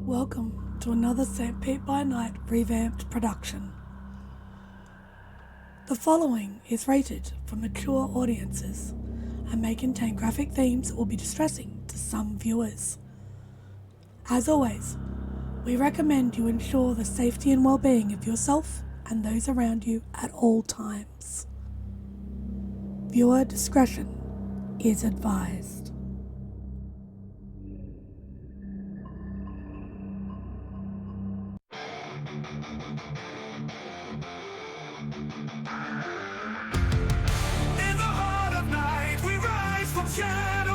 Welcome to another Deadbeat by Night revamped production. The following is rated for mature audiences and may contain graphic themes that will be distressing to some viewers. As always, we recommend you ensure the safety and well-being of yourself and those around you at all times. Viewer discretion is advised. In the heart of night, we rise from shadows,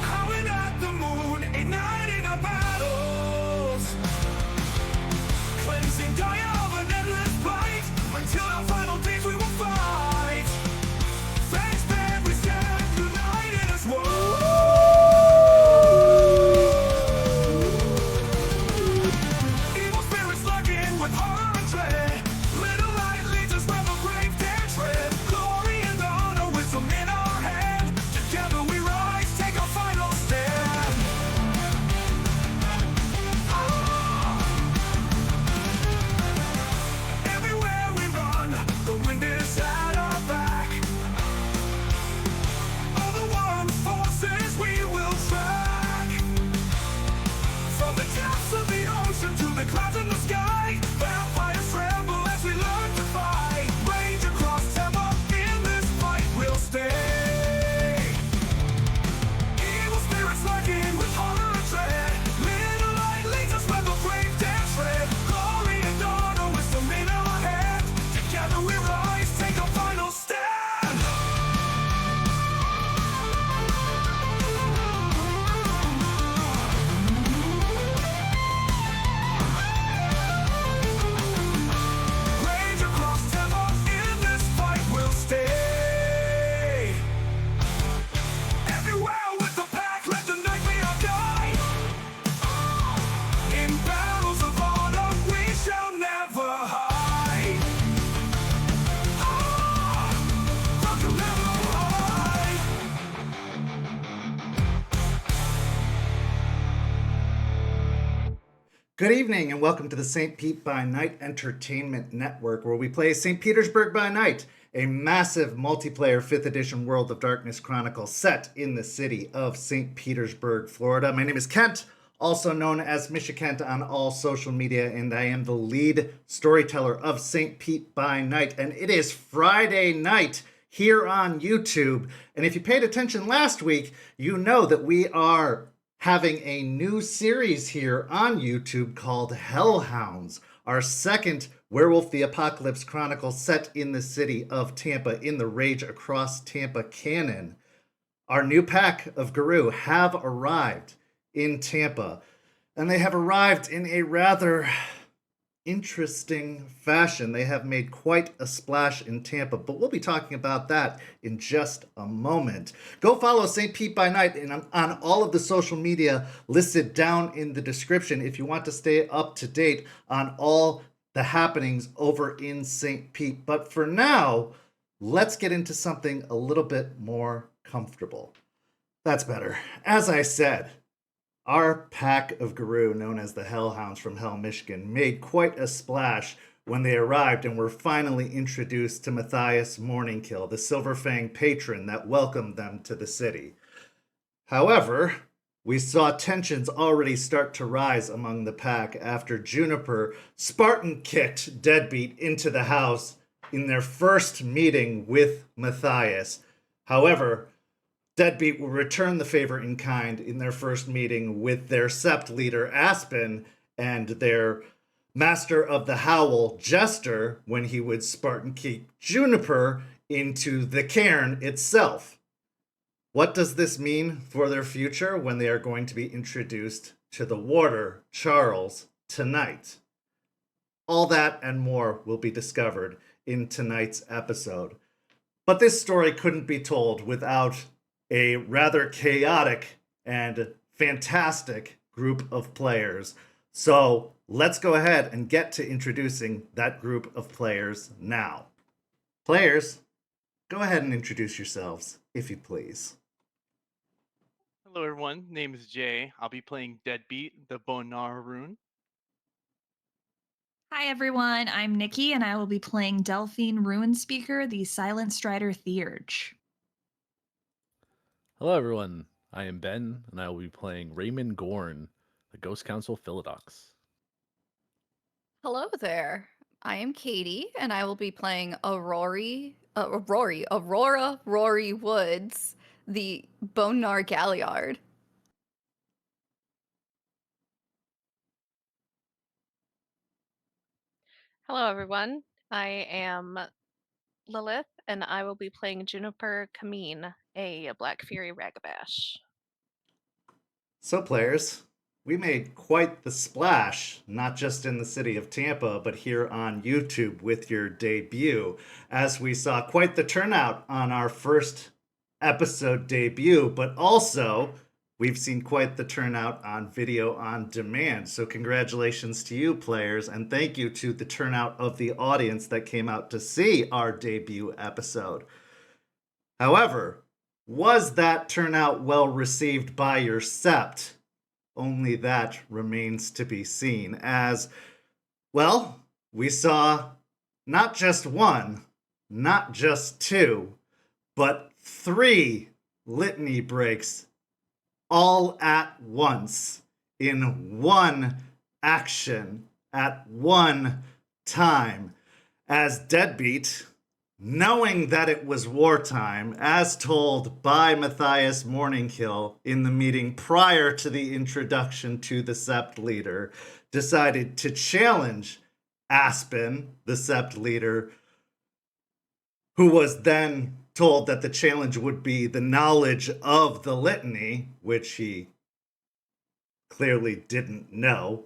howling at the moon, igniting our battles, cleansing dire of an endless fight, until our final days we will fight. Thanks, man, we stand united as one. Evil spirits lurking with horror and dread. Little light leads us from a grave dead tread. Glory and honor, wisdom in our hand. Together we rise, take our final stand. Everywhere we run, the wind is at our back. All the one forces we will track. From the depths of the ocean to the clouds in the sky, vampires tremble as we learn to fight. Rage across Tampa, in this fight we'll stay. Evil spirits lurking with horror and dread. Little light leads us where the brave dare tread. Glory and honor, wisdom in our hand. Together we rise, take our final stand. Rage across Tampa, in this fight we'll stay. Everywhere with the pack, let the night be our guide. In battles of honor, we shall never hide. Rock will never hide. Good evening and welcome to the St. Pete by Night Entertainment Network, where we play St. Petersburg by Night, a massive multiplayer 5th edition World of Darkness chronicle set in the city of St. Petersburg, Florida. My name is Kent, also known as Misha Kent on all social media, and I am the lead storyteller of St. Pete by Night. And it is Friday night here on YouTube. And if you paid attention last week, you know that we are having a new series here on YouTube called Hounds, our second Werewolf the Apocalypse chronicle set in the city of Tampa in the Rage Across Tampa canon. Our new pack of Guru have arrived in Tampa, and they have arrived in a rather interesting fashion. They have made quite a splash in Tampa, but we'll be talking about that in just a moment. Go follow St. Pete by Night on all of the social media listed down in the description if you want to stay up to date on all the happenings over in St. Pete. But for now, let's get into something a little bit more comfortable. That's better. As I said, our pack of Guru, known as the Hellhounds from Hell, Michigan, made quite a splash when they arrived and were finally introduced to Matthias Morningkill, the Silver Fang patron that welcomed them to the city. However, we saw tensions already start to rise among the pack after Juniper Spartan kicked Deadbeat into the house in their first meeting with Matthias. However, Deadbeat will return the favor in kind in their first meeting with their Sept leader, Aspen, and their Master of the Howl, Jester, when he would Spartan kick Juniper into the cairn itself. What does this mean for their future when they are going to be introduced to the warder, Charles, tonight? All that and more will be discovered in tonight's episode. But this story couldn't be told without a rather chaotic and fantastic group of players. So let's go ahead and get to introducing that group of players now. Players, go ahead and introduce yourselves, if you please. Hello, everyone. Name is Jay. I'll be playing Deadbeat, the Bonar rune. Hi, everyone. I'm Nikki, and I will be playing Delphine Ruin Speaker, the Silent Strider Theurge. Hello, everyone. I am Ben, and I will be playing Raymond Gorn, the Ghost Council Philodox. Hello there. I am Katie, and I will be playing Aurora Rory Woods, the Bonar Galliard. Hello, everyone. I am Lilith, and I will be playing Juniper Kameen, a Black Fury Ragabash. So, players, we made quite the splash, not just in the city of Tampa, but here on YouTube with your debut, as we saw quite the turnout on our first episode debut, but also we've seen quite the turnout on video on demand. So, congratulations to you, players, and thank you to the turnout of the audience that came out to see our debut episode. However, was that turnout well received by your Sept? Only that remains to be seen, as, well, we saw not just one, not just two, but 3 litany breaks all at once in one action at one time, as Deadbeat, knowing that it was wartime, as told by Matthias Morningkill in the meeting prior to the introduction to the Sept leader, decided to challenge Aspen, the Sept leader, who was then told that the challenge would be the knowledge of the litany, which he clearly didn't know.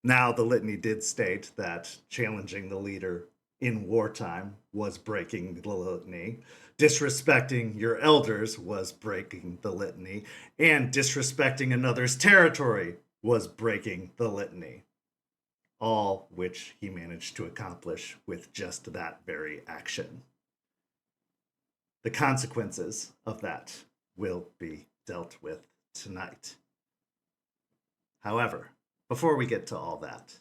Now, the litany did state that challenging the leader in wartime was breaking the litany, disrespecting your elders was breaking the litany, and disrespecting another's territory was breaking the litany. All which he managed to accomplish with just that very action. The consequences of that will be dealt with tonight. However, before we get to all that,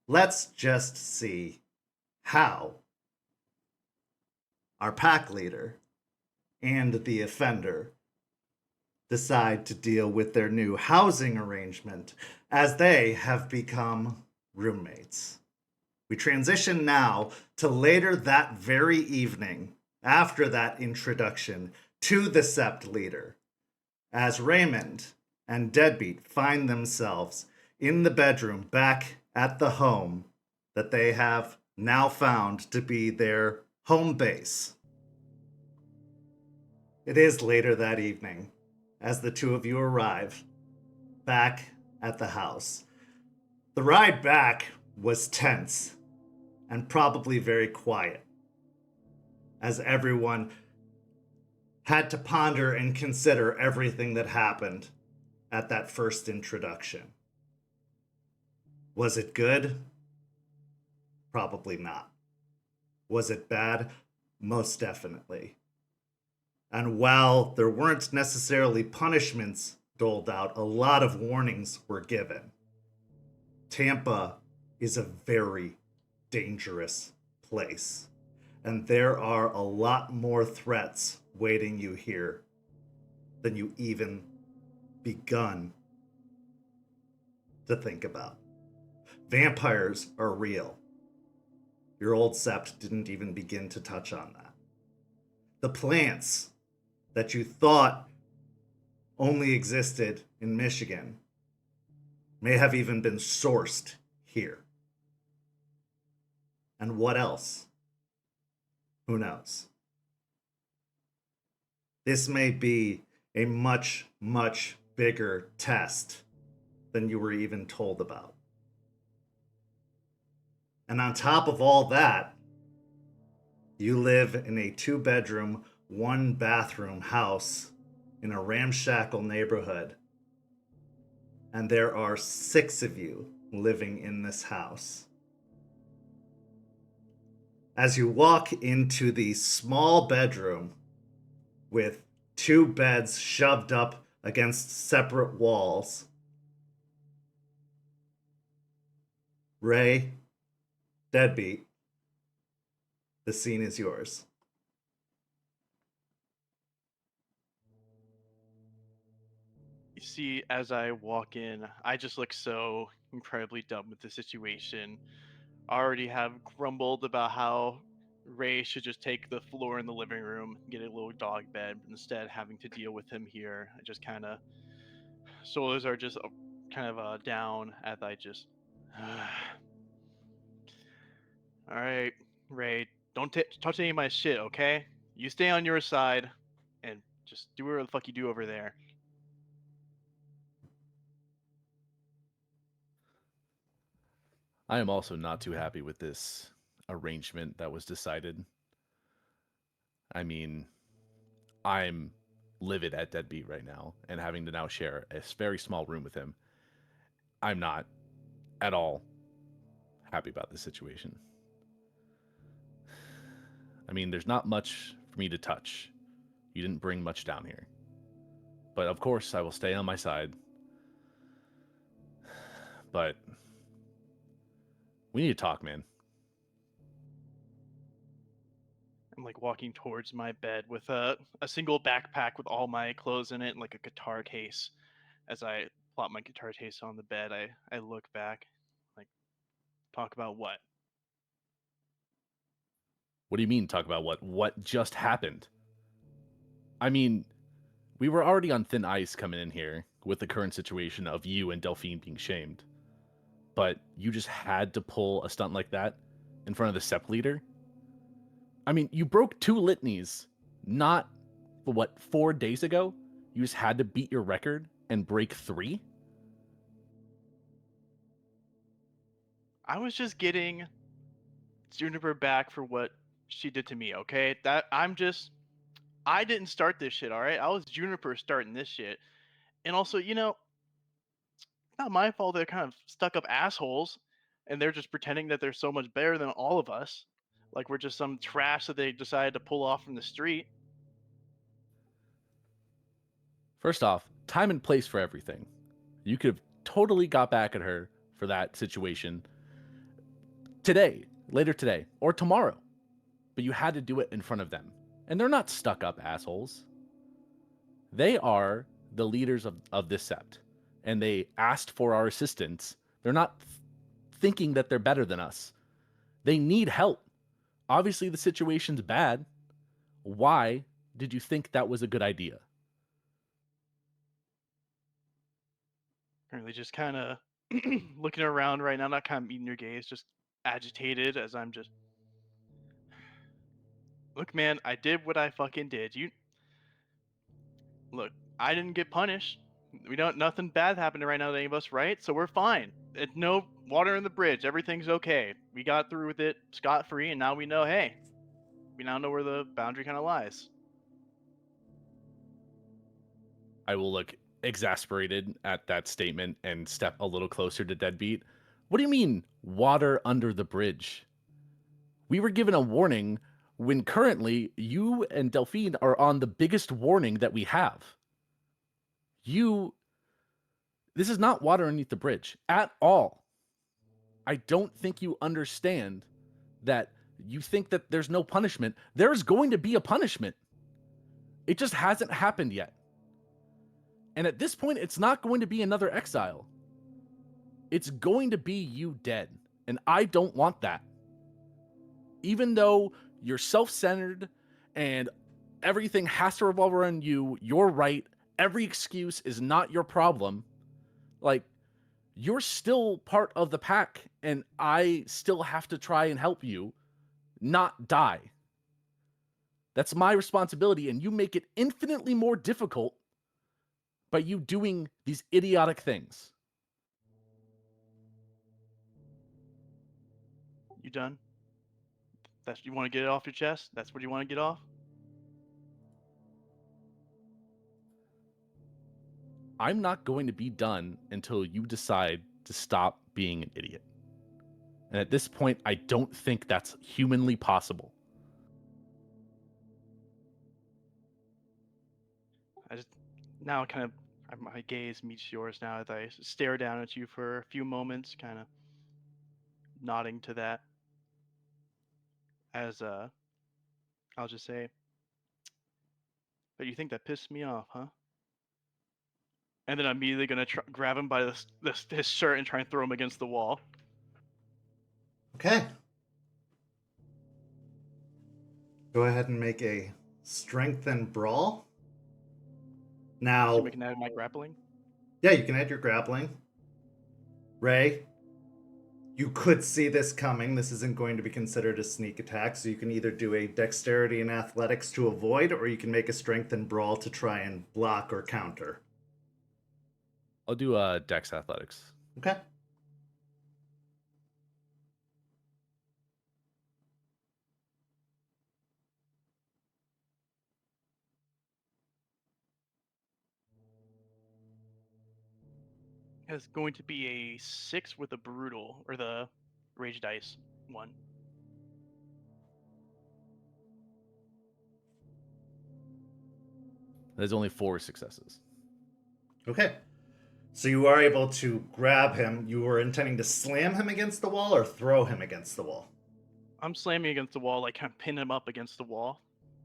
let's just see how our pack leader and the offender decide to deal with their new housing arrangement, as they have become roommates. We transition now to later that very evening, after that introduction to the Sept leader, as Raymond and Deadbeat find themselves in the bedroom back at the home that they have now found to be their home base. It is later that evening as the two of you arrive back at the house. The ride back was tense and probably very quiet, as everyone had to ponder and consider everything that happened at that first introduction. Was it good? Probably not. Was it bad? Most definitely. And while there weren't necessarily punishments doled out, a lot of warnings were given. Tampa is a very dangerous place, and there are a lot more threats waiting you here than you even begun to think about. Vampires are real. Your old Sept didn't even begin to touch on that. The plants that you thought only existed in Michigan may have even been sourced here. And what else? Who knows? This may be a much, much bigger test than you were even told about. And on top of all that, you live in a 2-bedroom, 1-bathroom house in a ramshackle neighborhood. And there are 6 of you living in this house. As you walk into the small bedroom with 2 beds shoved up against separate walls. Ray, Deadbeat, the scene is yours. You see, as I walk in, I just look so incredibly dumb with the situation. I already have grumbled about how Ray should just take the floor in the living room and get a little dog bed, but instead having to deal with him here. I just kind of shoulders are just kind of down as I just. All right, Ray, don't touch any of my shit, okay? You stay on your side and just do whatever the fuck you do over there. I am also not too happy with this arrangement that was decided. I mean, I'm livid at Deadbeat right now and having to now share a very small room with him. I'm not at all happy about this situation. I mean, there's not much for me to touch. You didn't bring much down here. But of course, I will stay on my side. But we need to talk, man. I'm like walking towards my bed with a single backpack with all my clothes in it and like a guitar case. As I plop my guitar case on the bed, I look back, like, talk about what? What do you mean, talk about what? What just happened? I mean, we were already on thin ice coming in here with the current situation of you and Delphine being shamed. But you just had to pull a stunt like that in front of the Sept leader? I mean, you broke 2 litanies not, 4 days ago? You just had to beat your record and break 3? I was just getting Juniper back for what she did to me, okay? I didn't start this shit, all right? I was Juniper starting this shit. And also, it's not my fault they're kind of stuck up assholes and they're just pretending that they're so much better than all of us. Like we're just some trash that they decided to pull off from the street. First off, time and place for everything. You could have totally got back at her for that situation today, later today, or tomorrow. But you had to do it in front of them. And they're not stuck up assholes. They are the leaders of this sept. And they asked for our assistance. They're not thinking that they're better than us. They need help. Obviously, the situation's bad. Why did you think that was a good idea? Currently just kind of looking around right now, not kind of meeting your gaze, just agitated as I'm just. Look, man, I did what I fucking did. Look, I didn't get punished. We don't. Nothing bad happened right now to any of us, right? So we're fine. It's no water in the bridge. Everything's okay. We got through with it scot free, and now we know. Hey, we now know where the boundary kind of lies. I will look exasperated at that statement and step a little closer to Deadbeat. What do you mean, water under the bridge? We were given a warning when currently you and Delphine are on the biggest warning that we have. This is not water underneath the bridge at all. I don't think you understand that you think that there's no punishment. There's going to be a punishment. It just hasn't happened yet. And at this point, it's not going to be another exile. It's going to be you dead. And I don't want that. Even though you're self-centered and everything has to revolve around you, you're right, every excuse is not your problem. Like, you're still part of the pack, and I still have to try and help you not die. That's my responsibility, and you make it infinitely more difficult by you doing these idiotic things. You done? You want to get it off your chest? That's what you want to get off? I'm not going to be done until you decide to stop being an idiot. And at this point, I don't think that's humanly possible. Now kind of my gaze meets yours now as I stare down at you for a few moments, kind of nodding to that. As I'll just say, but you think that pissed me off, huh? And then I'm immediately gonna grab him by his shirt and try and throw him against the wall. Okay. Go ahead and make a strength and brawl. Now, So we can add my grappling. yeah, you can add your grappling. Ray, you could see this coming. This isn't going to be considered a sneak attack, so you can either do a dexterity and athletics to avoid, or you can make a strength and brawl to try and block or counter. I'll do Dex Athletics. Okay. It's going to be a 6 with a brutal, or the rage dice one. There's only 4 successes. Okay. So you are able to grab him. You were intending to slam him against the wall or throw him against the wall? I'm slamming against the wall, like kind of pin him up against the wall.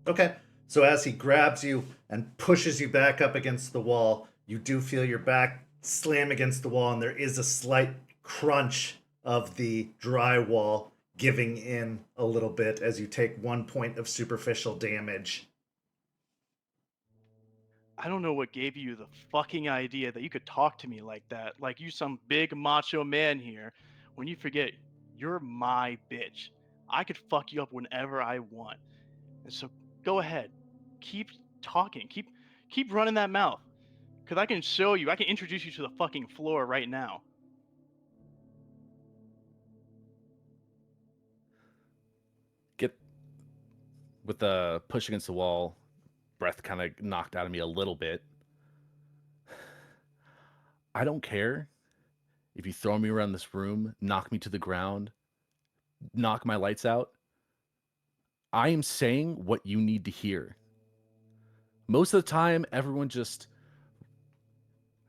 Okay. So as he grabs you and pushes you back up against the wall, you do feel your back slam against the wall, and there is a slight crunch of the drywall giving in a little bit as you take 1 point of superficial damage. I don't know what gave you the fucking idea that you could talk to me like that, like you some big macho man here, when you forget you're my bitch. I could fuck you up whenever I want. And so go ahead. Keep talking. Keep running that mouth. Cause I can show you, I can introduce you to the fucking floor right now. Get with the push against the wall, breath kind of knocked out of me a little bit. I don't care if you throw me around this room, knock me to the ground, knock my lights out. I am saying what you need to hear. Most of the time, everyone just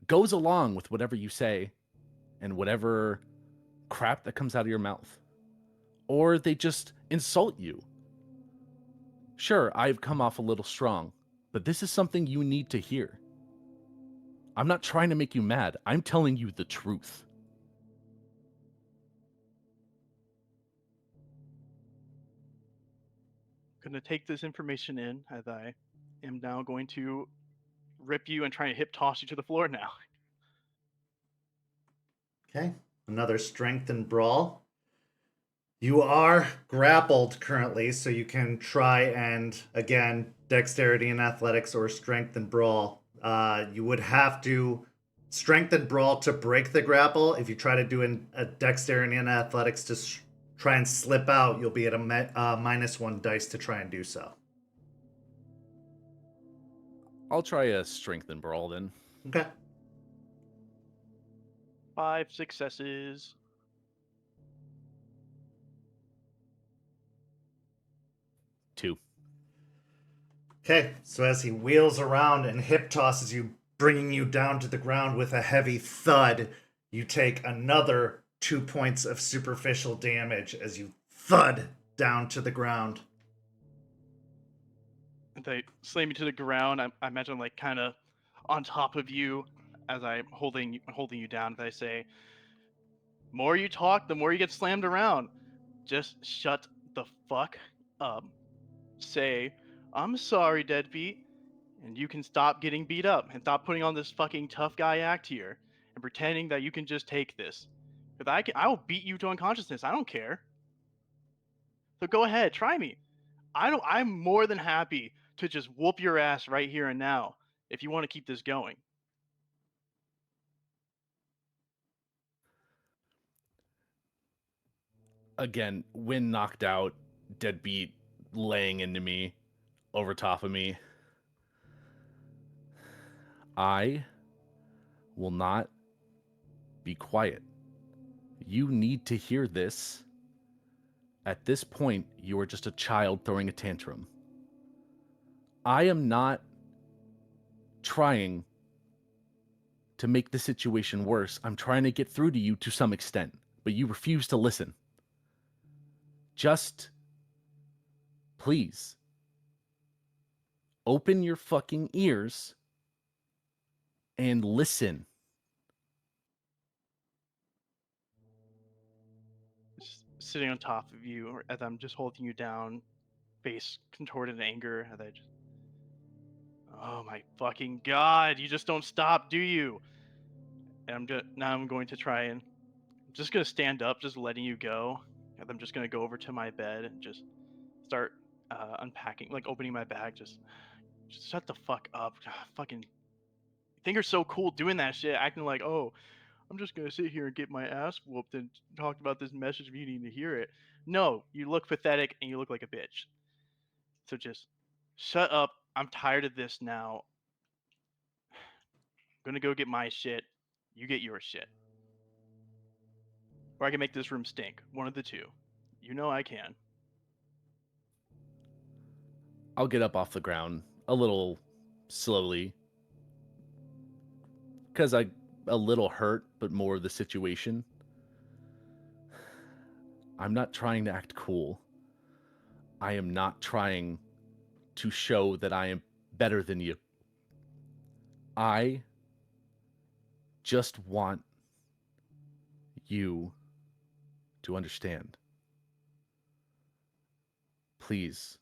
goes along with whatever you say and whatever crap that comes out of your mouth. Or they just insult you. Sure, I've come off a little strong, but this is something you need to hear. I'm not trying to make you mad. I'm telling you the truth. I'm gonna take this information in as I am now going to rip you and try and hip toss you to the floor now. Okay. Another strength and brawl. You are grappled currently, so you can try and, again, dexterity and athletics or strength and brawl. You would have to strength and brawl to break the grapple. If you try to do a dexterity and athletics to try and slip out, you'll be at a -1 dice to try and do so. I'll try a strength and brawl then. Okay. 5 successes. Two. Okay, so as he wheels around and hip tosses you, bringing you down to the ground with a heavy thud, you take another 2 points of superficial damage as you thud down to the ground. They slam you to the ground. I imagine like kind of on top of you as I'm holding you down. They say, "More you talk, the more you get slammed around. Just shut the fuck up. Say, I'm sorry, Deadbeat, and you can stop getting beat up and stop putting on this fucking tough guy act here and pretending that you can just take this. Because I will beat you to unconsciousness. I don't care. So go ahead, try me. I'm more than happy to just whoop your ass right here and now if you want to keep this going." Again, when knocked out, Deadbeat laying into me, over top of me. I will not be quiet. You need to hear this. At this point, you are just a child throwing a tantrum. I am not trying to make the situation worse. I'm trying to get through to you to some extent, but you refuse to listen. Just please open your fucking ears and listen. Just sitting on top of you, or as I'm just holding you down, face contorted in anger, and I just, oh my fucking god, you just don't stop, do you? And I'm going to try and I'm just gonna stand up, just letting you go, and I'm just gonna go over to my bed and just start unpacking, like opening my bag. Just shut the fuck up. God, fucking, you think you're so cool doing that shit, acting like, oh, I'm just gonna sit here and get my ass whooped and talk about this message if you need to hear it. No, you look pathetic and you look like a bitch. So just shut up. I'm tired of this now. I'm gonna go get my shit. You get your shit. Or I can make this room stink. One of the two. You know I can. I'll get up off the ground a little slowly because I a little hurt, but more of the situation. I'm not trying to act cool. I am not trying to show that I am better than you. I just want you to understand. Please.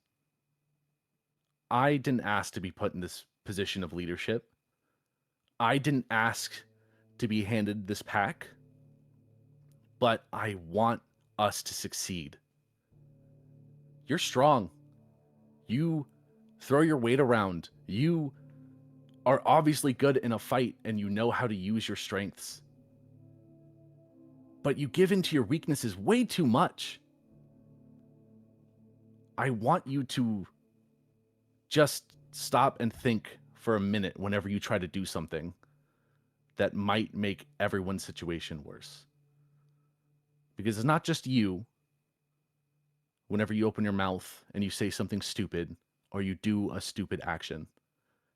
I didn't ask to be put in this position of leadership. I didn't ask to be handed this pack, but I want us to succeed. You're strong. You throw your weight around. You are obviously good in a fight and you know how to use your strengths. But you give into your weaknesses way too much. I want you to just stop and think for a minute whenever you try to do something that might make everyone's situation worse. Because it's not just you. Whenever you open your mouth and you say something stupid or you do a stupid action,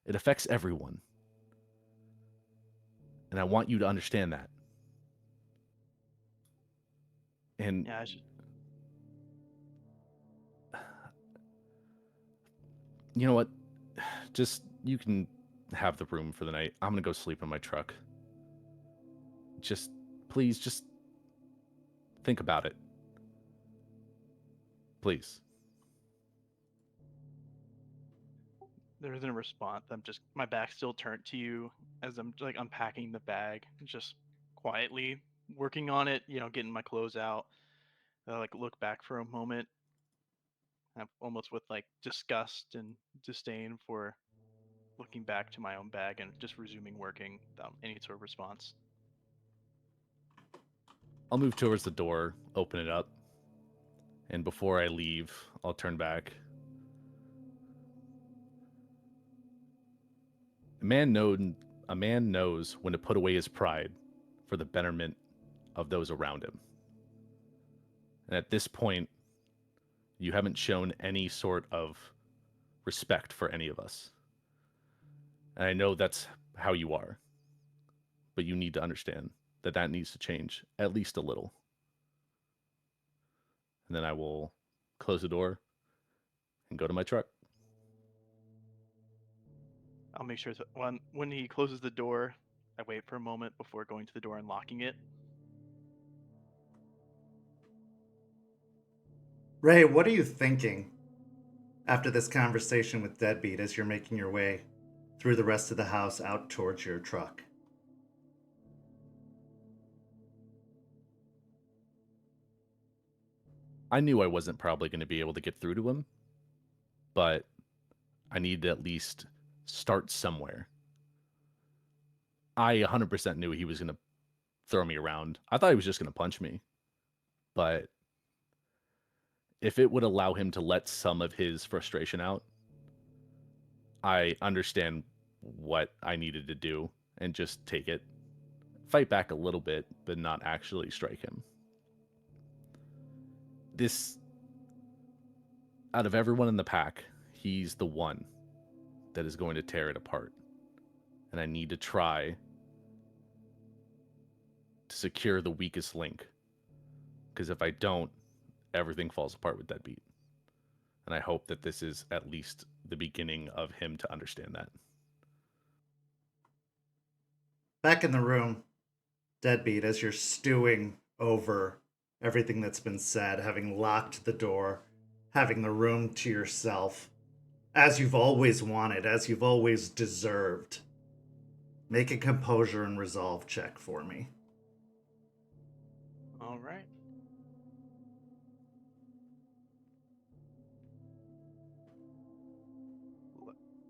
it affects everyone. And I want you to understand that. And Yeah, you know what? Just, you can have the room for the night. I'm going to go sleep in my truck. Just, please, just think about it. Please. there isn't a response. I'm just, my back's still turned to you as I'm like unpacking the bag, just quietly working on it, getting my clothes out. I like look back for a moment, almost with like disgust and disdain for looking back to my own bag and just resuming working without any sort of response. I'll move towards the door, open it up, and before I leave, I'll turn back. A man knows when to put away his pride for the betterment of those around him. And at this point, you haven't shown any sort of respect for any of us. And I know that's how you are. But you need to understand that that needs to change at least a little. And then I will close the door and go to my truck. I'll make sure when he closes the door, I wait for a moment before going to the door and locking it. Ray, what are you thinking after this conversation with Deadbeat as you're making your way through the rest of the house out towards your truck? I knew I wasn't probably going to be able to get through to him, but I needed to at least start somewhere. I 100% knew he was going to throw me around. I thought he was just going to punch me. But if it would allow him to let some of his frustration out, I understand what I needed to do and just take it. Fight back a little bit, but not actually strike him. This, out of everyone in the pack, he's the one that is going to tear it apart. and I need to try to secure the weakest link. Because if I don't, everything falls apart with Deadbeat. And I hope that this is at least the beginning of him to understand that. Back in the room, Deadbeat, as you're stewing over everything that's been said, having locked the door, having the room to yourself, as you've always wanted, as you've always deserved, make a composure and resolve check for me. All right.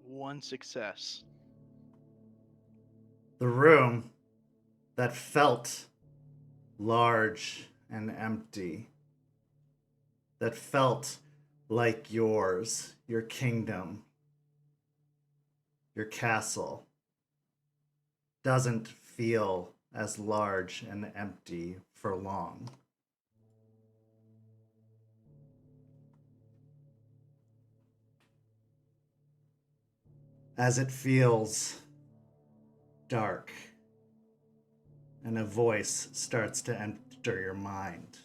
One success. The room that felt large and empty, that felt like yours, your kingdom, your castle, doesn't feel as large and empty for long. As it feels dark, and a voice starts to enter your mind.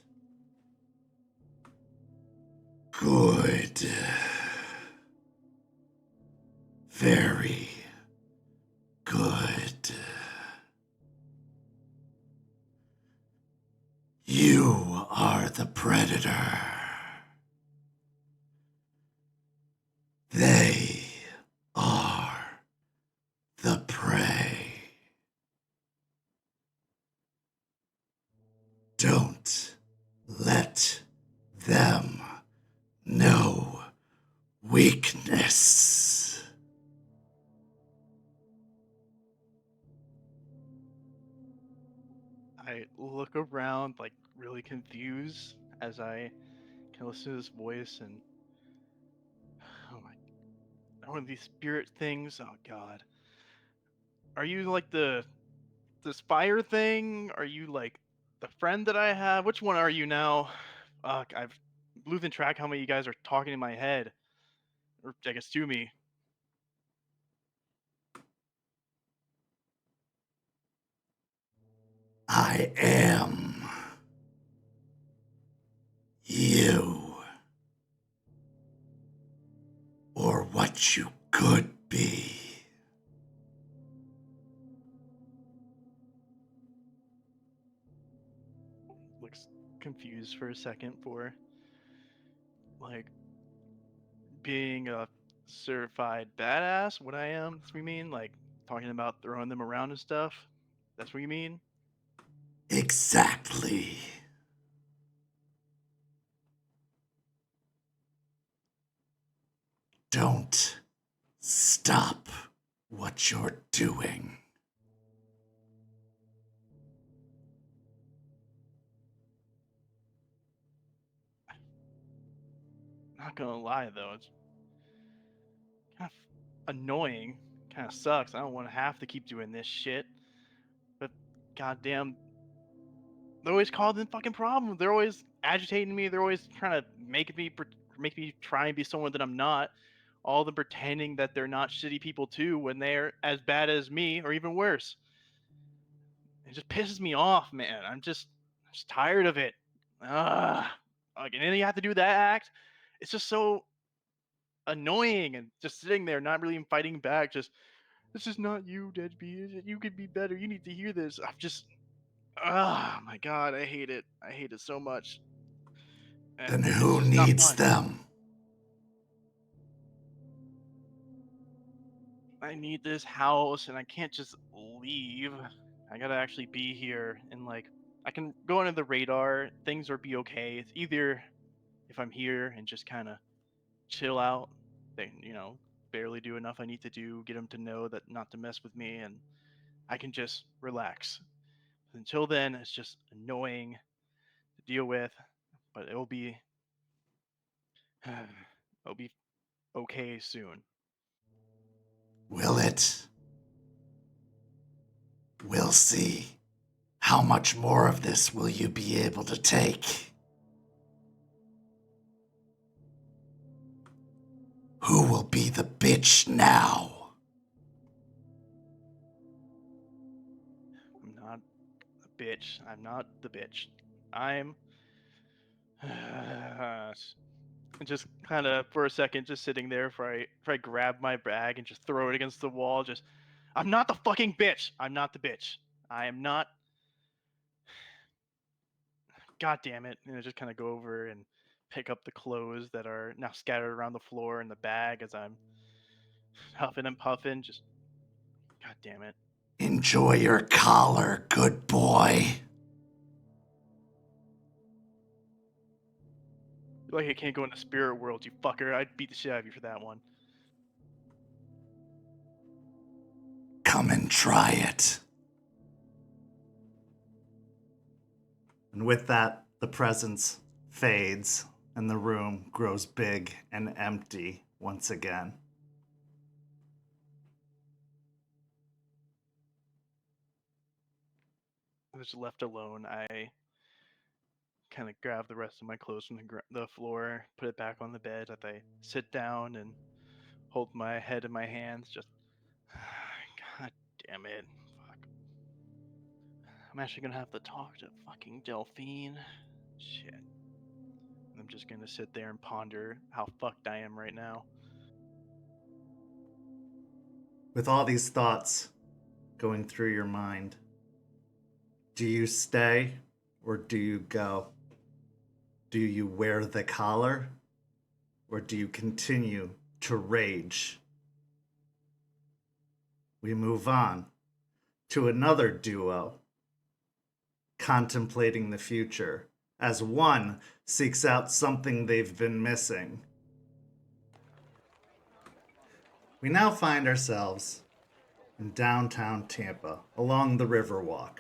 Good. Very good. You are the predator. They are the prey. Don't let them know weakness. I look around, like, really confused as I can listen to this voice, and oh my, one of these spirit things. Oh God, are you like the spire thing? Are you like the friend that I have? Which one are you now? Fuck, I've losing track how many you guys are talking in my head, or I guess to me. I am you, or what you could be. Looks confused for a second for like being a certified badass. What I am? That's what you mean? Like talking about throwing them around and stuff? That's what you mean? Exactly. Don't stop what you're doing. Not gonna lie though, it's kind of annoying. Kind of sucks. I don't want to have to keep doing this shit. But goddamn, they're always causing fucking problems. They're always agitating me. They're always trying to make me try and be someone that I'm not. All of them pretending that they're not shitty people too when they're as bad as me or even worse. It just pisses me off, man. I'm just tired of it. Like, and then you have to do that act. It's just so annoying and just sitting there, not really even fighting back. Just, this is not you, Deadbeat. You could be better. You need to hear this. I'm just, my God, I hate it. I hate it so much. Then And it's who just not needs fun. them? I need this house, and I can't just leave. I gotta actually be here, and like, I can go under the radar. Things will be okay. It's either if I'm here and just kind of chill out, they, barely do enough I need to do, get them to know that not to mess with me, and I can just relax. Until then, it's just annoying to deal with, but it'll be it'll be okay soon. Will it? We'll see. How much more of this will you be able to take? Who will be the bitch now? bitch. I'm not the bitch. I'm and just kind of for a second, just sitting there before I grab my bag and just throw it against the wall. Just, I'm not the fucking bitch. I'm not the bitch. I am not. God damn it! And I just kind of go over and pick up the clothes that are now scattered around the floor in the bag as I'm huffing and puffing. Just, God damn it. Enjoy your collar, good boy. Like I can't go in the spirit world, you fucker. I'd beat the shit out of you for that one. Come and try it. And with that, the presence fades and the room grows big and empty once again. Just left alone, I kind of grab the rest of my clothes from the floor, put it back on the bed as I sit down and hold my head in my hands. Just, God damn it. Fuck. I'm actually gonna have to talk to fucking Delphine. Shit. I'm just gonna sit there and ponder how fucked I am right now. With all these thoughts going through your mind, do you stay or do you go? Do you wear the collar or do you continue to rage? We move on to another duo, contemplating the future as one seeks out something they've been missing. We now find ourselves in downtown Tampa along the Riverwalk.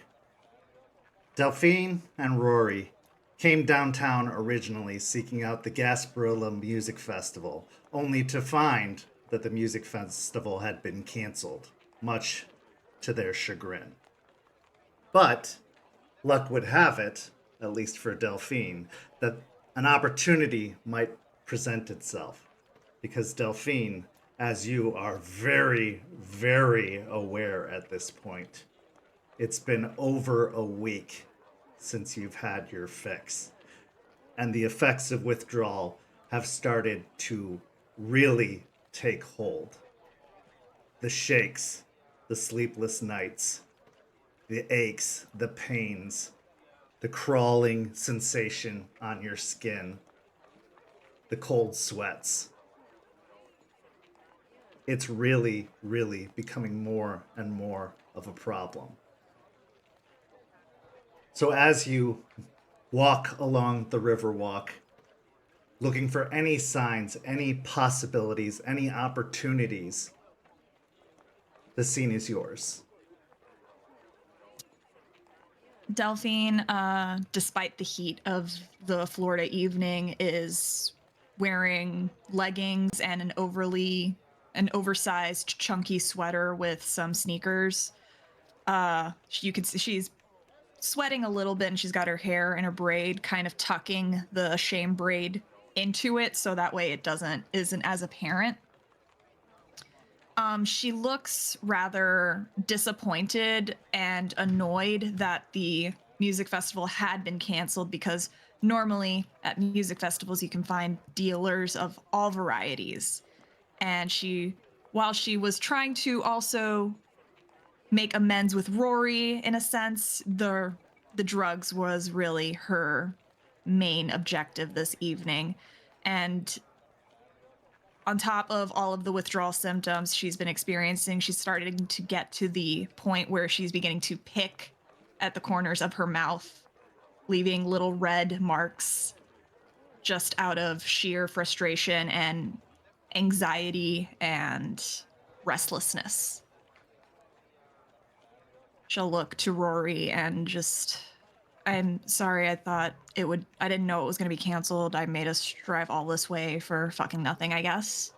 Delphine and Rory came downtown originally seeking out the Gasparilla Music Festival, only to find that the music festival had been canceled, much to their chagrin. But luck would have it, at least for Delphine, that an opportunity might present itself. Because Delphine, as you are very, very aware at this point, it's been over a week since you've had your fix. And the effects of withdrawal have started to really take hold. The shakes, the sleepless nights, the aches, the pains, the crawling sensation on your skin, the cold sweats. It's really, really becoming more and more of a problem. So as you walk along the Riverwalk, looking for any signs, any possibilities, any opportunities, the scene is yours. Delphine, despite the heat of the Florida evening, is wearing leggings and an oversized chunky sweater with some sneakers. You can see she's sweating a little bit and she's got her hair in a braid, kind of tucking the shame braid into it so that way it isn't as apparent. She looks rather disappointed and annoyed that the music festival had been canceled because normally at music festivals you can find dealers of all varieties. And while she was trying to also make amends with Rory in a sense, the drugs was really her main objective this evening. And on top of all of the withdrawal symptoms she's been experiencing, she's starting to get to the point where she's beginning to pick at the corners of her mouth, leaving little red marks just out of sheer frustration and anxiety and restlessness. She'll look to Rory and just, I'm sorry, I didn't know it was going to be canceled. I made us drive all this way for fucking nothing, I guess.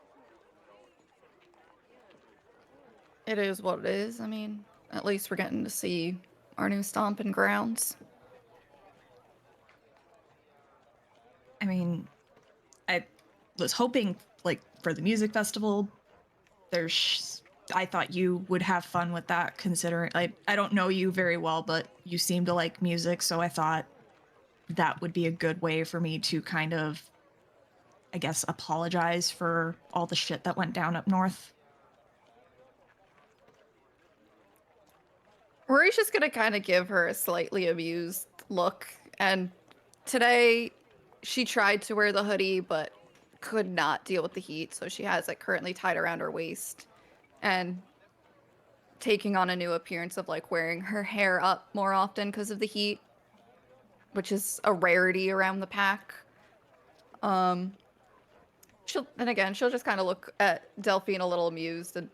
It is what it is. I mean, at least we're getting to see our new stomping grounds. I mean, I was hoping, like, for the music festival, there's I thought you would have fun with that, considering I don't know you very well, but you seem to like music, so I thought that would be a good way for me to kind of, I guess, apologize for all the shit that went down up north. Rory's just gonna kind of give her a slightly amused look, and today she tried to wear the hoodie but could not deal with the heat, so she has it currently tied around her waist and taking on a new appearance of like wearing her hair up more often because of the heat, which is a rarity around the pack. She'll just kind of look at Delphine a little amused and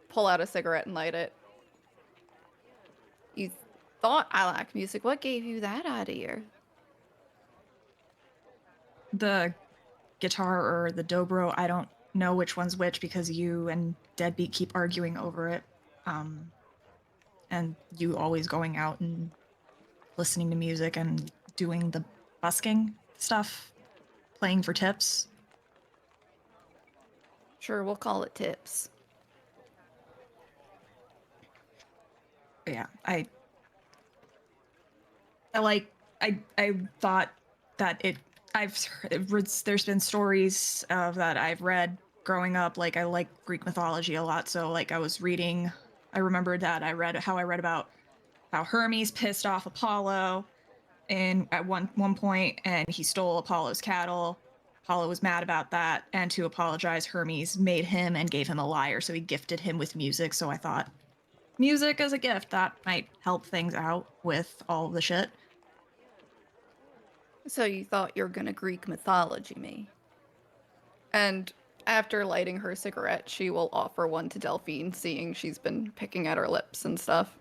pull out a cigarette and light it. You thought I liked music. What gave you that idea? The guitar or the dobro, I don't know which one's which because you and Deadbeat keep arguing over it. And you always going out and listening to music and doing the busking stuff, playing for tips. Sure, we'll call it tips. But yeah, I thought that there's been stories that I've read growing up. Like, I like Greek mythology a lot, so like I remembered that I read about how Hermes pissed off Apollo at one point, and he stole Apollo's cattle. Apollo was mad about that, and to apologize, Hermes made him and gave him a lyre, so he gifted him with music. So I thought, music as a gift, that might help things out with all the shit. So you thought you were gonna Greek mythology me. And after lighting her cigarette, she will offer one to Delphine, seeing she's been picking at her lips and stuff.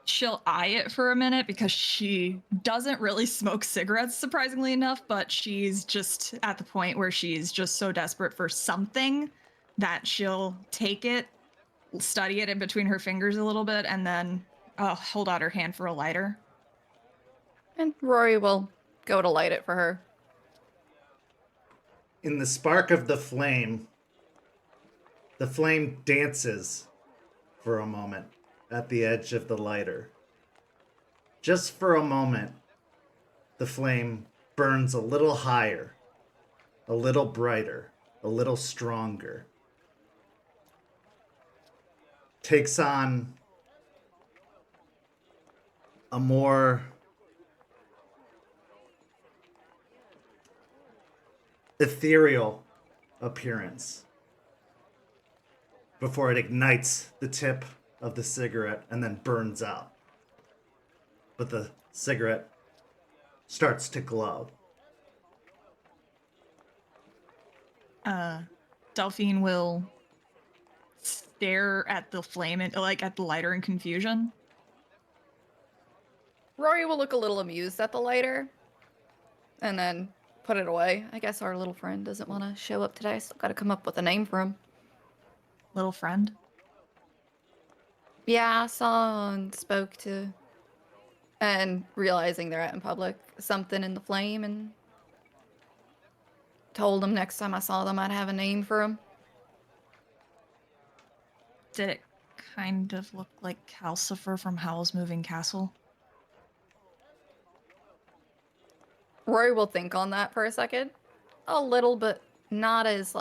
She'll eye it for a minute because she doesn't really smoke cigarettes, surprisingly enough, but she's just at the point where she's just so desperate for something that she'll take it, study it in between her fingers a little bit, and then hold out her hand for a lighter. And Rory will go to light it for her. In the spark of the flame dances for a moment at the edge of the lighter. Just for a moment, the flame burns a little higher, a little brighter, a little stronger. Takes on a more ethereal appearance before it ignites the tip of the cigarette and then burns out. But the cigarette starts to glow. Delphine will stare at the flame and at the lighter in confusion. Rory will look a little amused at the lighter and then put it away. I guess our little friend doesn't want to show up today. Still got to come up with a name for him. Little friend? Yeah, I saw and spoke to. And realizing they're out in public, something in the flame, and told them next time I saw them I'd have a name for him. Did it kind of look like Calcifer from Howl's Moving Castle? Rory will think on that for a second. A little, but not as,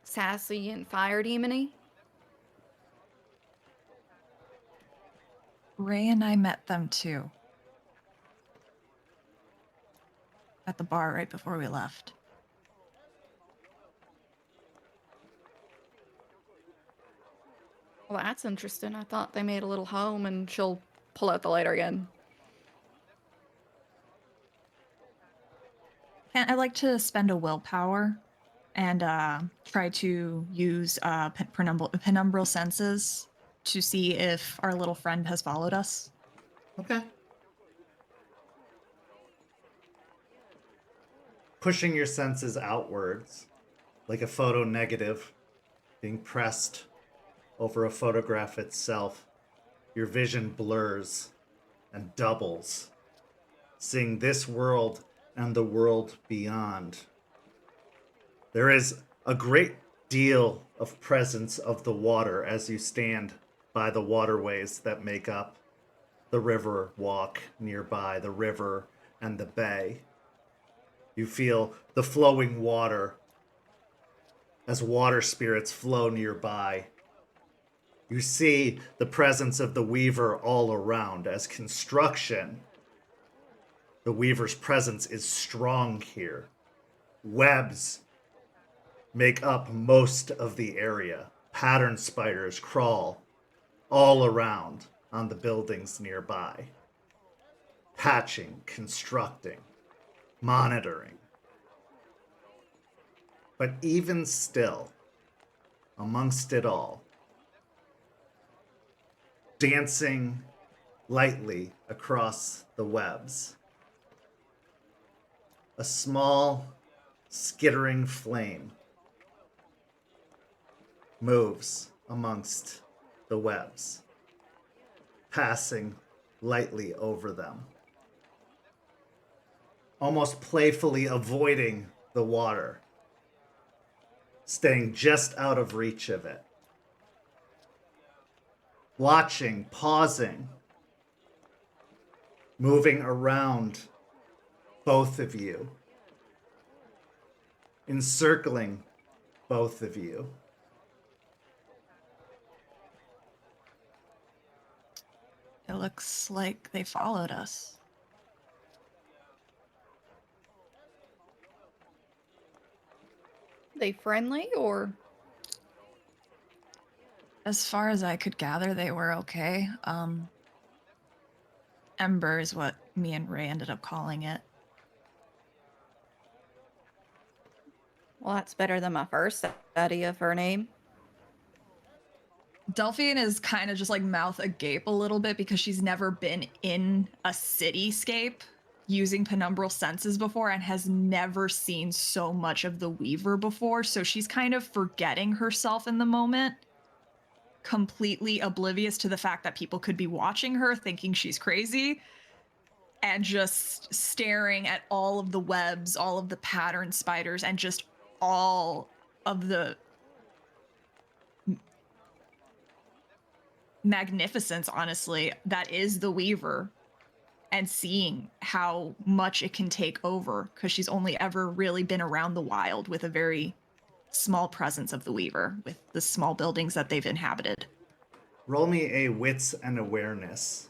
sassy and fire demon-y. Ray and I met them too. At the bar right before we left. Well, that's interesting. I thought they made a little home, and she'll pull out the lighter again. I'd like to spend a willpower and try to use penumbral senses to see if our little friend has followed us. Okay. Pushing your senses outwards, like a photo negative being pressed over a photograph itself, your vision blurs and doubles, seeing this world and the world beyond. There is a great deal of presence of the water as you stand by the waterways that make up the Riverwalk nearby, the river and the bay. You feel the flowing water as water spirits flow nearby. You see the presence of the Weaver all around as construction. The Weaver's presence is strong here. Webs make up most of the area. Pattern spiders crawl all around on the buildings nearby. Patching, constructing, monitoring. But even still, amongst it all, dancing lightly across the webs, a small, skittering flame moves amongst the webs, passing lightly over them, almost playfully avoiding the water, staying just out of reach of it. Watching, pausing, moving around both of you, encircling both of you. It looks like they followed us. They friendly or? As far as I could gather, they were okay. Ember is what me and Ray ended up calling it. Well, that's better than my first idea of her name. Delphine is kind of just like mouth agape a little bit because she's never been in a cityscape using penumbral senses before and has never seen so much of the Weaver before. So she's kind of forgetting herself in the moment, completely oblivious to the fact that people could be watching her, thinking she's crazy, and just staring at all of the webs, all of the pattern spiders, and just all of the magnificence, honestly, that is the Weaver, and seeing how much it can take over, because she's only ever really been around the wild with a very small presence of the Weaver, with the small buildings that they've inhabited. Roll me a wits and awareness.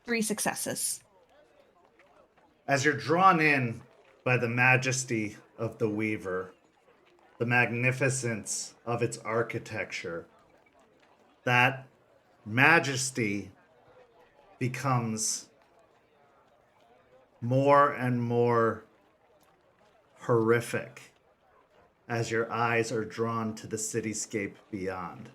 Three successes. As you're drawn in by the majesty of the Weaver, the magnificence of its architecture, that majesty becomes more and more horrific as your eyes are drawn to the cityscape beyond.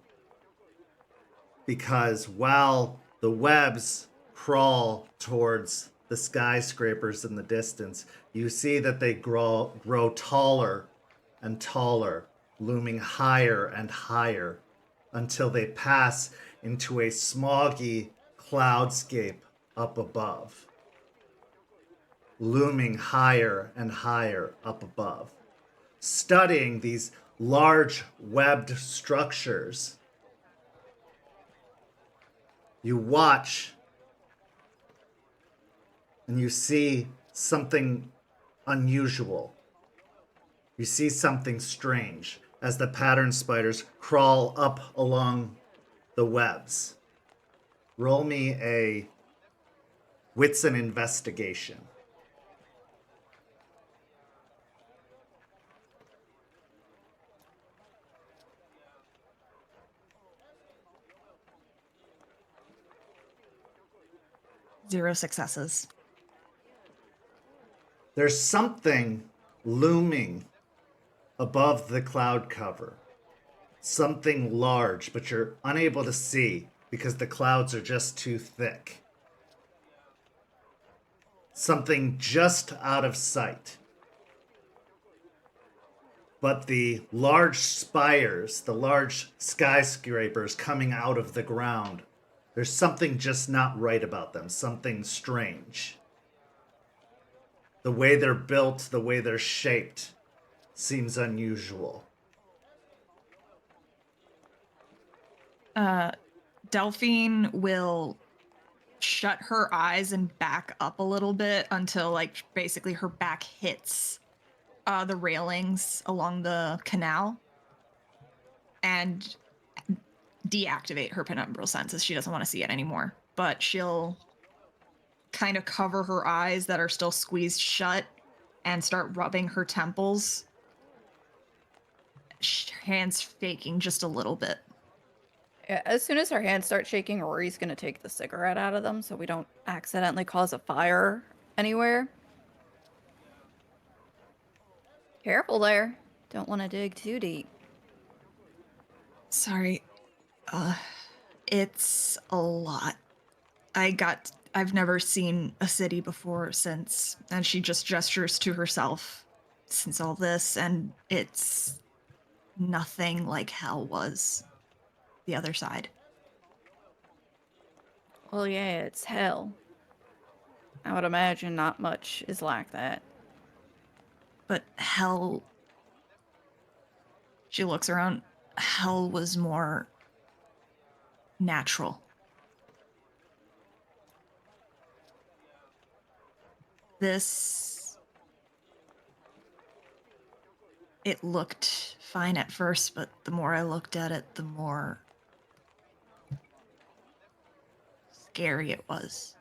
Because while the webs crawl towards the skyscrapers in the distance, you see that they grow taller and taller, looming higher and higher until they pass into a smoggy cloudscape up above, looming higher and higher up above, studying these large webbed structures. You watch and you see something unusual. You see something strange as the pattern spiders crawl up along the webs. Roll me a wits and investigation. Zero successes. There's something looming above the cloud cover. Something large, but you're unable to see because the clouds are just too thick. Something just out of sight. but the large spires, the large skyscrapers coming out of the ground, there's something just not right about them, something strange. The way they're built, the way they're shaped, seems unusual. Delphine will shut her eyes and back up a little bit until, like, basically her back hits the railings along the canal and deactivate her penumbral senses. She doesn't want to see it anymore, but she'll kind of cover her eyes that are still squeezed shut and start rubbing her temples, hands shaking just a little bit. Yeah, as soon as her hands start shaking, Rory's gonna take the cigarette out of them so we don't accidentally cause a fire anywhere. Careful there. Don't want to dig too deep. Sorry. It's a lot. I've never seen a city before since, and she just gestures to herself, since all this, and it's nothing like hell was the other side. Well, yeah, it's hell. I would imagine not much is like that. But hell, she looks around, hell was more natural. This, it looked fine at first, but the more I looked at it, the more scary it was.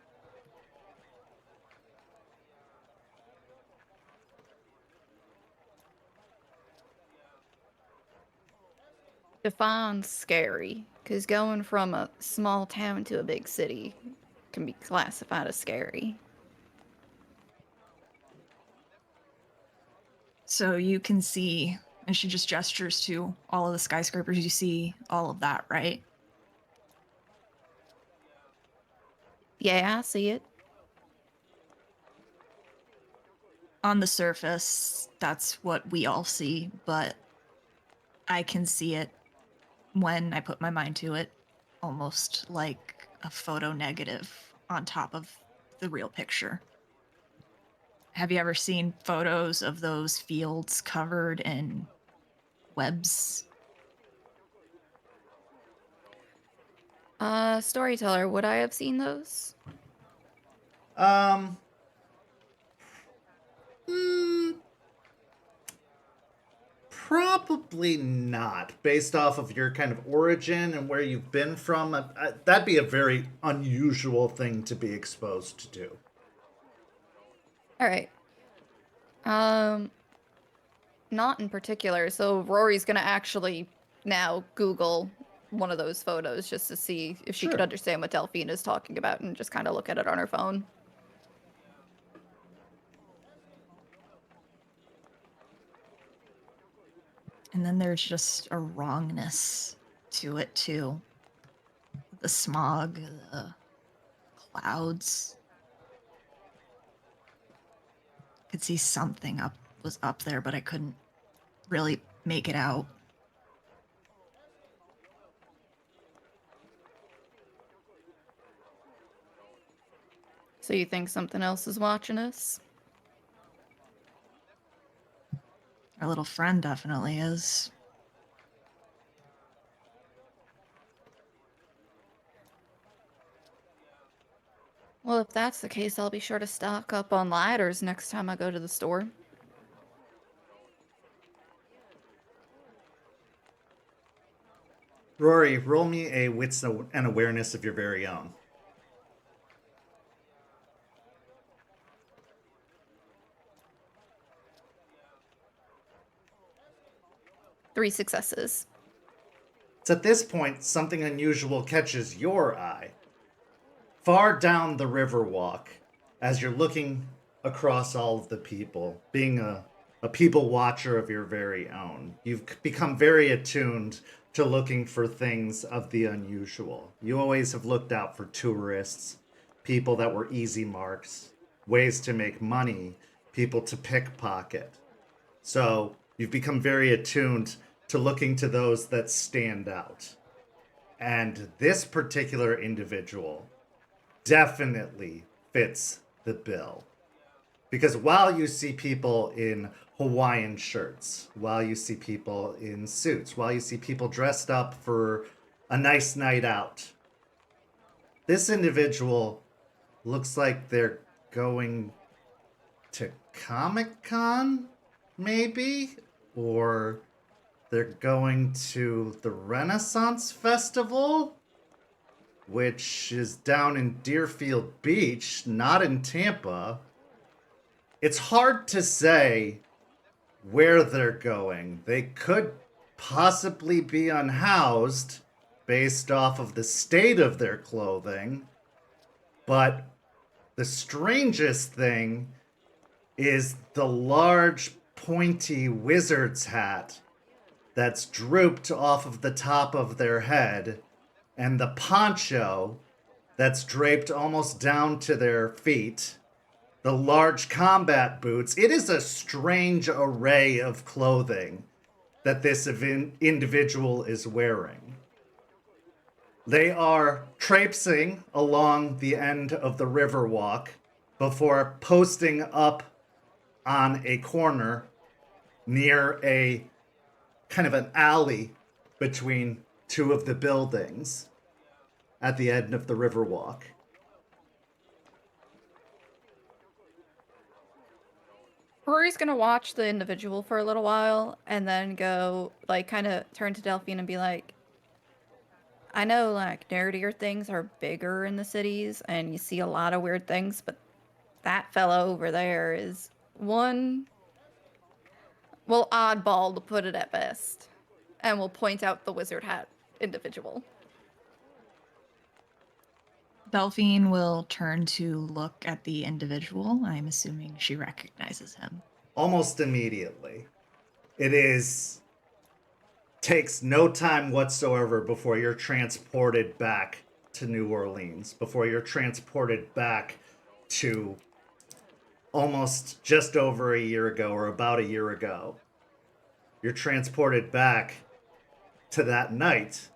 Define scary, because going from a small town to a big city can be classified as scary. So you can see, and she just gestures to all of the skyscrapers, you see all of that, right? Yeah, I see it. On the surface, that's what we all see, but I can see it when I put my mind to it, almost like a photo negative on top of the real picture. Have you ever seen photos of those fields covered in webs? Storyteller, would I have seen those? Probably not, based off of your kind of origin and where you've been from. That'd be a very unusual thing to be exposed to. All right. Not in particular. So Rory's gonna actually now Google one of those photos just to see if she could Sure. understand what Delphine is talking about and just kind of look at it on her phone. And then there's just a wrongness to it, too. The smog, the clouds. Could see something was up there, but I couldn't really make it out. So you think something else is watching us? Our little friend definitely is. Well, if that's the case, I'll be sure to stock up on ladders next time I go to the store. Rory, roll me a wits and awareness of your very own. Three successes. It's at this point something unusual catches your eye. Far down the Riverwalk, as you're looking across all of the people, being a people watcher of your very own, you've become very attuned to looking for things of the unusual. You always have looked out for tourists, people that were easy marks, ways to make money, people to pickpocket. So You've become very attuned to looking to those that stand out. And this particular individual definitely fits the bill. Because while you see people in Hawaiian shirts, while you see people in suits, while you see people dressed up for a nice night out, this individual looks like they're going to Comic-Con, maybe? Or they're going to the Renaissance Festival, which is down in Deerfield Beach, not in Tampa. It's hard to say where they're going. They could possibly be unhoused based off of the state of their clothing. But the strangest thing is the large, pointy wizard's hat that's drooped off of the top of their head, and the poncho that's draped almost down to their feet, the large combat boots. It is a strange array of clothing that this individual is wearing. They are traipsing along the end of the Riverwalk before posting up on a corner near a kind of an alley between two of the buildings at the end of the Riverwalk. Rory's gonna watch the individual for a little while and then go, like, kind of turn to Delphine and be like, I know, like, nerdier things are bigger in the cities and you see a lot of weird things, but that fella over there is one, well, oddball to put it at best. And we'll point out the wizard hat individual. Delphine will turn to look at the individual. I'm assuming she recognizes him. Almost immediately. Takes no time whatsoever before you're transported back to New Orleans, before you're transported back to almost just over a year ago, or about a year ago. You're transported back to that night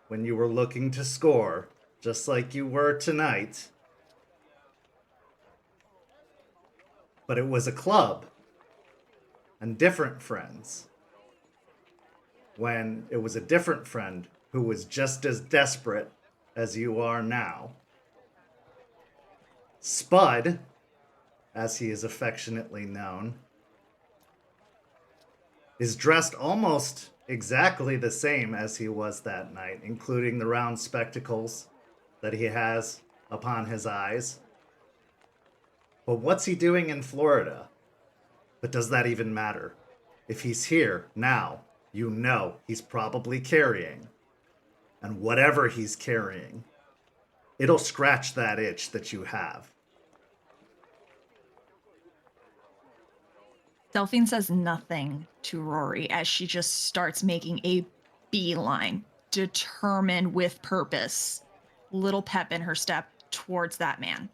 when you were looking to score, just like you were tonight. But it was a club and different friends. When it was a different friend who was just as desperate as you are now. Spud, as he is affectionately known, is dressed almost exactly the same as he was that night, including the round spectacles that he has upon his eyes. But what's he doing in Florida? But does that even matter? If he's here now, you know he's probably carrying. And whatever he's carrying, it'll scratch that itch that you have. Delphine says nothing to Rory as she just starts making a beeline, determined with purpose, little pep in her step towards that man.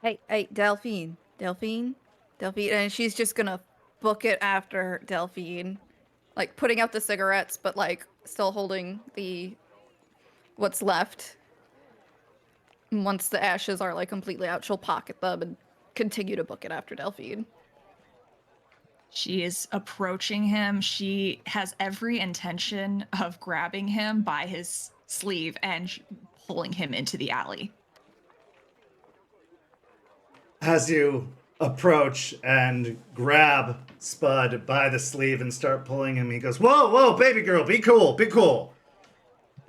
Hey, Delphine, and she's just gonna book it after Delphine, like putting out the cigarettes, but like still holding what's left. And once the ashes are like completely out, she'll pocket them and continue to book it after Delphine. She is approaching him. She has every intention of grabbing him by his sleeve and pulling him into the alley. As you approach and grab Spud by the sleeve and start pulling him, he goes, whoa, baby girl, be cool.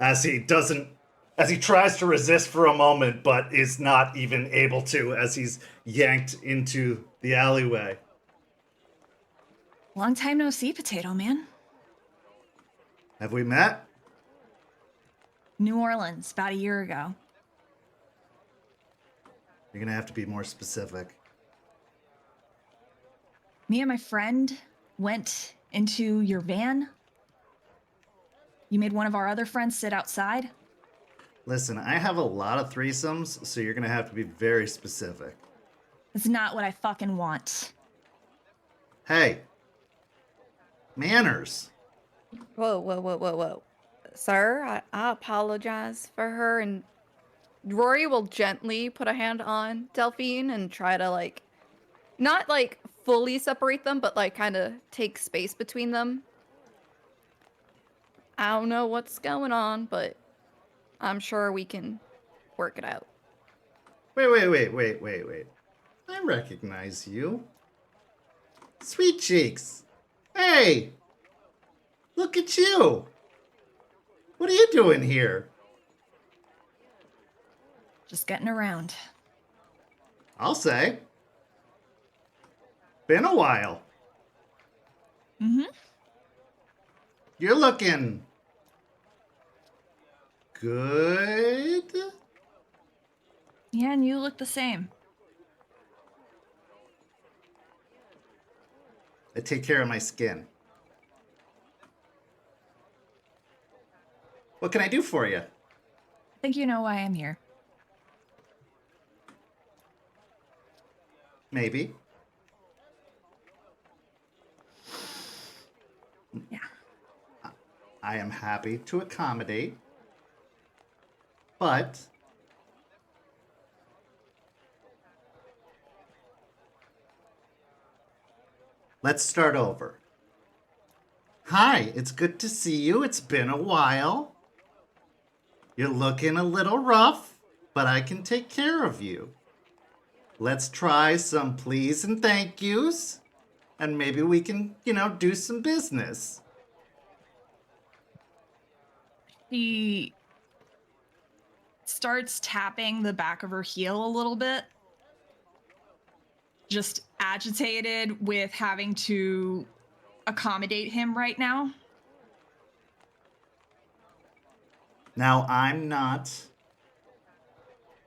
As he tries to resist for a moment, but is not even able to as he's yanked into the alleyway. Long time no see, Potato Man. Have we met? New Orleans, about a year ago. You're gonna have to be more specific. Me and my friend went into your van. You made one of our other friends sit outside. Listen, I have a lot of threesomes, so you're gonna have to be very specific. That's not what I fucking want. Hey, Manners. Whoa, whoa, whoa, whoa, whoa. Sir, I apologize for her, and Rory will gently put a hand on Delphine and try to, like, not, like, fully separate them, but, like, kind of take space between them. I don't know what's going on, but I'm sure we can work it out. Wait. I recognize you. Sweet Cheeks. Hey! Look at you! What are you doing here? Just getting around. I'll say. Been a while. Mm-hmm. You're looking good. Yeah, and you look the same. I take care of my skin. What can I do for you? I think you know why I'm here. Maybe. Yeah. I am happy to accommodate. But let's start over. Hi, it's good to see you. It's been a while. You're looking a little rough, but I can take care of you. Let's try some please and thank yous, and maybe we can, do some business. She starts tapping the back of her heel a little bit, just agitated with having to accommodate him right now. Now, I'm not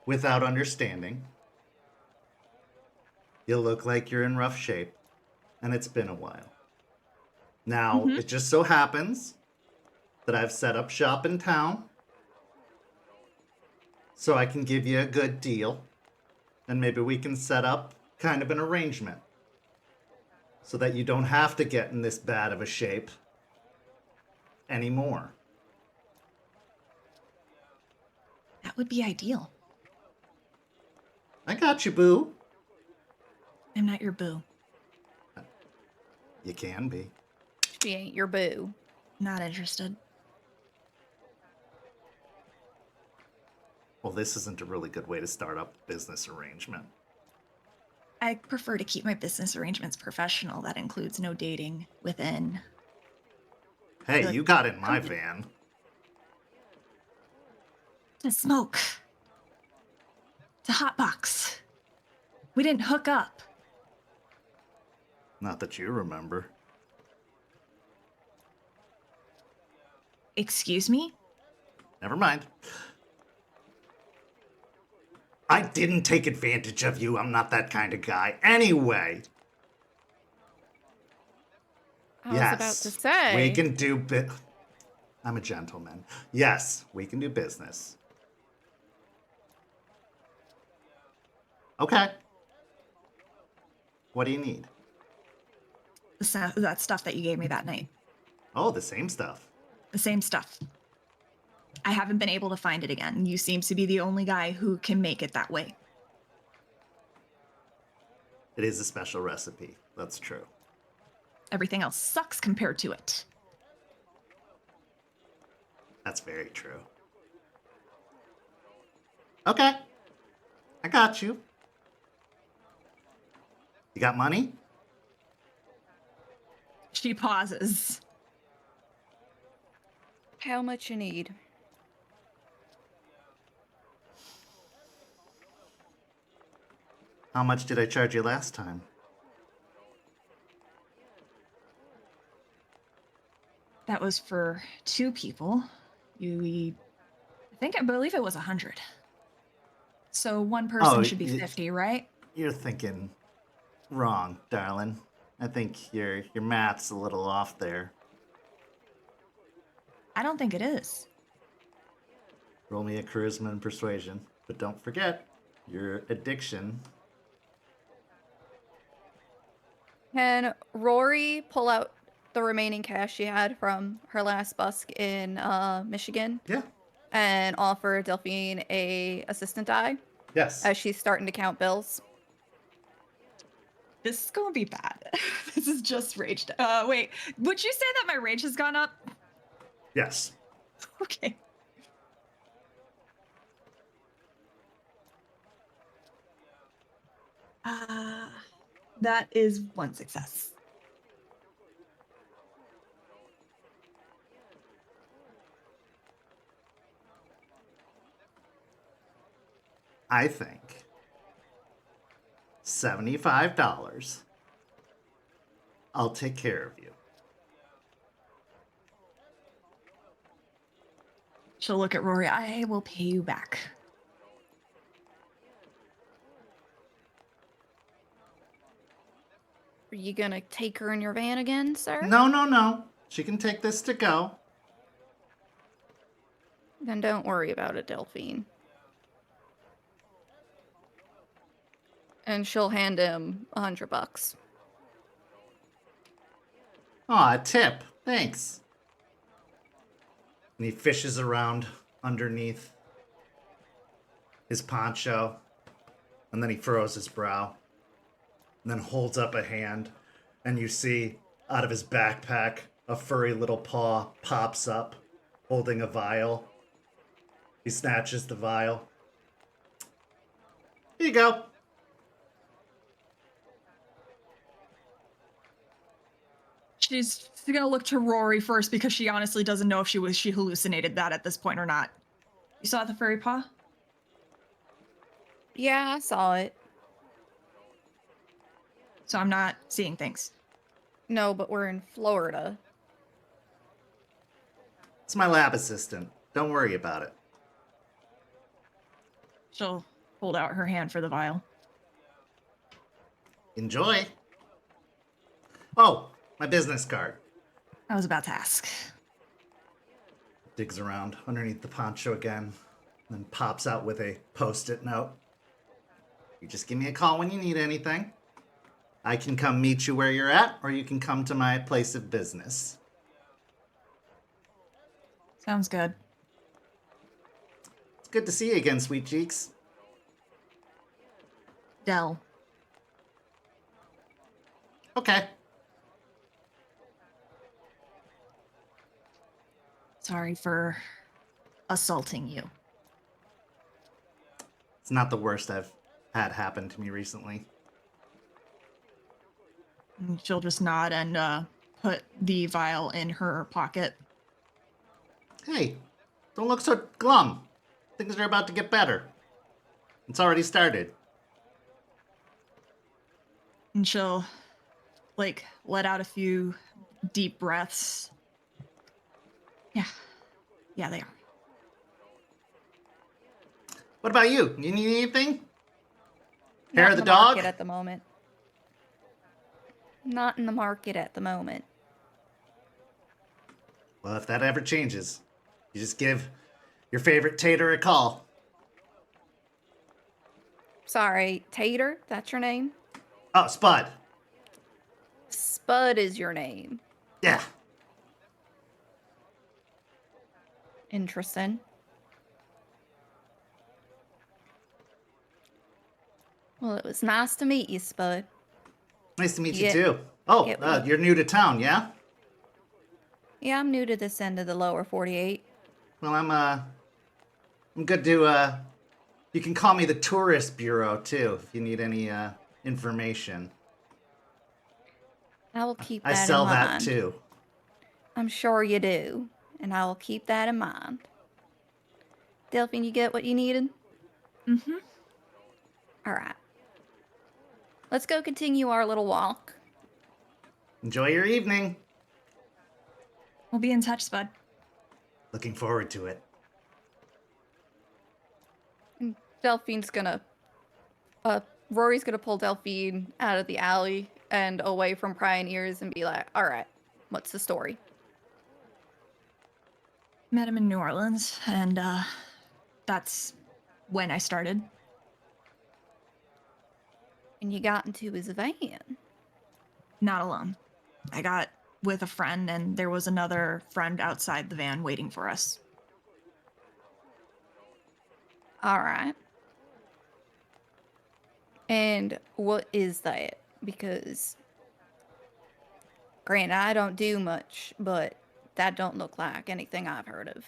without understanding. You look like you're in rough shape, and it's been a while. Now, It just so happens that I've set up shop in town, so I can give you a good deal, and maybe we can set up kind of an arrangement so that you don't have to get in this bad of a shape anymore. That would be ideal. I got you, boo. I'm not your boo. You can be. She ain't your boo. Not interested. Well, this isn't a really good way to start up a business arrangement. I prefer to keep my business arrangements professional. That includes no dating within. Hey, Like, you got in my van. To smoke. To hotbox. We didn't hook up. Not that you remember. Excuse me? Never mind. I didn't take advantage of you. I'm not that kind of guy. Anyway. I was about to say. We can do I'm a gentleman. Yes, we can do business. Okay. What do you need? That stuff that you gave me that night. Oh, the same stuff. The same stuff. I haven't been able to find it again. You seem to be the only guy who can make it that way. It is a special recipe. That's true. Everything else sucks compared to it. That's very true. Okay. I got you. You got money? She pauses. How much you need? How much did I charge you last time? That was for 2 people. I believe it was 100. So one person should be 50, right? You're thinking wrong, darling. I think your math's a little off there. I don't think it is. Roll me a charisma and persuasion. But don't forget, your addiction. Can Rory pull out the remaining cash she had from her last busk in Michigan Yeah. and offer Delphine a assistant die Yes. as she's starting to count bills. This is gonna be bad. This is just rage. Wait, would you say that my rage has gone up? Yes. Okay. That is one success. I think $75. I'll take care of you. She'll look at Rory. I will pay you back. Are you gonna take her in your van again, sir? No. She can take this to go. Then don't worry about it, Delphine. And she'll hand him $100. Aw, a tip. Thanks. And he fishes around underneath his poncho. And then he furrows his brow. And then holds up a hand. And you see out of his backpack, a furry little paw pops up, holding a vial. He snatches the vial. Here you go. She's gonna look to Rory first because she honestly doesn't know if she hallucinated that at this point or not. You saw the furry paw? Yeah, I saw it. So I'm not seeing things. No, but we're in Florida. It's my lab assistant. Don't worry about it. She'll hold out her hand for the vial. Enjoy. Oh, my business card. I was about to ask. Digs around underneath the poncho again, then pops out with a post-it note. You just give me a call when you need anything. I can come meet you where you're at, or you can come to my place of business. Sounds good. It's good to see you again, sweet cheeks. Del. Okay. Sorry for assaulting you. It's not the worst I've had happen to me recently. And she'll just nod and put the vial in her pocket. Hey, don't look so glum. Things are about to get better. It's already started. And she'll, let out a few deep breaths. Yeah, they are. What about you? You need anything? Not Hair in of the the dog? market at the moment. Not in the market at the moment. Well, if that ever changes, you just give your favorite tater a call. Sorry, Tater, that's your name? Oh, Spud. Spud is your name. Yeah. Interesting. Well, it was nice to meet you, Spud. Nice to meet you Yeah. too. Oh, Yeah. you're new to town, yeah? Yeah, I'm new to this end of the lower 48. Well, I'm good to, you can call me the Tourist Bureau too, if you need any, information. I will keep I that sell in that mind. too. I'm sure you do, and I will keep that in mind. Delphine, you get what you needed? Mm-hmm. All right. Let's go continue our little walk. Enjoy your evening. We'll be in touch, Spud. Looking forward to it. Delphine's gonna... Rory's gonna pull Delphine out of the alley and away from prying ears and be like, all right, what's the story? Met him in New Orleans, and that's when I started. And you got into his van. Not alone. I got with a friend, and there was another friend outside the van waiting for us. All right. And what is that? Because, granted, I don't do much, but that don't look like anything I've heard of.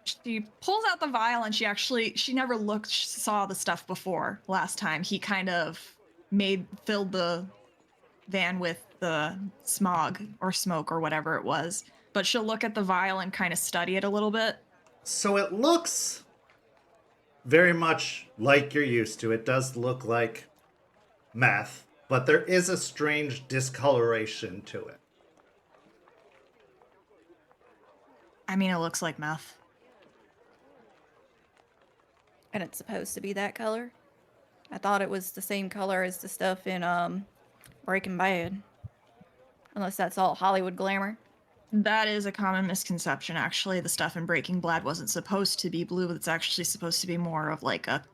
She pulls out the vial, and she never saw the stuff before last time. He kind of filled the van with the smog or smoke or whatever it was. But she'll look at the vial and kind of study it a little bit. So it looks very much like you're used to. It does look like meth, but there is a strange discoloration to it. I mean, it looks like meth. And it's supposed to be that color? I thought it was the same color as the stuff in Breaking Bad. Unless that's all Hollywood glamour. That is a common misconception, actually. The stuff in Breaking Bad wasn't supposed to be blue. It's actually supposed to be more of like a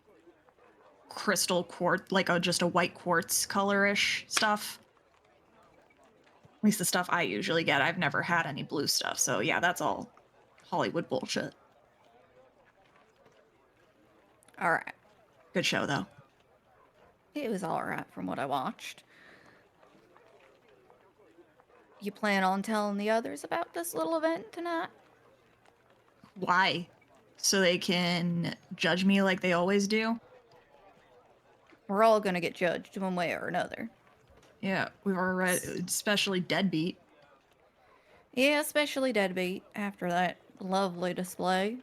crystal quartz, like just a white quartz color-ish stuff. At least the stuff I usually get. I've never had any blue stuff, so yeah, that's all Hollywood bullshit. All right. Good show, though. It was all right from what I watched. You plan on telling the others about this little event tonight? Why? So they can judge me like they always do? We're all gonna get judged one way or another. Yeah, we've already, especially Deadbeat. Yeah, especially Deadbeat after that lovely display.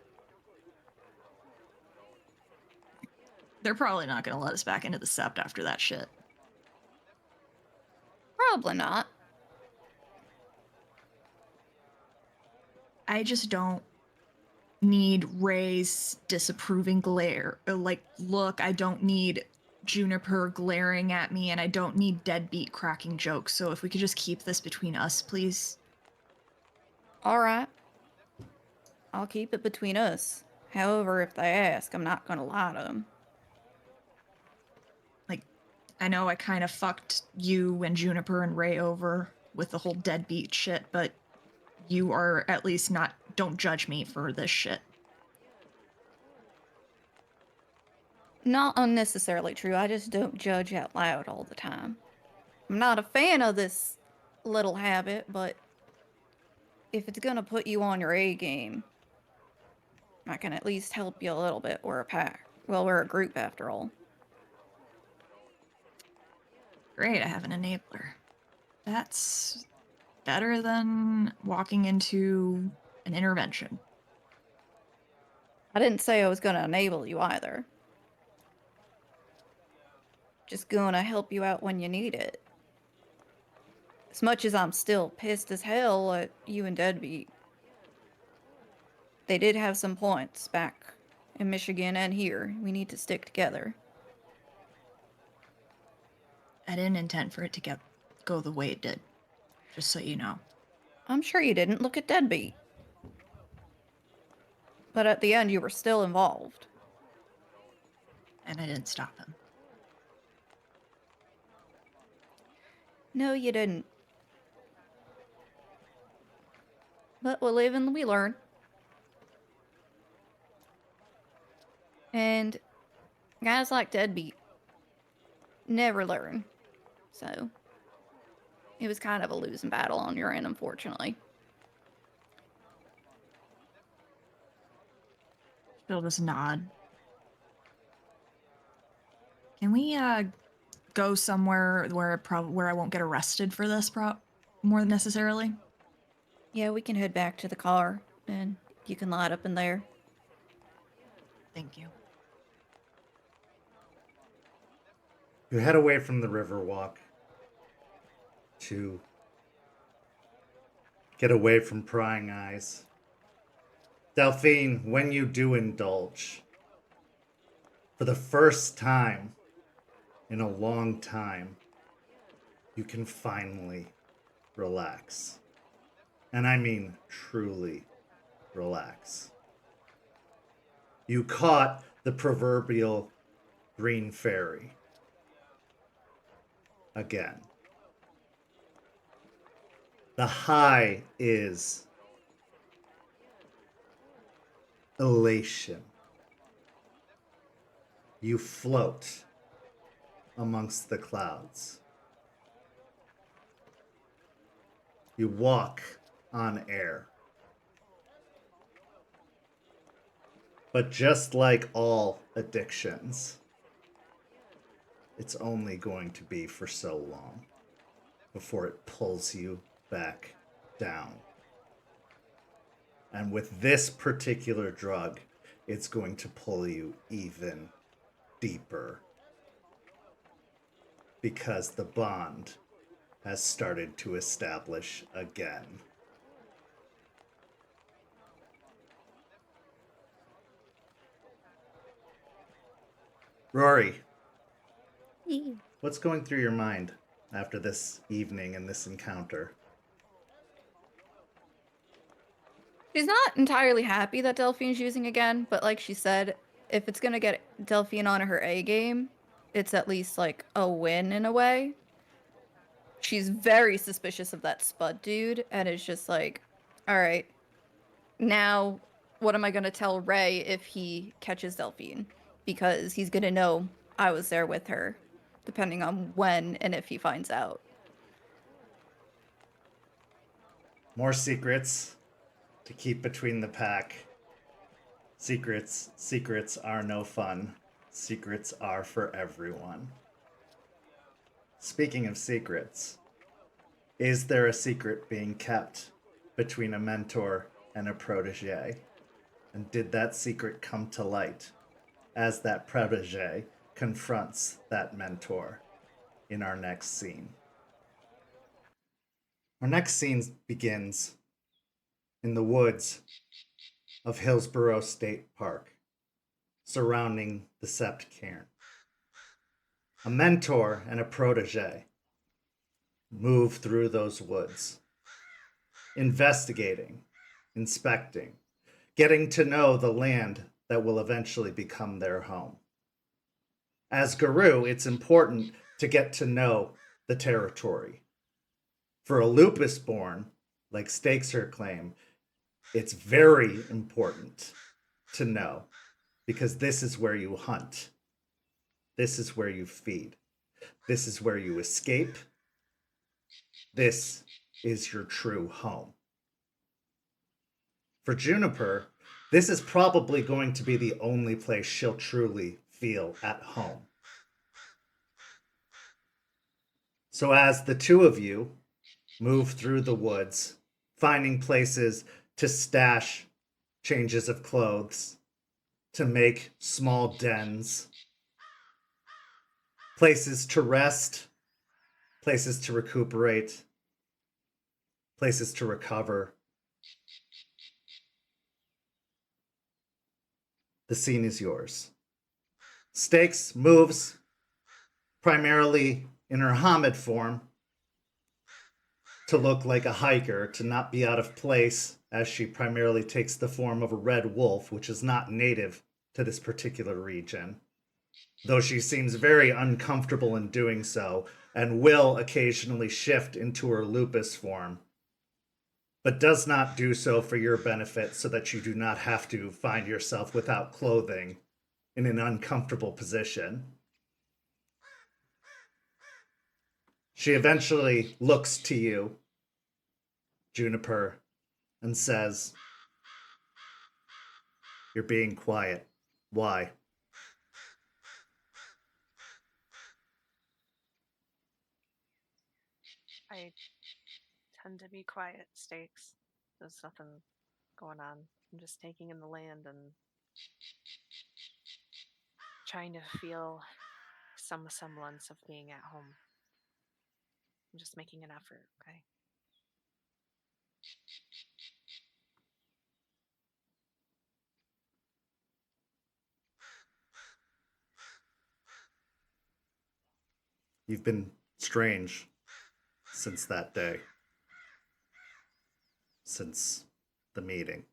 They're probably not going to let us back into the Sept after that shit. Probably not. I just don't need Ray's disapproving glare. Look, I don't need Juniper glaring at me, and I don't need Deadbeat cracking jokes. So if we could just keep this between us, please. All right. I'll keep it between us. However, if they ask, I'm not gonna lie to them. I know I kind of fucked you and Juniper and Ray over with the whole Deadbeat shit, but you are at least don't judge me for this shit. Not unnecessarily true. I just don't judge out loud all the time. I'm not a fan of this little habit, but if it's gonna put you on your A game, I can at least help you a little bit. We're a pack. Well, we're a group after all. Great, I have an enabler. That's better than walking into an intervention. I didn't say I was gonna enable you either. Just gonna help you out when you need it. As much as I'm still pissed as hell at you and Deadbeat. They did have some points back in Michigan and here. We need to stick together. I didn't intend for it to go the way it did, just so you know. I'm sure you didn't. Look at Deadbeat. But at the end, you were still involved. And I didn't stop him. No, you didn't. But we live and we learn. And guys like Deadbeat never learn. So it was kind of a losing battle on your end, unfortunately. She'll just nod. Can we go somewhere where I won't get arrested for this more necessarily? Yeah, we can head back to the car and you can light up in there. Thank you. You head away from the Riverwalk to get away from prying eyes. Delphine, when you do indulge, for the first time in a long time, you can finally relax. And I mean truly relax. You caught the proverbial green fairy. Again. The high is elation. You float amongst the clouds. You walk on air. But just like all addictions, it's only going to be for so long before it pulls you back down. And with this particular drug, it's going to pull you even deeper because the bond has started to establish again. Rory, what's going through your mind after this evening and this encounter? She's not entirely happy that Delphine's using again, but like she said, if it's gonna get Delphine on her A game, it's at least like a win in a way. She's very suspicious of that Spud dude, and is just like, alright, now what am I gonna tell Ray if he catches Delphine? Because he's gonna know I was there with her, depending on when and if he finds out. More secrets to keep between the pack. Secrets are no fun. Secrets are for everyone. Speaking of secrets, is there a secret being kept between a mentor and a protege? And did that secret come to light as that protege confronts that mentor in our next scene? Our next scene begins in the woods of Hillsborough State Park, surrounding the Sept cairn. A mentor and a protege move through those woods, investigating, inspecting, getting to know the land that will eventually become their home. As Guru, it's important to get to know the territory. For a lupus born, like Stakes her claim, it's very important to know, because this is where you hunt. This is where you feed. This is where you escape. This is your true home. For Juniper, this is probably going to be the only place she'll truly feel at home. So as the two of you move through the woods, finding places to stash changes of clothes, to make small dens, places to rest, places to recuperate, places to recover. The scene is yours. Stakes moves primarily in her Hamid form to look like a hiker, to not be out of place, as she primarily takes the form of a red wolf, which is not native to this particular region, though she seems very uncomfortable in doing so and will occasionally shift into her lupus form, but does not do so for your benefit so that you do not have to find yourself without clothing in an uncomfortable position. She eventually looks to you, Juniper, and says, "You're being quiet. Why?" I tend to be quiet, Stakes. There's nothing going on. I'm just taking in the land and trying to feel some semblance of being at home. I'm just making an effort, okay? You've been strange since that day, since the meeting.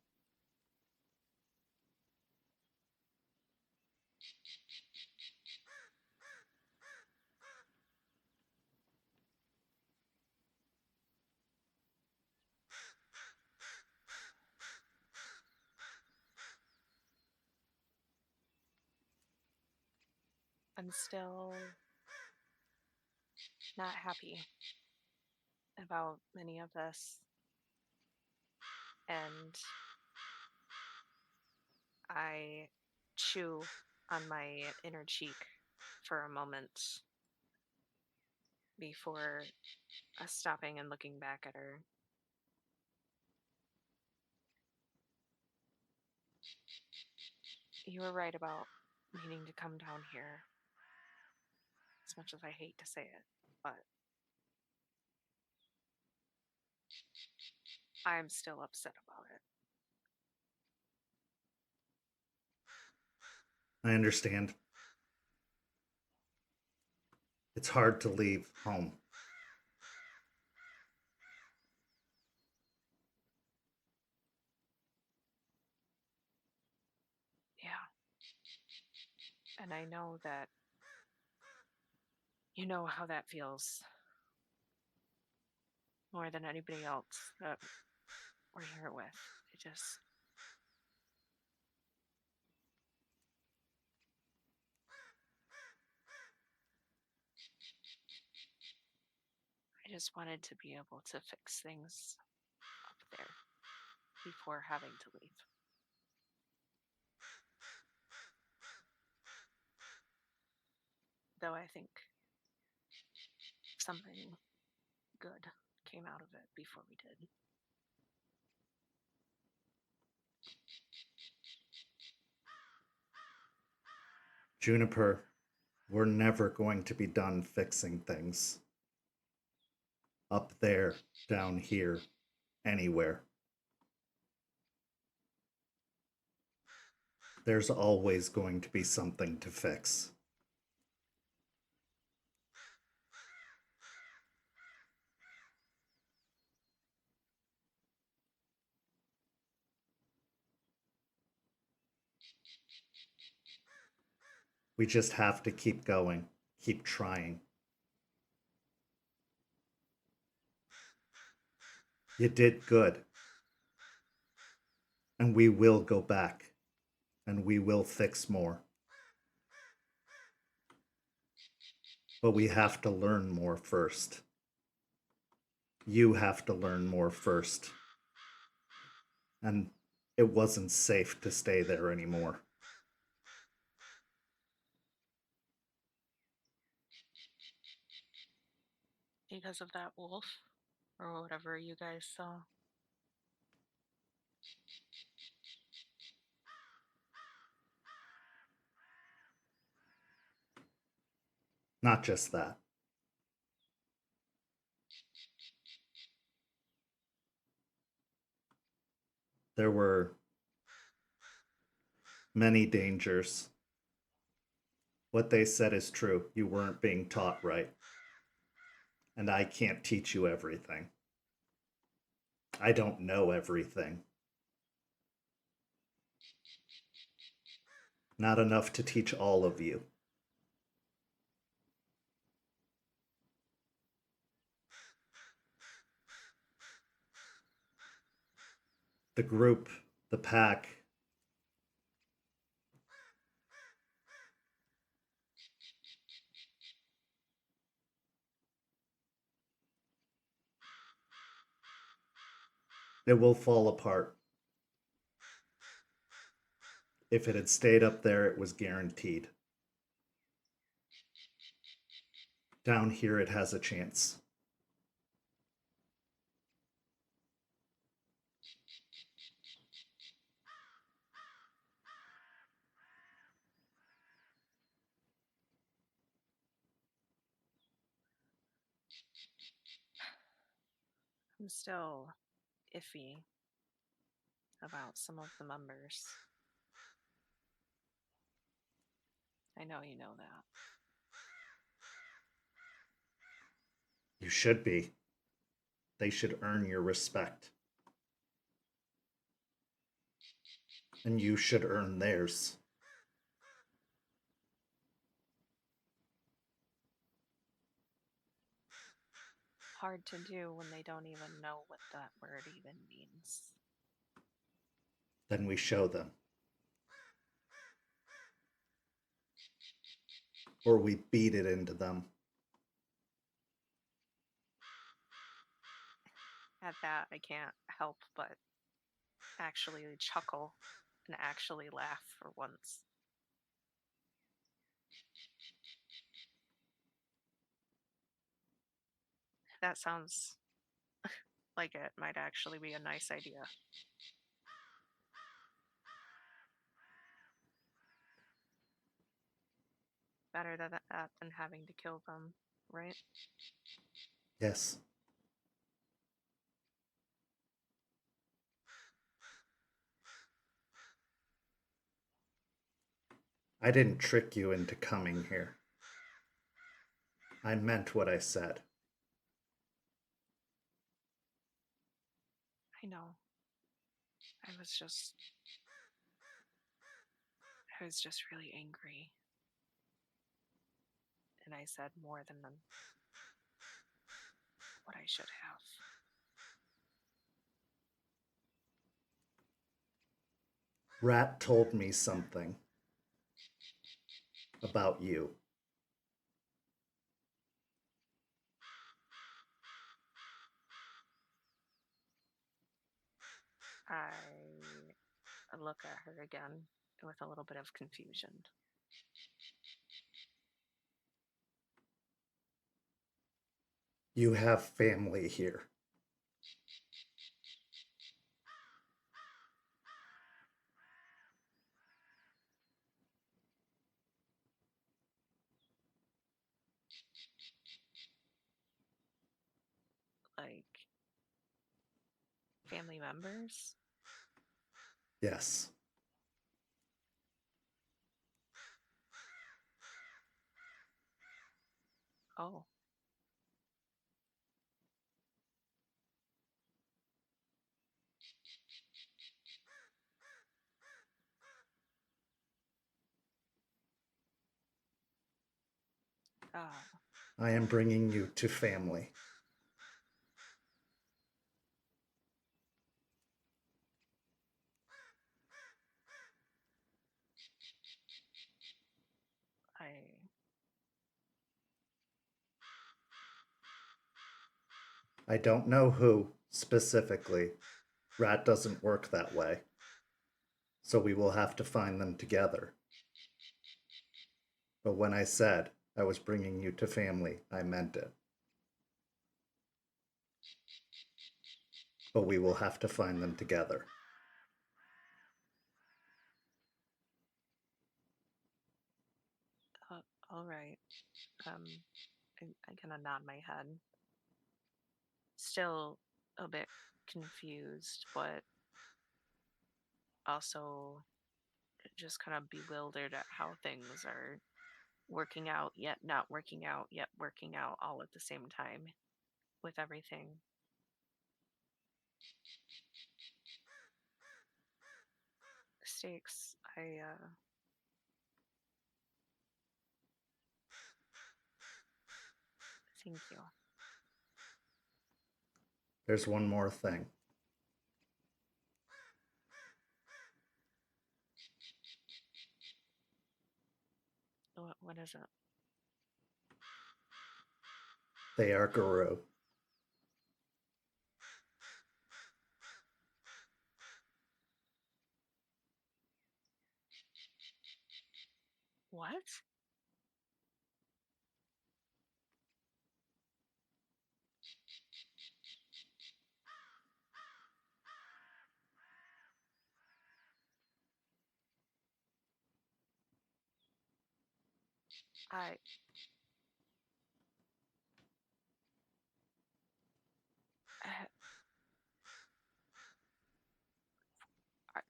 I'm still not happy about many of this. And I chew on my inner cheek for a moment before stopping and looking back at her. You were right about needing to come down here, as much as I hate to say it, but I'm still upset about it. I understand. It's hard to leave home. Yeah. And I know that you know how that feels more than anybody else that we're here with. I just wanted to be able to fix things up there before having to leave. Though I think something good came out of it before we did. Juniper, we're never going to be done fixing things. Up there, down here, anywhere. There's always going to be something to fix. We just have to keep going, keep trying. You did good. And we will go back, and we will fix more. But we have to learn more first. You have to learn more first. And it wasn't safe to stay there anymore. Because of that wolf, or whatever you guys saw. Not just that. There were many dangers. What they said is true. You weren't being taught right. And I can't teach you everything. I don't know everything. Not enough to teach all of you. The group, the pack, it will fall apart. If it had stayed up there, it was guaranteed. Down here, it has a chance. I'm still iffy about some of the members. I know you know that. You should be. They should earn your respect. And you should earn theirs. Hard to do when they don't even know what that word even means. Then we show them. or we beat it into them. At that, I can't help but actually chuckle and actually laugh for once. That sounds like it might actually be a nice idea. Better that than having to kill them, right? Yes. I didn't trick you into coming here. I meant what I said. I know. I was just really angry. And I said more than what I should have. Rat told me something about you. I look at her again with a little bit of confusion. You have family here. Like family members? Yes. Oh. Ah. I am bringing you to family. I don't know who specifically. Rat doesn't work that way. So we will have to find them together. But when I said I was bringing you to family, I meant it. But we will have to find them together. All right. I kind of nod my head. Still a bit confused, but also just kind of bewildered at how things are working out, yet not working out, yet working out all at the same time with everything. Stakes, thank you. There's one more thing. What is it? They are Guru. What? I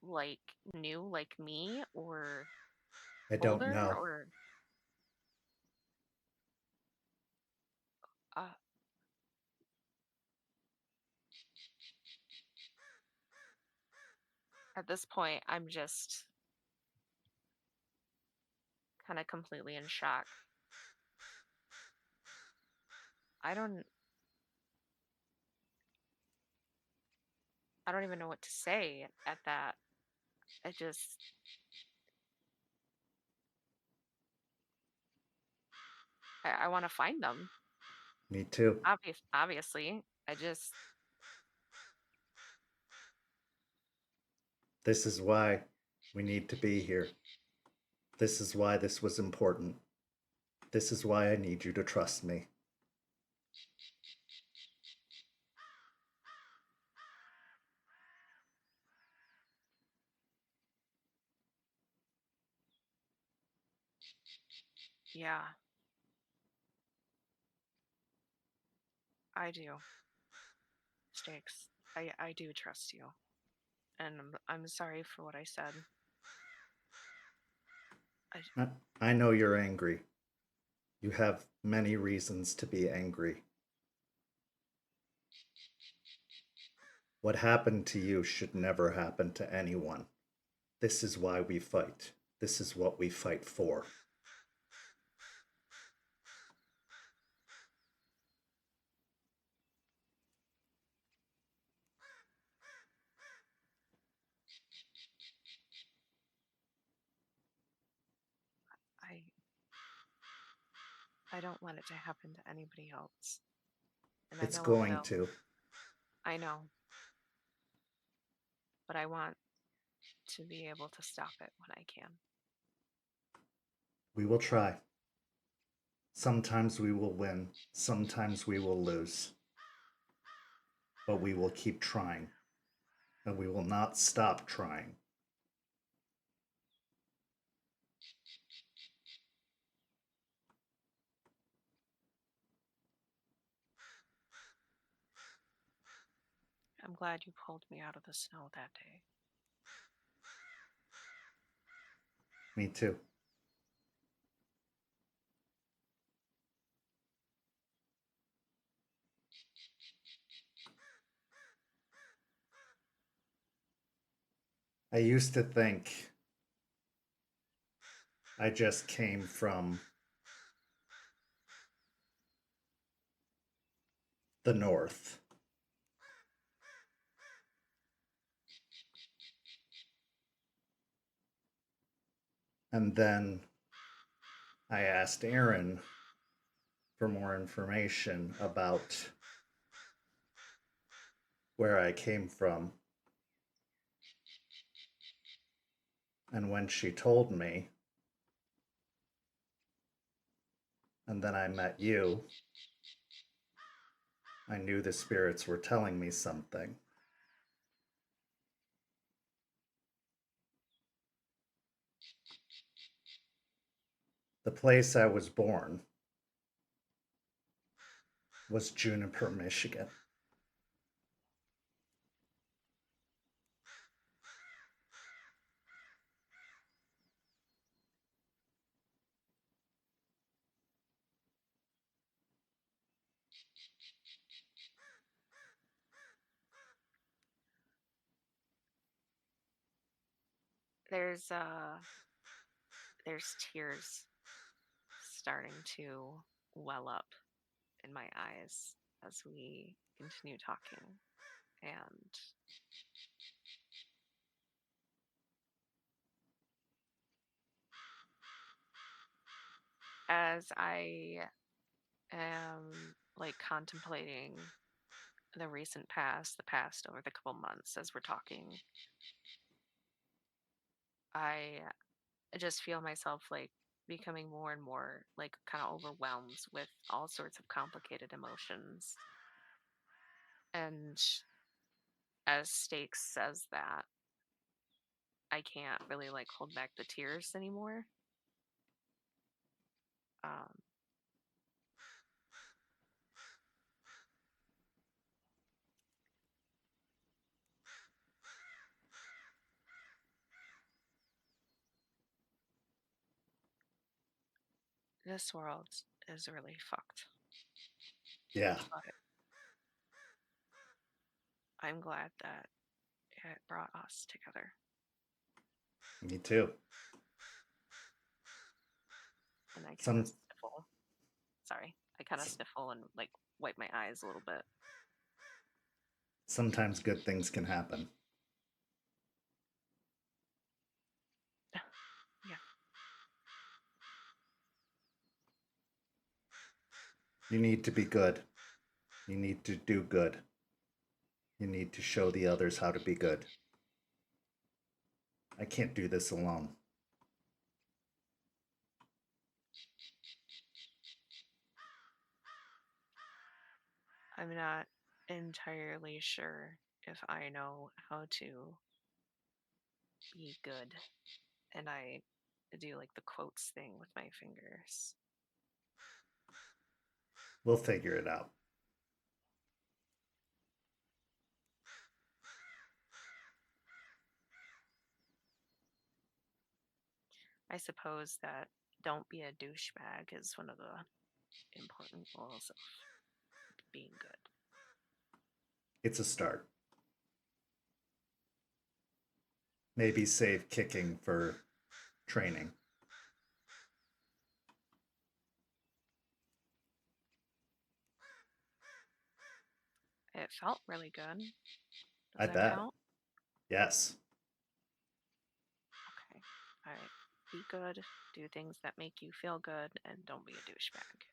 like new like me or I don't older know. or uh at this point I'm just kind of completely in shock. I don't I don't even know what to say at that. I just I want to find them. Me too. Obviously, I just This is why we need to be here. This is why this was important. This is why I need you to trust me. yeah, I do. Stakes. I do trust you, and I'm sorry for what I said. I know you're angry. You have many reasons to be angry. What happened to you should never happen to anyone. This is why we fight. This is what we fight for. I I don't want it to happen to anybody else, and I It's know it going will. to. I know, but I want to be able to stop it when I can. We will try. Sometimes we will win. Sometimes we will lose. But we will keep trying. And we will not stop trying. I'm glad you pulled me out of the snow that day. Me too. I used to think I just came from the north. And then I asked Aaron for more information about where I came from. And when she told me, and then I met you, I knew the spirits were telling me something. The place I was born was Juniper, Michigan. There's tears starting to well up in my eyes as we continue talking. And as I am like contemplating the recent past, the past over the couple months as we're talking, I just feel myself like becoming more and more like kind of overwhelmed with all sorts of complicated emotions. And as Stakes says that, I can't really like hold back the tears anymore. Um, this world is really fucked. Yeah, But I'm glad that it brought us together. me too. And I kind Some of sniffle. Sorry, I kind of sniffle and like wipe my eyes a little bit. sometimes good things can happen. Yeah. You need to be good. You need to do good. You need to show the others how to be good. I can't do this alone. I'm not entirely sure if I know how to be good. And I do like the quotes thing with my fingers. We'll figure it out. I suppose that don't be a douchebag is one of the important rules of being good. It's a start. Maybe save kicking for training. It felt really good. Does I that bet. count? Yes. Okay. All right. Be good. Do things that make you feel good, and don't be a douchebag.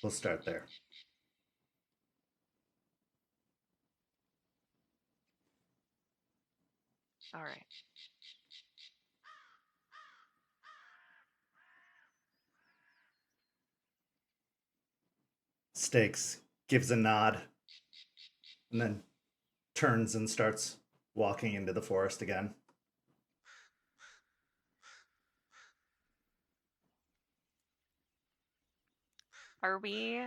We'll start there. All right. Stakes gives a nod and then turns and starts walking into the forest again. Are we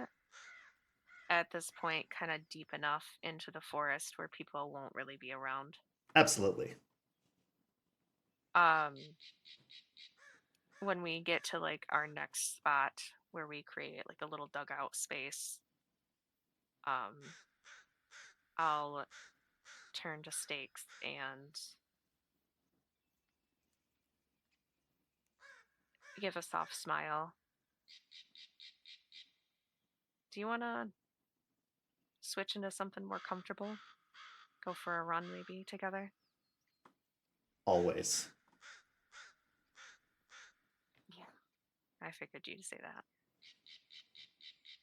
at this point kind of deep enough into the forest where people won't really be around? Absolutely. When we get to like our next spot where we create like a little dugout space, I'll turn to Stakes and give a soft smile. Do you want to switch into something more comfortable? Go for a run maybe together? Always. Yeah, I figured you'd say that.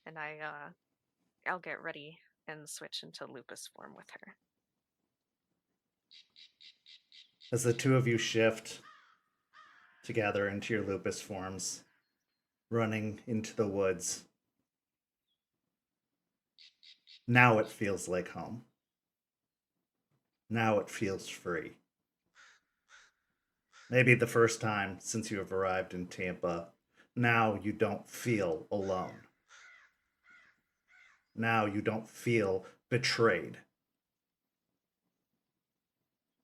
And I'll get ready and switch into lupus form with her. As the two of you shift together into your lupus forms, running into the woods, now it feels like home. Now it feels free. Maybe the first time since you have arrived in Tampa, now you don't feel alone. Now you don't feel betrayed.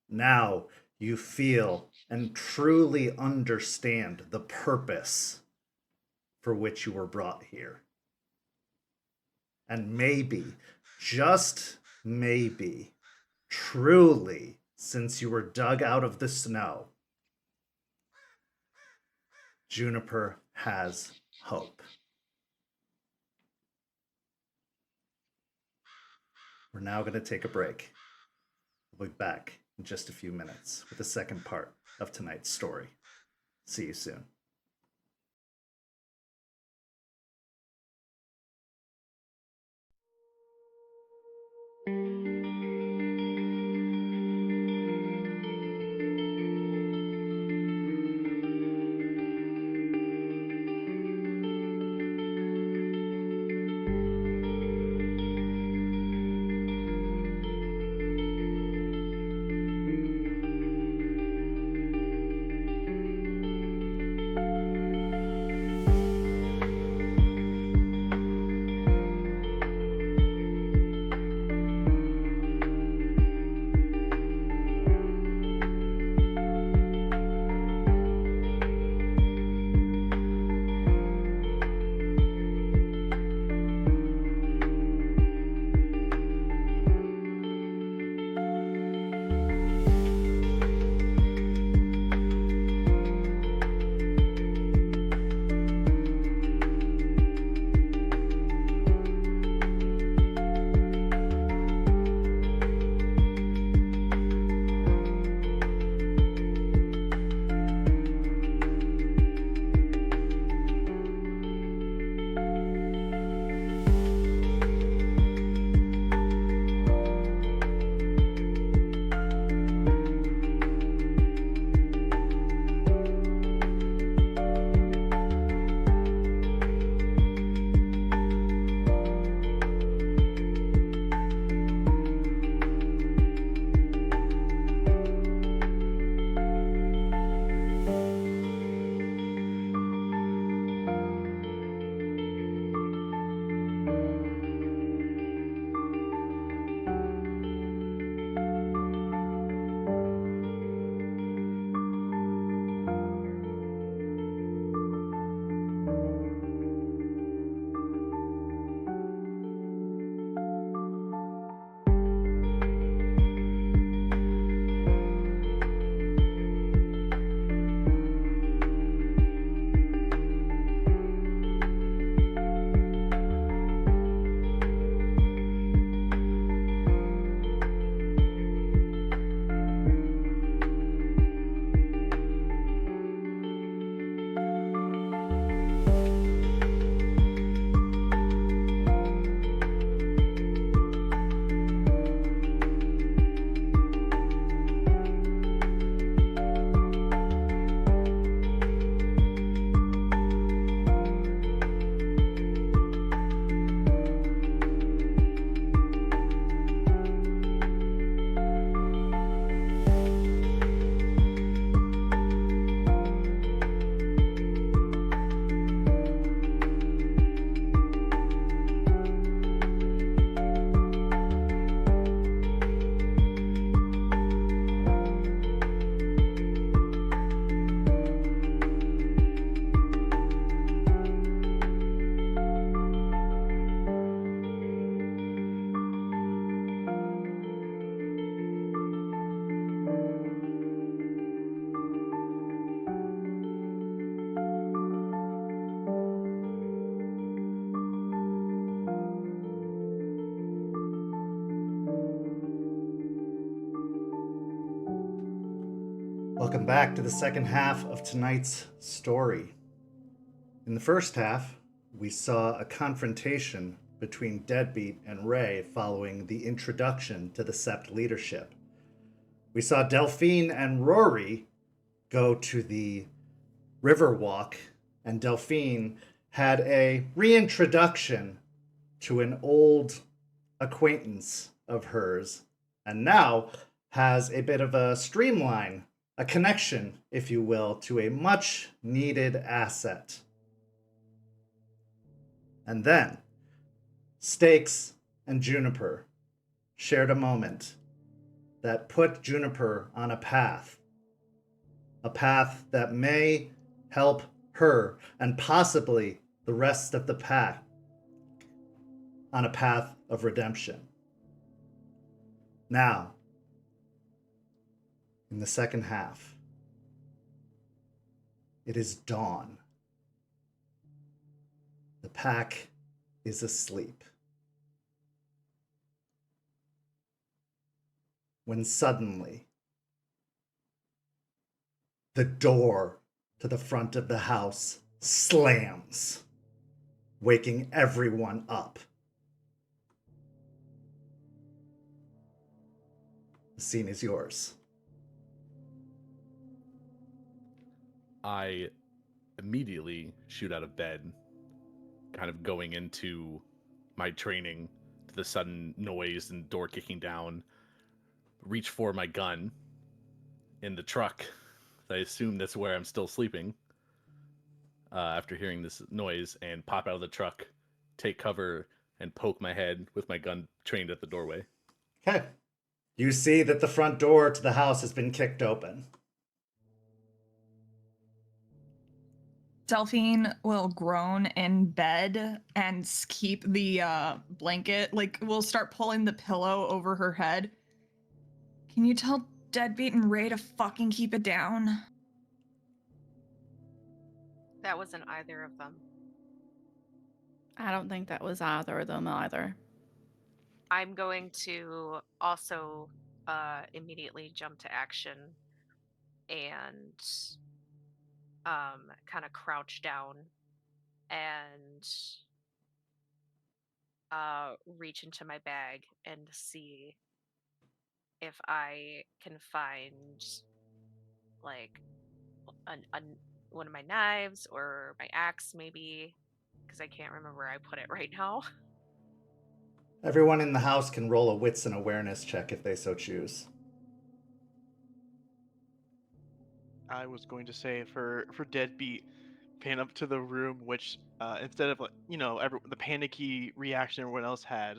Now you feel and truly understand the purpose for which you were brought here. And maybe, just maybe, truly, since you were dug out of the snow, Juniper has hope. We're now going to take a break. We'll be back in just a few minutes with the second part of tonight's story. See you soon. Welcome back to the second half of tonight's story. In the first half, we saw a confrontation between Deadbeat and Ray following the introduction to the Sept leadership. We saw Delphine and Rory go to the Riverwalk, and Delphine had a reintroduction to an old acquaintance of hers, and now has a bit of a streamline, a connection, if you will, to a much needed asset. And then Stakes and Juniper shared a moment that put Juniper on a path that may help her and possibly the rest of the pack on a path of redemption. Now, in the second half, it is dawn. The pack is asleep. When suddenly, the door to the front of the house slams, waking everyone up. The scene is yours. I immediately shoot out of bed, kind of going into my training to the sudden noise and door kicking down, reach for my gun in the truck. I assume that's where I'm still sleeping after hearing this noise, and pop out of the truck, take cover, and poke my head with my gun trained at the doorway. Okay. You see that the front door to the house has been kicked open. Delphine will groan in bed and keep the blanket, like, we'll start pulling the pillow over her head. Can you tell Deadbeat and Ray to fucking keep it down? That wasn't either of them. I don't think that was either of them either. I'm going to also immediately jump to action and kind of crouch down and reach into my bag and see if I can find like one of my knives or my axe, maybe, because I can't remember where I put it right now. Everyone in the house can roll a wits and awareness check if they so choose. I was going to say for Deadbeat, pan up to the room, which instead of the panicky reaction everyone else had,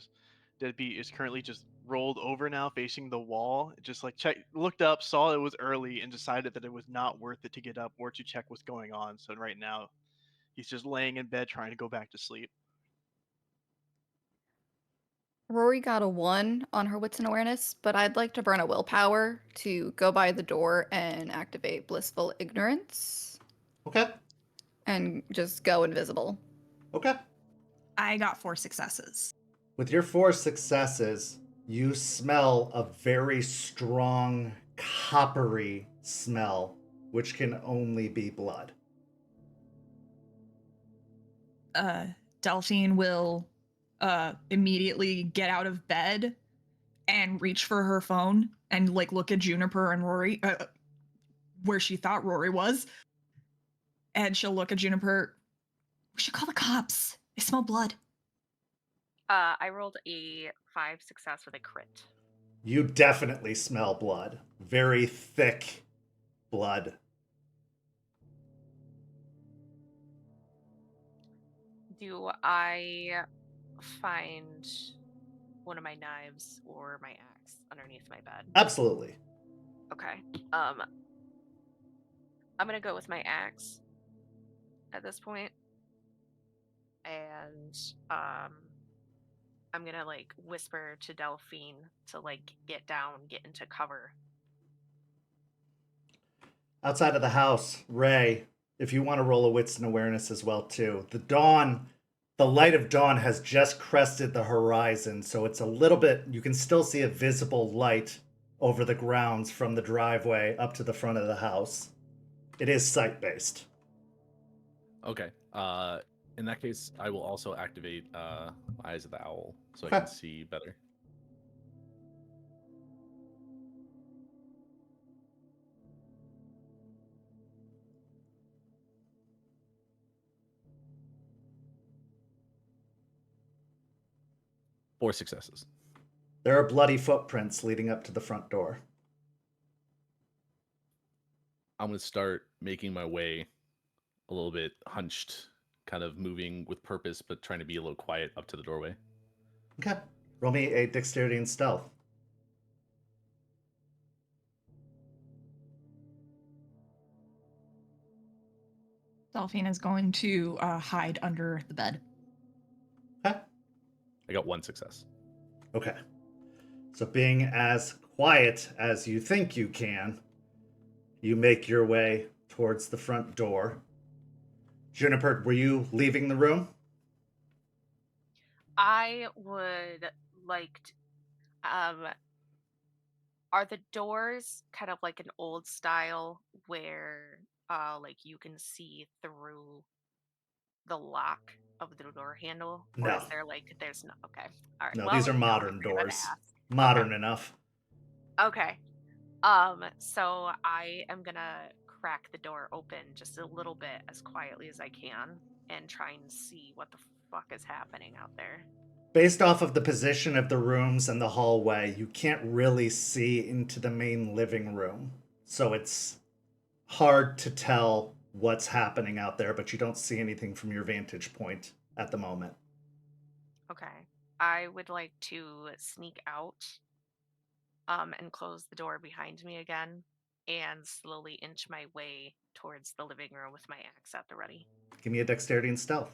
Deadbeat is currently just rolled over now, facing the wall. Just like looked up, saw it was early, and decided that it was not worth it to get up or to check what's going on. So right now, he's just laying in bed trying to go back to sleep. Rory got a 1 on her wits and awareness, but I'd like to burn a willpower to go by the door and activate blissful ignorance Okay. and just go invisible. Okay. I got 4 successes. With your 4 successes, you smell a very strong, coppery smell, which can only be blood. Delphine will immediately get out of bed and reach for her phone and like look at Juniper and Rory, where she thought Rory was. And she'll look at Juniper. We should call the cops. They smell blood. I rolled a 5 success with a crit. You definitely smell blood. Very thick blood. Do I find one of my knives or my axe underneath my bed? Absolutely. Okay. I'm gonna go with my axe at this point, and I'm gonna like whisper to Delphine to like get down, get into cover. Outside of the house, Ray, if you want to roll a wits and awareness as well too. The light of dawn has just crested the horizon, so it's a little bit, you can still see a visible light over the grounds from the driveway up to the front of the house. It is sight-based. Okay. In that case, I will also activate Eyes of the Owl so I can see better. Four successes. There are bloody footprints leading up to the front door. I'm going to start making my way a little bit hunched, kind of moving with purpose, but trying to be a little quiet up to the doorway. Okay. Roll me a dexterity and stealth. Delphine is going to hide under the bed. Okay. I got one success. Okay. So being as quiet as you think you can, you make your way towards the front door. Juniper, were you leaving the room? I would like are the doors kind of like an old style where like you can see through the lock of the door handle? Or No. is there like there's no okay. All right. No, Well, these are you know, I modern figured I'd doors. ask. Modern enough. Okay. So I am gonna crack the door open just a little bit as quietly as I can and try and see what the fuck is happening out there. Based off of the position of the rooms and the hallway, you can't really see into the main living room. So it's hard to tell what's happening out there, but you don't see anything from your vantage point at the moment. Okay. I would like to sneak out and close the door behind me again and slowly inch my way towards the living room with my axe at the ready. Give me a dexterity and stealth.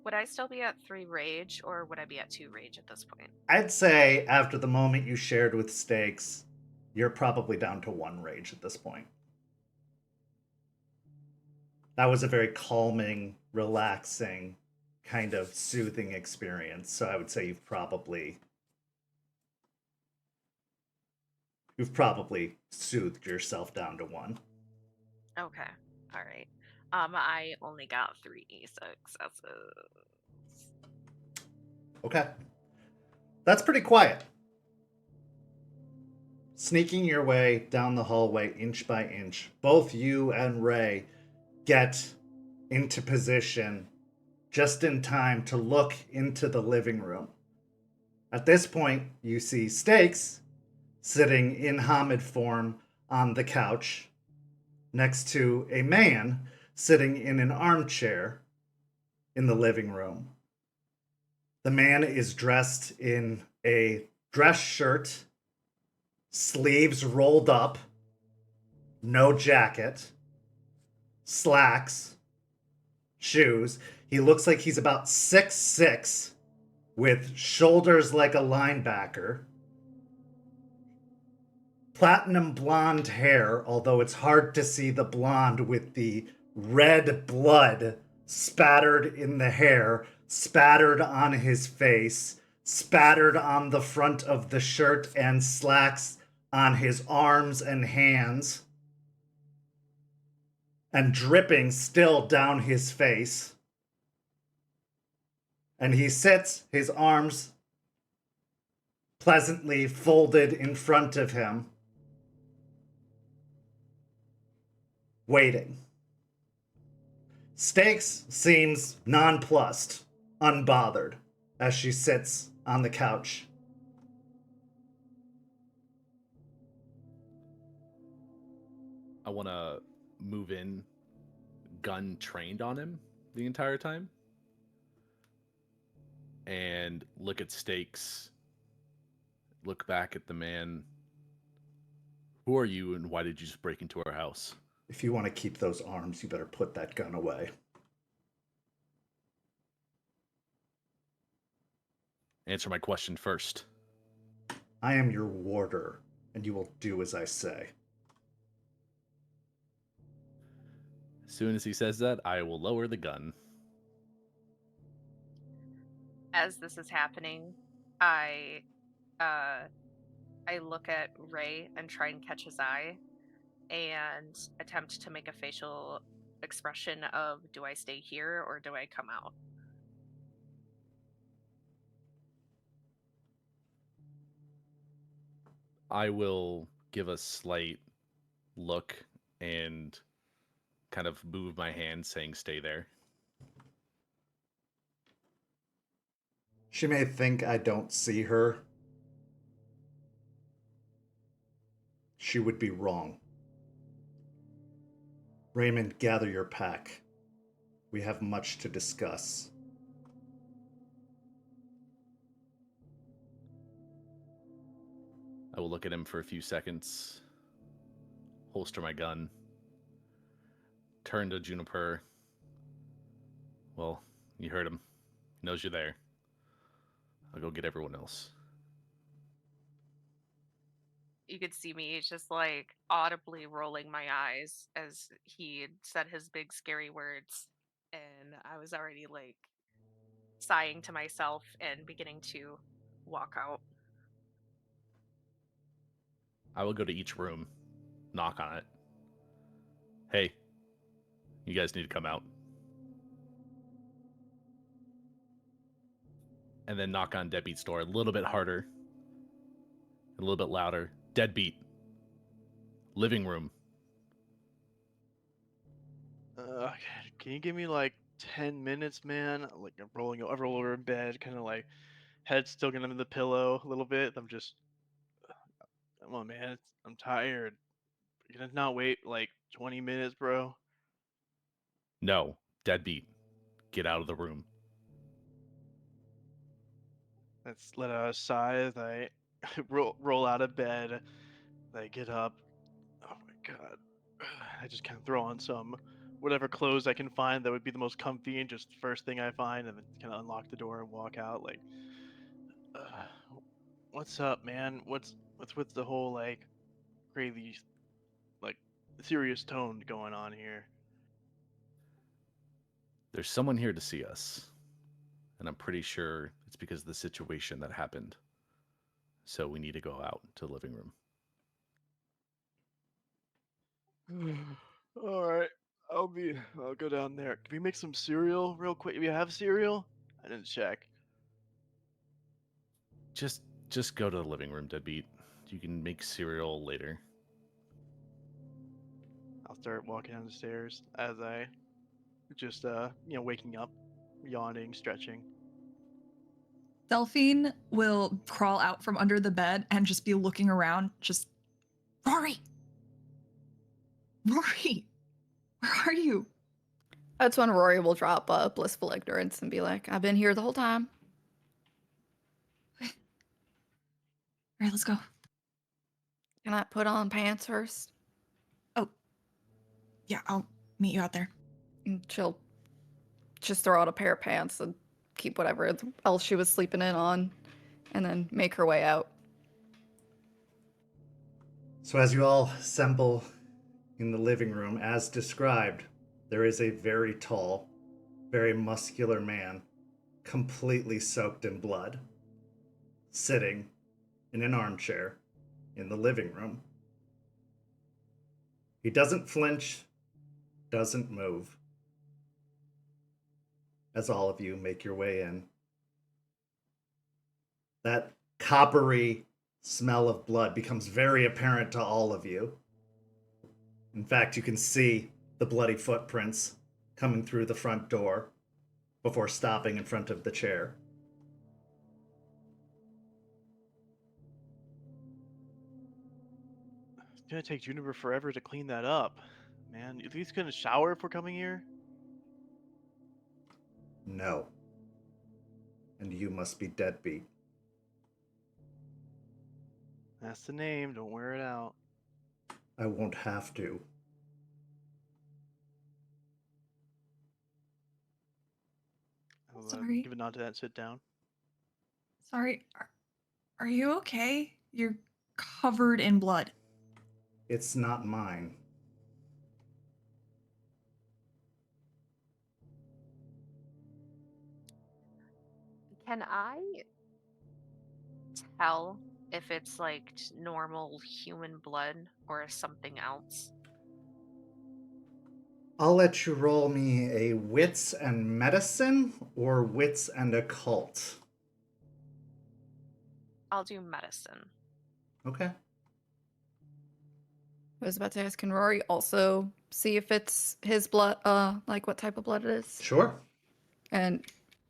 Would I still be at 3 rage or would I be at 2 rage at this point? I'd say after the moment you shared with Stakes, you're probably down to 1 rage at this point. That was a very calming, relaxing, kind of soothing experience. So I would say you've probably soothed yourself down to 1. Okay. All right. I only got 3 successes. Okay. That's pretty quiet. Sneaking your way down the hallway inch by inch, both you and Ray get into position just in time to look into the living room. At this point, you see Stakes sitting in Hamid form on the couch next to a man sitting in an armchair in the living room. The man is dressed in a dress shirt, sleeves rolled up, no jacket, slacks, shoes. He looks like he's about 6'6", with shoulders like a linebacker. Platinum blonde hair, although it's hard to see the blonde with the red blood spattered in the hair, spattered on his face, spattered on the front of the shirt and slacks on his arms and hands, and dripping still down his face. And he sits, his arms pleasantly folded in front of him, waiting. Stakes seems nonplussed, unbothered, as she sits on the couch. I want to move in, gun trained on him the entire time, and look at Stakes, look back at the man. Who are you and why did you just break into our house? If you want to keep those arms, you better put that gun away. Answer my question first. I am your warder, and you will do as I say. As soon as he says that, I will lower the gun. As this is happening, I uh I look at Ray and try and catch his eye and attempt to make a facial expression of do I stay here or do I come out? I will give a slight look and kind of move my hand saying stay there. She may think I don't see her. She would be wrong. Raymond, gather your pack. We have much to discuss. I will look at him for a few seconds, holster my gun, turn to Juniper. Well, you heard him. He knows you're there. I'll go get everyone else. You could see me just like audibly rolling my eyes as he said his big scary words. And I was already like sighing to myself and beginning to walk out. I will go to each room, knock on it. Hey, you guys need to come out. And then knock on Deadbeat's door a little bit harder, a little bit louder. Deadbeat. Living room. Can you give me like 10 minutes, man? Like I'm rolling over, roll over in bed, kind of like head still getting under the pillow a little bit. I'm just, come on, man. I'm tired. You gonna not wait like 20 minutes, bro? No, Deadbeat. Get out of the room. Let's let out a sigh as I roll out of bed. I get up. Oh my god. I just kind of throw on some whatever clothes I can find that would be the most comfy and just first thing I find, and then kind of unlock the door and walk out. Like, what's up, man? What's with the whole like crazy, like serious tone going on here? There's someone here to see us. And I'm pretty sure it's because of the situation that happened. So we need to go out to the living room. All right, I'll go down there. Can we make some cereal real quick? Do we have cereal? I didn't check. Just go to the living room, Deadbeat. You can make cereal later. I'll start walking down the stairs as I just waking up, yawning, stretching. Delphine will crawl out from under the bed and just be looking around, just, Rory! Rory! Where are you? That's when Rory will drop blissful ignorance and be like, I've been here the whole time. All right, let's go. Can I put on pants first? Oh, yeah, I'll meet you out there. And she'll just throw out a pair of pants and keep whatever else she was sleeping in on, and then make her way out. So as you all assemble in the living room, as described, there is a very tall, very muscular man, completely soaked in blood, sitting in an armchair in the living room. He doesn't flinch, doesn't move, as all of you make your way in. That coppery smell of blood becomes very apparent to all of you. In fact, you can see the bloody footprints coming through the front door before stopping in front of the chair. It's gonna take Juniper forever to clean that up, man. At least couldn't shower if we're coming here. No. And you must be Deadbeat. That's the name. Don't wear it out. I won't have to. I'll Sorry. give a nod to that. Sit down. Sorry, are you okay? You're covered in blood. It's not mine. Can I tell if it's like normal human blood or something else? I'll let you roll me a wits and medicine or wits and occult. I'll do medicine. Okay. I was about to ask, can Rory also see if it's his blood, like what type of blood it is? Sure. And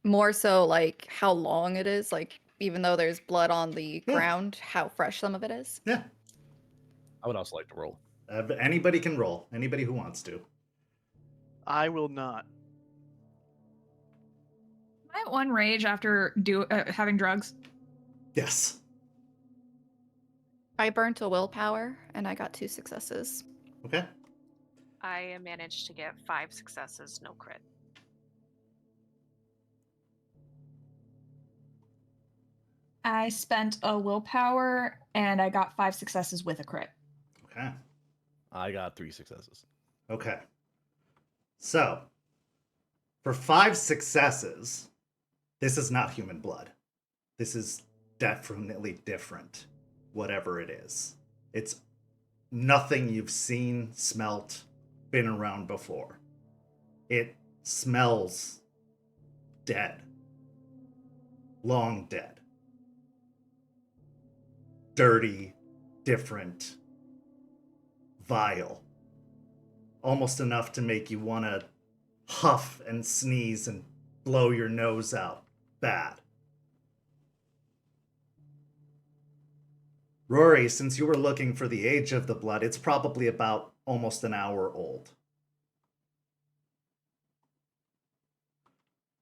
more so, like how long it is, like even though there's blood on the Yeah. ground, how fresh some of it is. Yeah. I would also like to roll. Anybody can roll. Anybody who wants to. I will not. Am I at one rage after having drugs? Yes. I burnt a willpower and I got 2 successes. Okay. I managed to get 5 successes, no crit. I spent a willpower and I got 5 successes with a crit. Okay. I got 3 successes. Okay. So, for 5 successes, this is not human blood. This is definitely different, whatever it is. It's nothing you've seen, smelt, been around before. It smells dead. Long dead. Dirty, different, vile. Almost enough to make you want to huff and sneeze and blow your nose out. Bad. Rory, since you were looking for the age of the blood, it's probably about almost an hour old.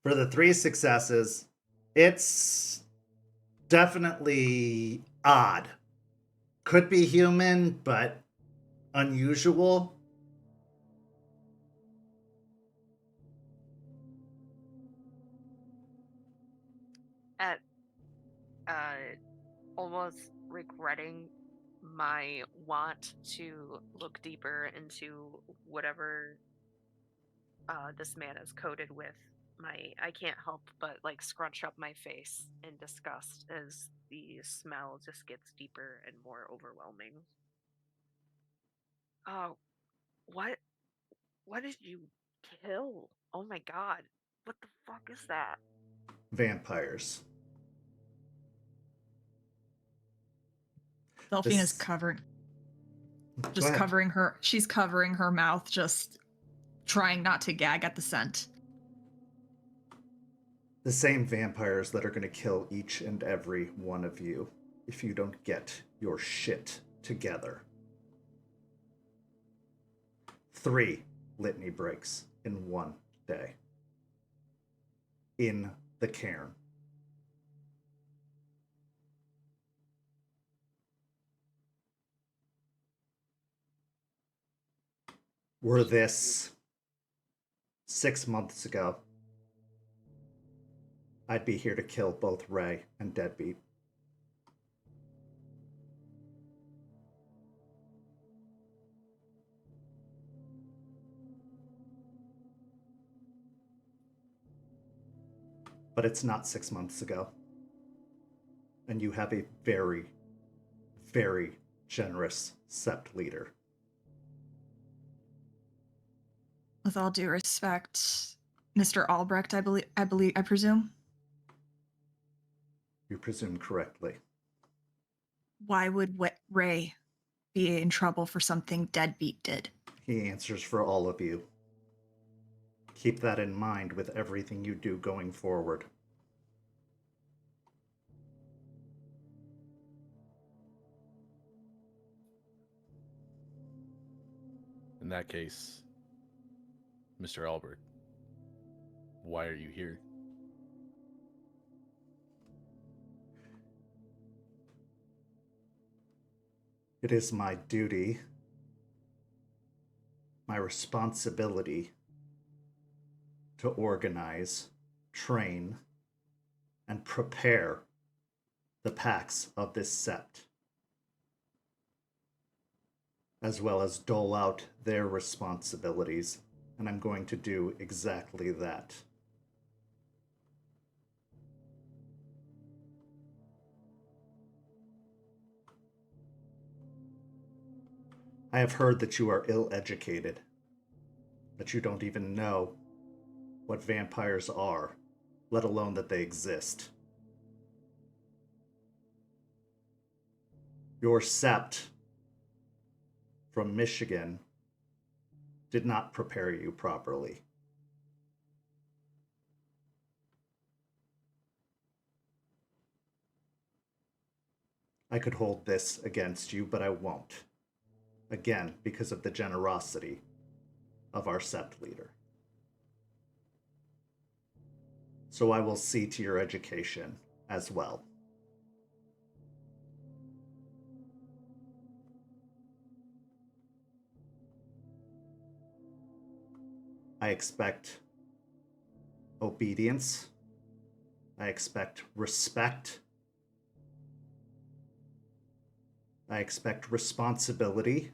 For the 3 successes, it's definitely odd. Could be human, but unusual. At almost regretting my want to look deeper into whatever this man is coated with, I can't help but like scrunch up my face in disgust as the smell just gets deeper and more overwhelming. Oh, what did you kill? Oh my god. What the fuck is that? Vampires. Delphine is This- covered. Go Just ahead. covering her. She's covering her mouth, just trying not to gag at the scent. The same vampires that are going to kill each and every one of you if you don't get your shit together. 3 litany breaks in one day. In the cairn. Were this 6 months ago, I'd be here to kill both Ray and Deadbeat. But it's not 6 months ago. And you have a very, very generous Sept leader. With all due respect, Mr. Albrecht, I presume. You presume correctly. Why would Ray be in trouble for something Deadbeat did? He answers for all of you. Keep that in mind with everything you do going forward. In that case, Mr. Albert, why are you here? It is my duty, my responsibility to organize, train, and prepare the packs of this Sept as well as dole out their responsibilities, and I'm going to do exactly that. I have heard that you are ill-educated, that you don't even know what vampires are, let alone that they exist. Your Sept from Michigan did not prepare you properly. I could hold this against you, but I won't. Again, because of the generosity of our Sept leader. So I will see to your education as well. I expect obedience. I expect respect. I expect responsibility.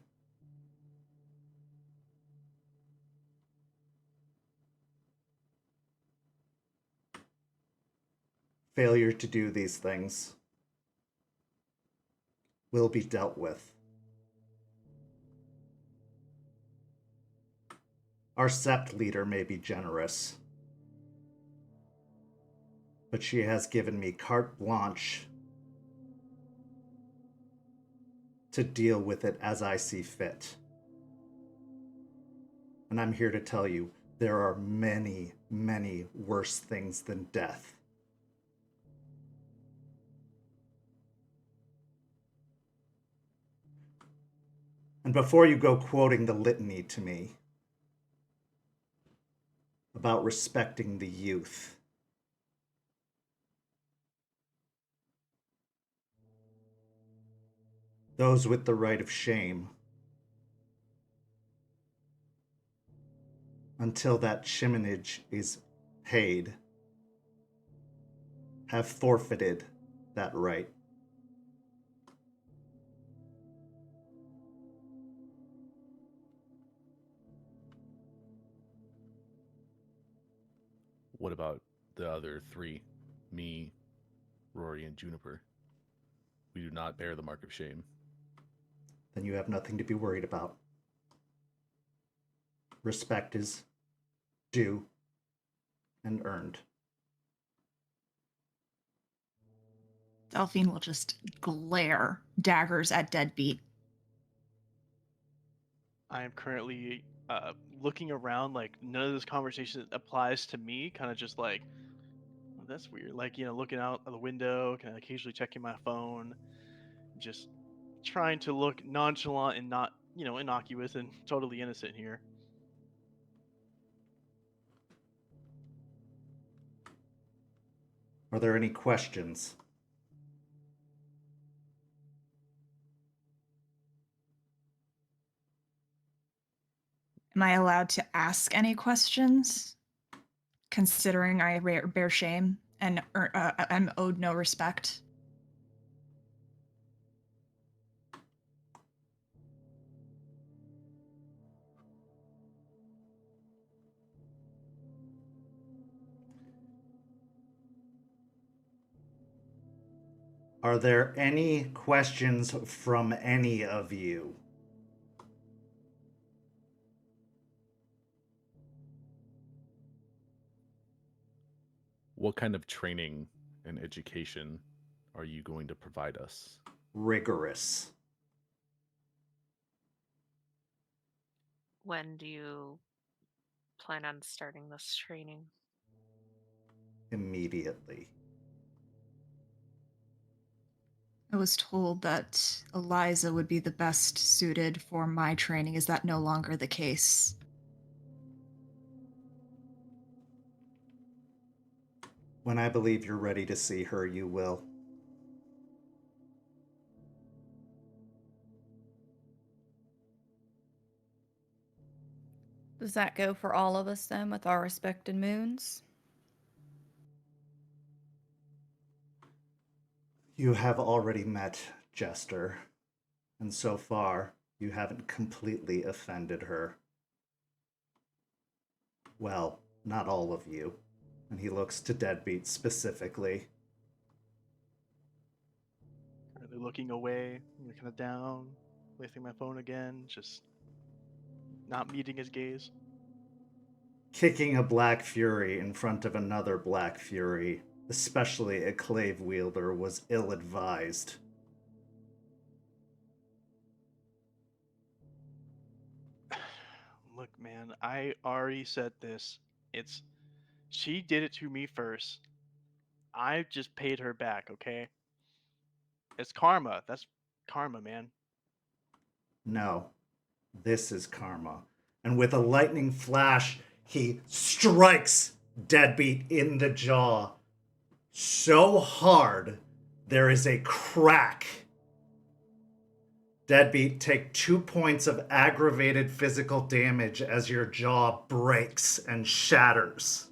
Failure to do these things will be dealt with. Our Sept leader may be generous, but she has given me carte blanche to deal with it as I see fit. And I'm here to tell you, there are many, many worse things than death. And before you go quoting the litany to me about respecting the youth, those with the right of shame, until that chiminage is paid, have forfeited that right. What about the other three? Me, Rory, and Juniper. We do not bear the mark of shame. Then you have nothing to be worried about. Respect is due and earned. Delphine will just glare daggers at Deadbeat. I am currently looking around, like none of this conversation applies to me. Kind of just like, oh, that's weird. Like, looking out of the window, kind of occasionally checking my phone, just trying to look nonchalant and not, innocuous and totally innocent here. Are there any questions? Am I allowed to ask any questions? Considering I bear shame and I'm owed no respect. Are there any questions from any of you? What kind of training and education are you going to provide us? Rigorous. When do you plan on starting this training? Immediately. I was told that Eliza would be the best suited for my training. Is that no longer the case? When I believe you're ready to see her, you will. Does that go for all of us then with our respected moons? You have already met Jester, and so far, You haven't completely offended her. Well, not all of you. And he looks to Deadbeat specifically. Currently looking away, kind of down, placing my phone again, just not meeting his gaze. Kicking a Black Fury in front of another Black Fury, especially a clave wielder, was ill-advised. Look, man, I already said this. She did it to me first. I just paid her back, okay? It's karma. That's karma, man. No, this is karma. And with a lightning flash, he strikes Deadbeat in the jaw so hard there is a crack. Deadbeat, take 2 points of aggravated physical damage as your jaw breaks and shatters.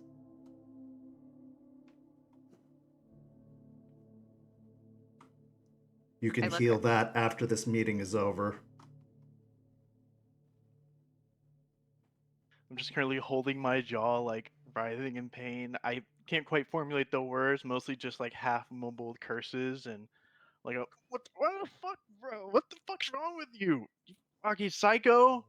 You can I look heal at- that after this meeting is over. I'm just currently holding my jaw, like writhing in pain. I can't quite formulate the words, mostly just like half mumbled curses and like, what the fuck, bro? What the fuck's wrong with you? You fucking psycho?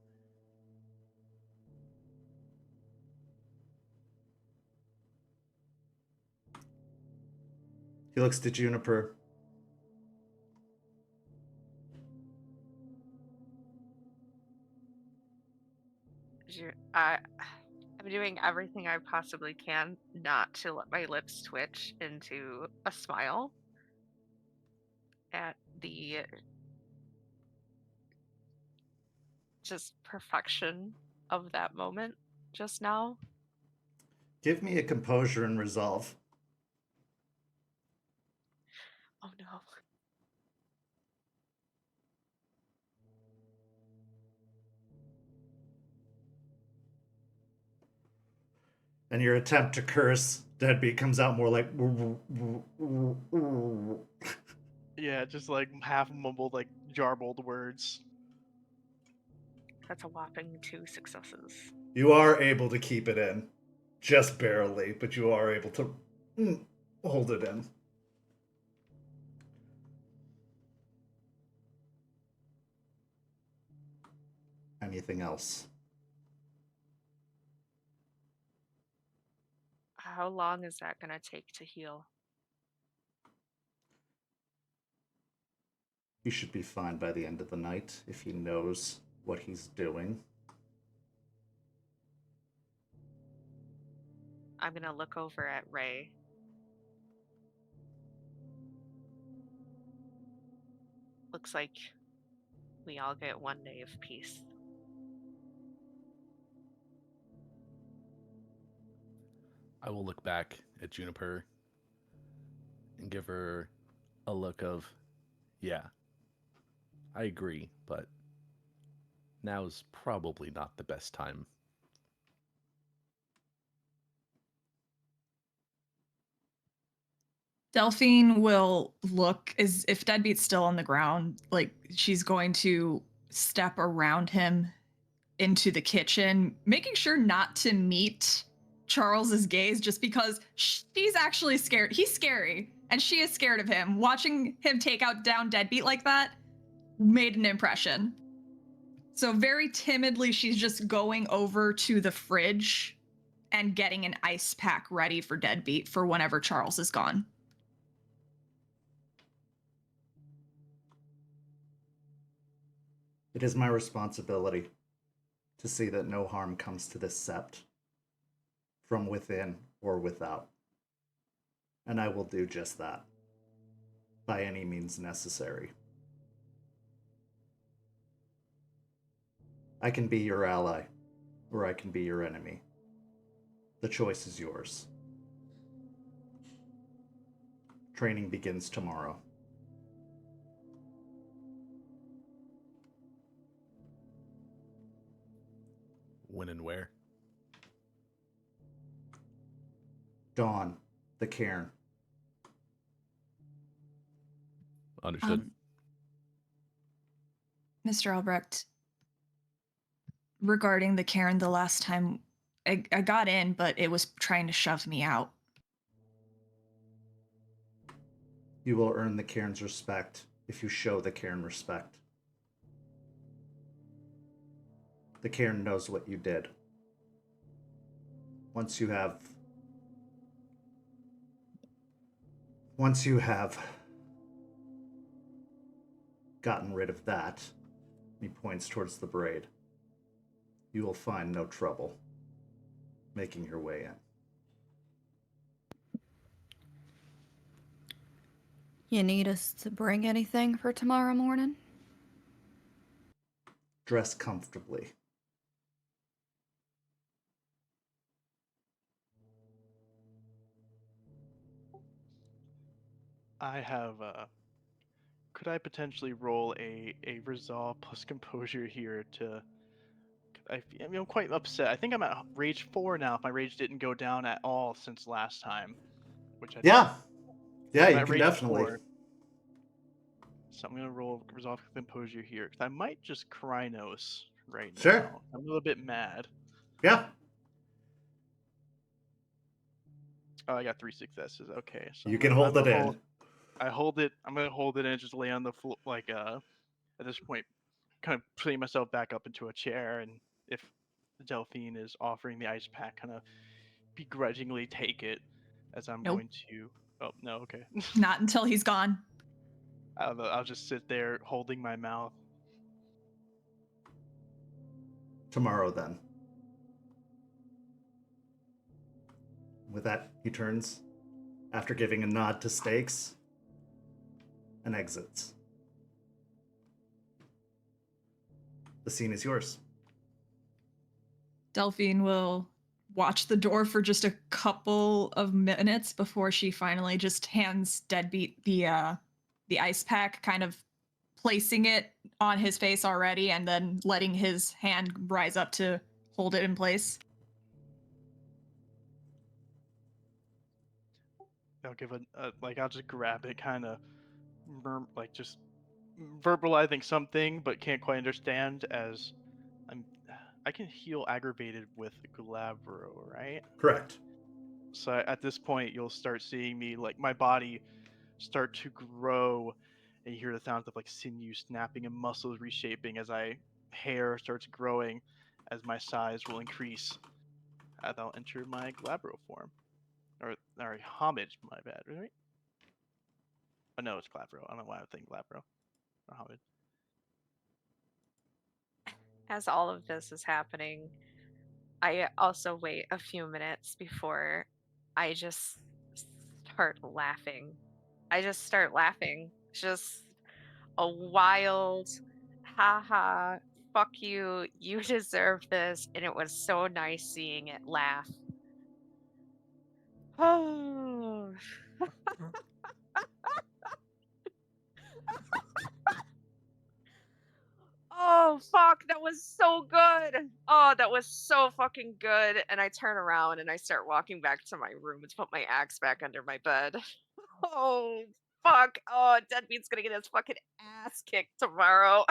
He looks to Juniper. I'm doing everything I possibly can not to let my lips twitch into a smile at the just perfection of that moment just now. Give me a composure and resolve. Oh no. And your attempt to curse Deadbeat comes out more like... Yeah, just like half mumbled, like jarbled words. That's a whopping 2 successes. You are able to keep it in. Just barely, but you are able to hold it in. Anything else? How long is that going to take to heal? He should be fine by the end of the night if he knows what he's doing. I'm going to look over at Ray. Looks like we all get 1 day of peace. I will look back at Juniper and give her a look of, yeah, I agree, but now's probably not the best time. Delphine will look as if Deadbeat's still on the ground, like she's going to step around him into the kitchen, making sure not to meet Charles's gaze just because she's actually scared. He's scary and she is scared of him. Watching him take out down Deadbeat like that made an impression. So very timidly, she's just going over to the fridge and getting an ice pack ready for Deadbeat for whenever Charles is gone. It is my responsibility to see that no harm comes to this sept, from within or without. And I will do just that, by any means necessary. I can be your ally, or I can be your enemy. The choice is yours. Training begins tomorrow. When and where? Dawn, the cairn. Understood. Mr. Albrecht, regarding the Karen the last time. I got in, but it was trying to shove me out. You will earn the Cairn's respect if you show the Cairn respect. The Cairn knows what you did. Once you have gotten rid of that, he points towards the braid, you will find no trouble making your way in. You need us to bring anything for tomorrow morning? Dress comfortably. I have could I potentially roll a resolve plus composure here to I'm quite upset. I think I'm at rage 4 now if my rage didn't go down at all since last time, which I Yeah. Yeah, I'm you at can rage definitely. 4. So I'm gonna roll resolve composure here because I might just Krynos right Sure. now. I'm a little bit mad. Yeah. Oh, I got 3 successes. Okay, so You can hold it in. I hold it. I'm gonna hold it and just lay on the floor, like at this point, kind of putting myself back up into a chair, and if Delphine is offering the ice pack, kind of begrudgingly take it, as I'm Nope. going to. Oh no, okay. Not until he's gone. I'll just sit there holding my mouth. Tomorrow, then. With that, he turns, after giving a nod to Stakes, and exits. The scene is yours. Delphine will watch the door for just a couple of minutes before she finally just hands Deadbeat the ice pack, kind of placing it on his face already and then letting his hand rise up to hold it in place. I'll give I'll just grab it, kind of, just verbalizing something, but can't quite understand as I can heal aggravated with Glabro, right? Correct. So at this point, you'll start seeing me, like, my body start to grow, and you hear the sounds of like sinew snapping and muscles reshaping as hair starts growing, as my size will increase. As I'll enter my Glabro form, or homage. My bad, right? Oh no, it's Glabro. I don't know why I think Glabro or homage. As all of this is happening, I also wait a few minutes before I just start laughing. I just start laughing. Just a wild, haha, fuck you, you deserve this. And it was so nice seeing it laugh. Oh, oh, fuck, that was so good. Oh, that was so fucking good. And I turn around and I start walking back to my room to put my axe back under my bed. Oh, fuck. Oh, Deadbeat's gonna get his fucking ass kicked tomorrow.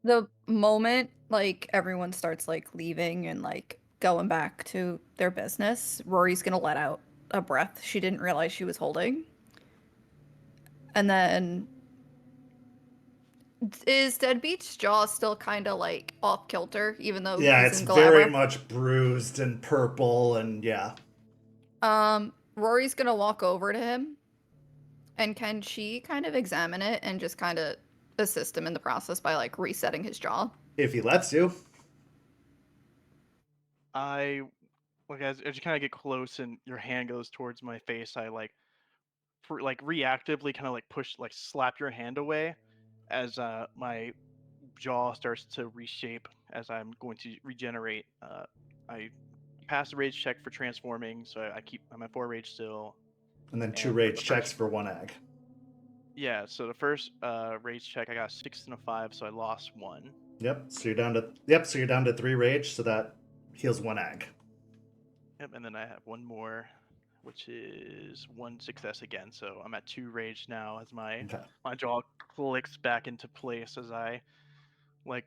The moment like everyone starts like leaving and like going back to their business, Rory's gonna let out a breath she didn't realize she was holding. And then is Deadbeat's jaw still kind of like off kilter, even though Yeah, he's it's in very Galabra? much bruised and purple, and yeah. Rory's gonna walk over to him, and can she kind of examine it and just kind of assist him in the process by like resetting his jaw? If he lets you. I like as you kind of get close and your hand goes towards my face, I reactively kind of like push, like slap your hand away as my jaw starts to reshape as I'm going to regenerate. I pass the rage check for transforming, so I'm at 4 rage still. And then 2 And for the rage checks first, for 1 egg. yeah, so the first rage check I got a 6 and a 5, so I lost 1. Yep, so you're down to 3 rage, so that heals 1 egg. Yep, and then I have 1 more, which is 1 success again, so I'm at 2 rage now as my Okay. jaw clicks back into place as I like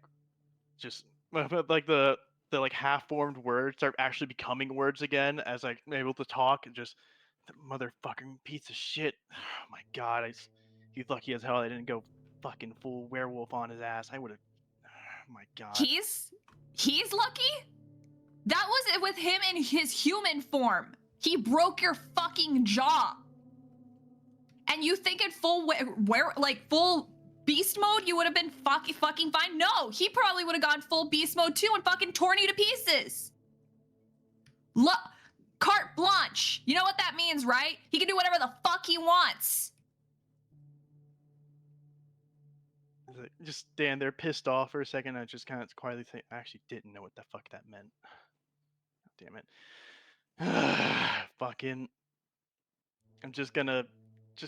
just But like the like half-formed words start actually becoming words again as I'm able to talk, and just the motherfucking piece of shit. Oh my god, he's lucky as hell I didn't go fucking full werewolf on his ass. I would have. Oh my god. He's lucky? That was it with him in his human form. He broke your fucking jaw. And you think in full full beast mode you would have been fucking fine? No, he probably would have gone full beast mode too and fucking torn you to pieces. Carte blanche. You know what that means, right? He can do whatever the fuck he wants. Just stand there pissed off for a second. I just kind of quietly think, I actually didn't know what the fuck that meant. Damn it. Fucking. I'm just gonna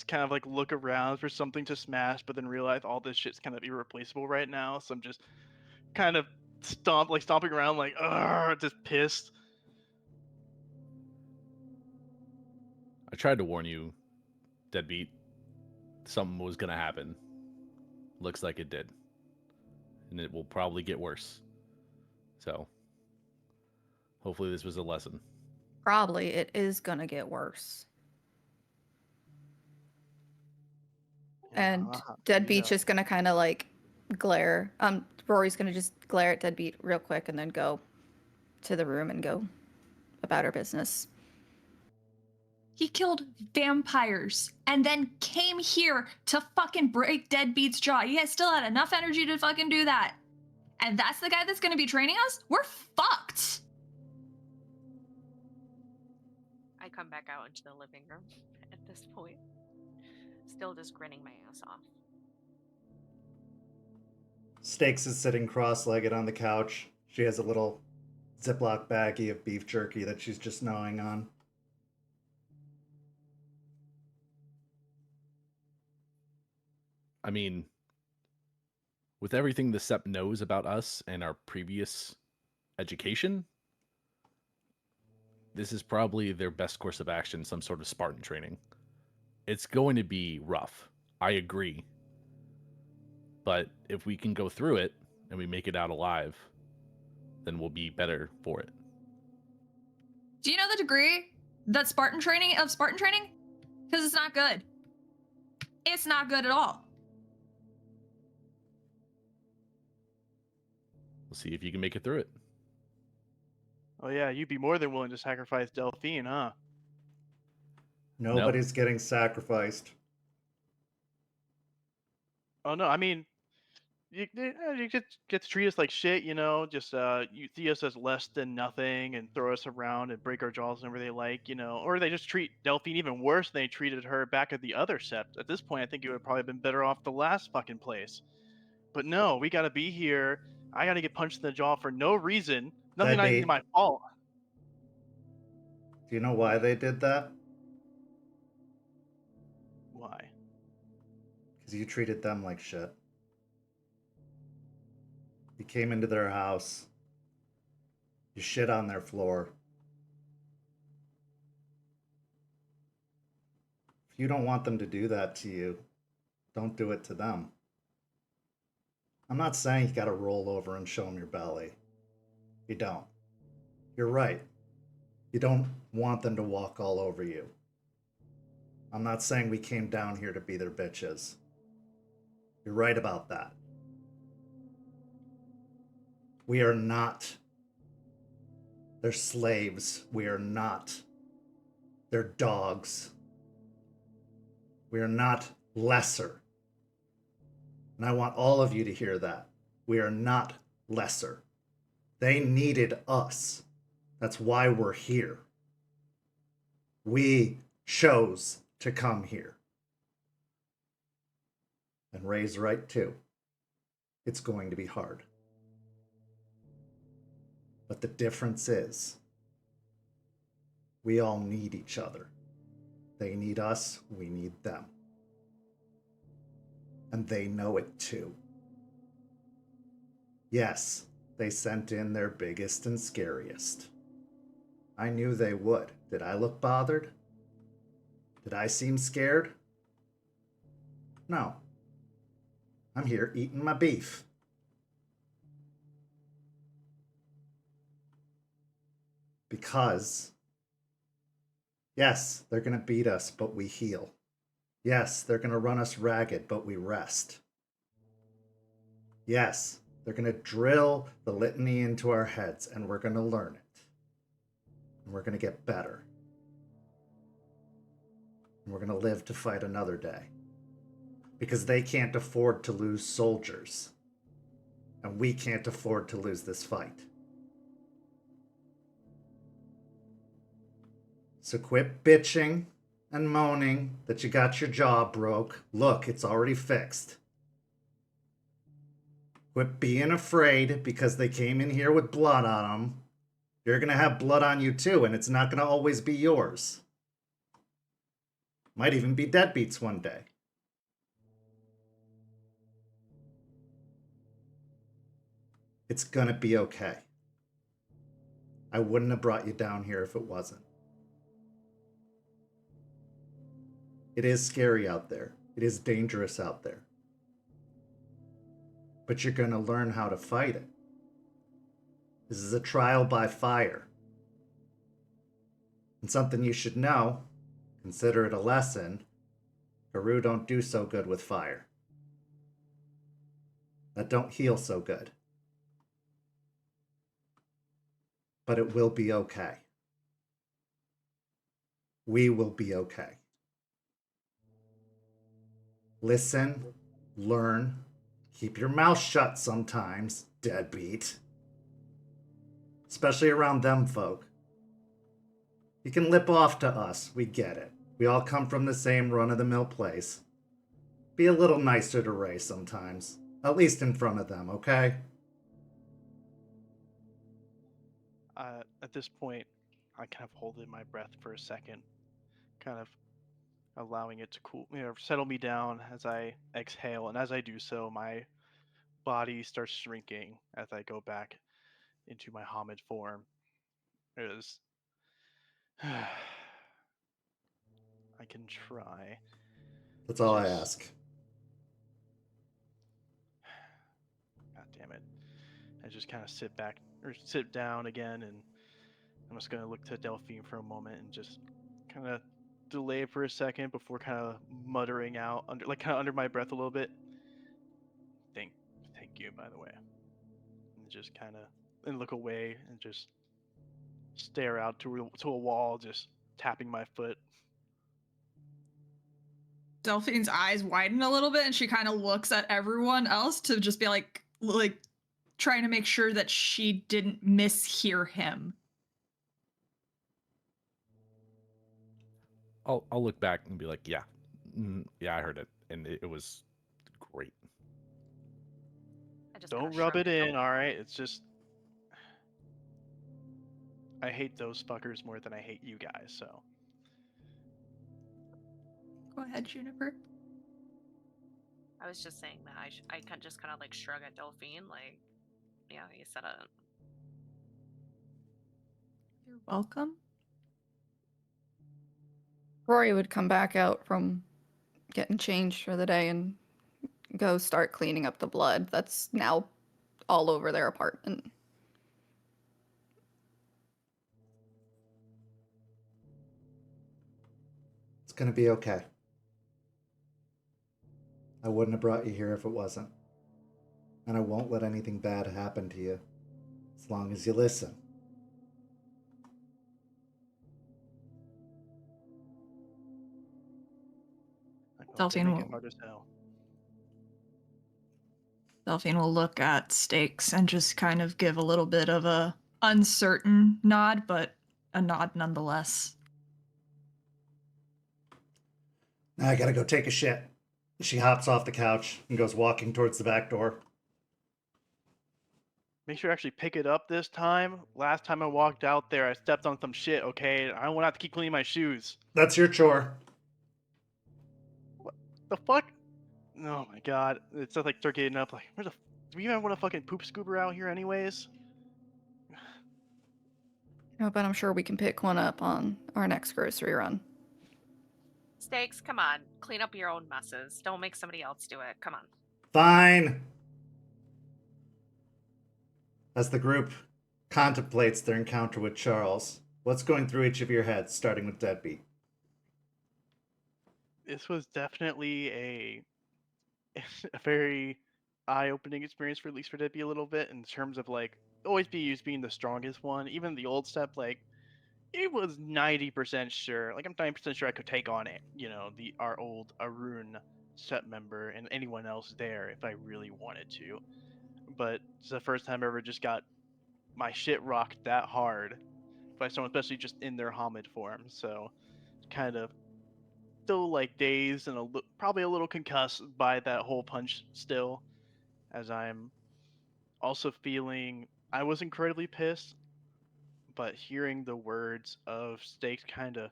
kind of like look around for something to smash, but then realize all this shit's kind of irreplaceable right now. So I'm just kind of stomping around like, just pissed. I tried to warn you, Deadbeat. Something was gonna happen. Looks like it did. And it will probably get worse. So, hopefully this was a lesson. Probably it is gonna get worse. And Deadbeat's just gonna kind of like glare. Rory's gonna just glare at Deadbeat real quick and then go to the room and go about her business. He killed vampires and then came here to fucking break Deadbeat's jaw. He has still had enough energy to fucking do that. And that's the guy that's gonna be training us? We're fucked. I come back out into the living room at this point, still just grinning my ass off. Stakes is sitting cross-legged on the couch. She has a little Ziploc baggie of beef jerky that she's just gnawing on. I mean, with everything the Sept knows about us and our previous education, this is probably their best course of action, some sort of Spartan training. It's going to be rough. I agree. But if we can go through it and we make it out alive, then we'll be better for it. Do you know the degree that Spartan training? Because it's not good. It's not good at all. We'll see if you can make it through it. Oh yeah, you'd be more than willing to sacrifice Delphine, huh? Nobody's getting sacrificed. Oh no, I mean, you get to treat us like shit, you know. Just you see us as less than nothing and throw us around and break our jaws whenever they like, you know. Or they just treat Delphine even worse than they treated her back at the other Sept. At this point, I think it would have probably been better off the last fucking place. But no, we gotta be here. I gotta get punched in the jaw for no reason. Nothing not even my fault. Do you know why they did that? Why? Because you treated them like shit. You came into their house. You shit on their floor. If you don't want them to do that to you, don't do it to them. I'm not saying you gotta roll over and show them your belly. You don't. You're right. You don't want them to walk all over you. I'm not saying we came down here to be their bitches. You're right about that. We are not their slaves. We are not their dogs. We are not lesser. And I want all of you to hear that. We are not lesser. They needed us. That's why we're here. We chose to come here. And Ray's right too. It's going to be hard. But the difference is, we all need each other. They need us, we need them. And they know it too. Yes, they sent in their biggest and scariest. I knew they would. Did I look bothered? Did I seem scared? No. I'm here eating my beef. Because, yes, they're going to beat us, but we heal. Yes, they're going to run us ragged, but we rest. Yes, they're going to drill the litany into our heads, and we're going to learn it. And we're going to get better. And we're going to live to fight another day. Because they can't afford to lose soldiers. And we can't afford to lose this fight. So quit bitching and moaning that you got your jaw broke. Look, it's already fixed. Quit being afraid because they came in here with blood on them. You're going to have blood on you too, and it's not going to always be yours. Might even be Deadbeat's one day. It's going to be okay. I wouldn't have brought you down here if it wasn't. It is scary out there. It is dangerous out there. But you're going to learn how to fight it. This is a trial by fire. And something you should know, consider it a lesson, Garou don't do so good with fire. That don't heal so good. But it will be okay. We will be okay. Listen, learn, keep your mouth shut sometimes, deadbeat. Especially around them folk. You can lip off to us, we get it. We all come from the same run-of-the-mill place. Be a little nicer to Ray sometimes. At least in front of them, okay? At this point, I kind of hold in my breath for a second, kind of allowing it to cool, settle me down as I exhale, and as I do so, my body starts shrinking as I go back into my Hamid form. I can try. That's all I ask. God damn it. I just kind of sit down again, and I'm just going to look to Delphine for a moment and just kind of delay for a second before kind of muttering out, under my breath a little bit. Thank you, by the way. And just kind of look away and just stare out to a wall, just tapping my foot. Delphine's eyes widen a little bit, and she kind of looks at everyone else to just be like trying to make sure that she didn't mishear him. I'll look back and be like, yeah, yeah, I heard it, and it was great. Don't rub it in, all right? It's just I hate those fuckers more than I hate you guys, so. Go ahead, Juniper. I was just saying that I can just kind of like shrug at Delphine, like, yeah, you said it. You're welcome. Rory would come back out from getting changed for the day and go start cleaning up the blood that's now all over their apartment. It's gonna be okay. I wouldn't have brought you here if it wasn't. And I won't let anything bad happen to you, as long as you listen. Delphine Make it hard as hell. Delphine will look at Stakes and just kind of give a little bit of a uncertain nod, but a nod nonetheless. Now I gotta go take a shit. She hops off the couch and goes walking towards the back door. Make sure to actually pick it up this time. Last time I walked out there, I stepped on some shit, okay? I don't want to have to keep cleaning my shoes. That's your chore. What the fuck? Oh my god. It's just like start getting up, like, do we even want a fucking poop scooper out here anyways? Oh, but I'm sure we can pick one up on our next grocery run. Stakes, come on. Clean up your own messes. Don't make somebody else do it. Come on. Fine. As the group contemplates their encounter with Charles. What's going through each of your heads, starting with Deadbeat? This was definitely a a very eye-opening experience, for at least for Debbie, a little bit, in terms of like always be used being the strongest one. Even the old step, like it was 90% sure. Like I'm 90% sure I could take on it. You know, our old Arun set member and anyone else there if I really wanted to. But it's the first time I ever just got my shit rocked that hard by someone, especially just in their Hamid form. So kind of still like dazed and probably a little concussed by that whole punch still, as I'm also feeling I was incredibly pissed, but hearing the words of Stakes kind of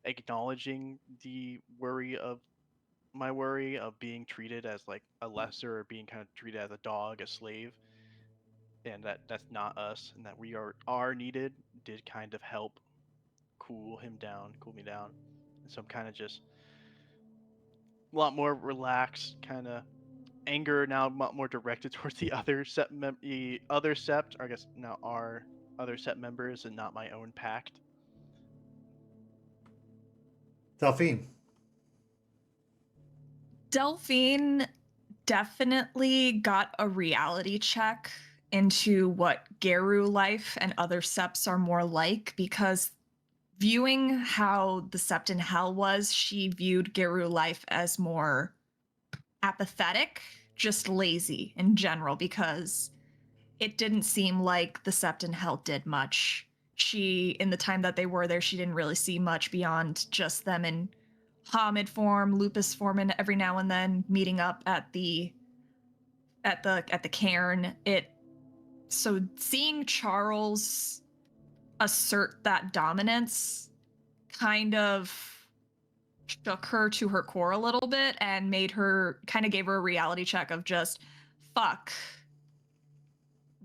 acknowledging the worry of my worry of being treated as like a lesser or being kind of treated as a dog, a slave, and that's not us and that we are needed did kind of help cool me down. And so I'm kind of just a lot more relaxed, kind of anger now more directed towards the other sept, or I guess now our other sept members and not my own pact. Delphine. Delphine definitely got a reality check into what Geru life and other septs are more like, because viewing how the sept in hell was, she viewed Geru life as more apathetic, just lazy in general, because it didn't seem like the sept in hell did much. In the time that they were there, she didn't really see much beyond just them in Hamid form, Lupus form, and every now and then meeting up at the cairn. So seeing Charles assert that dominance kind of shook her to her core a little bit and gave her a reality check of just, fuck,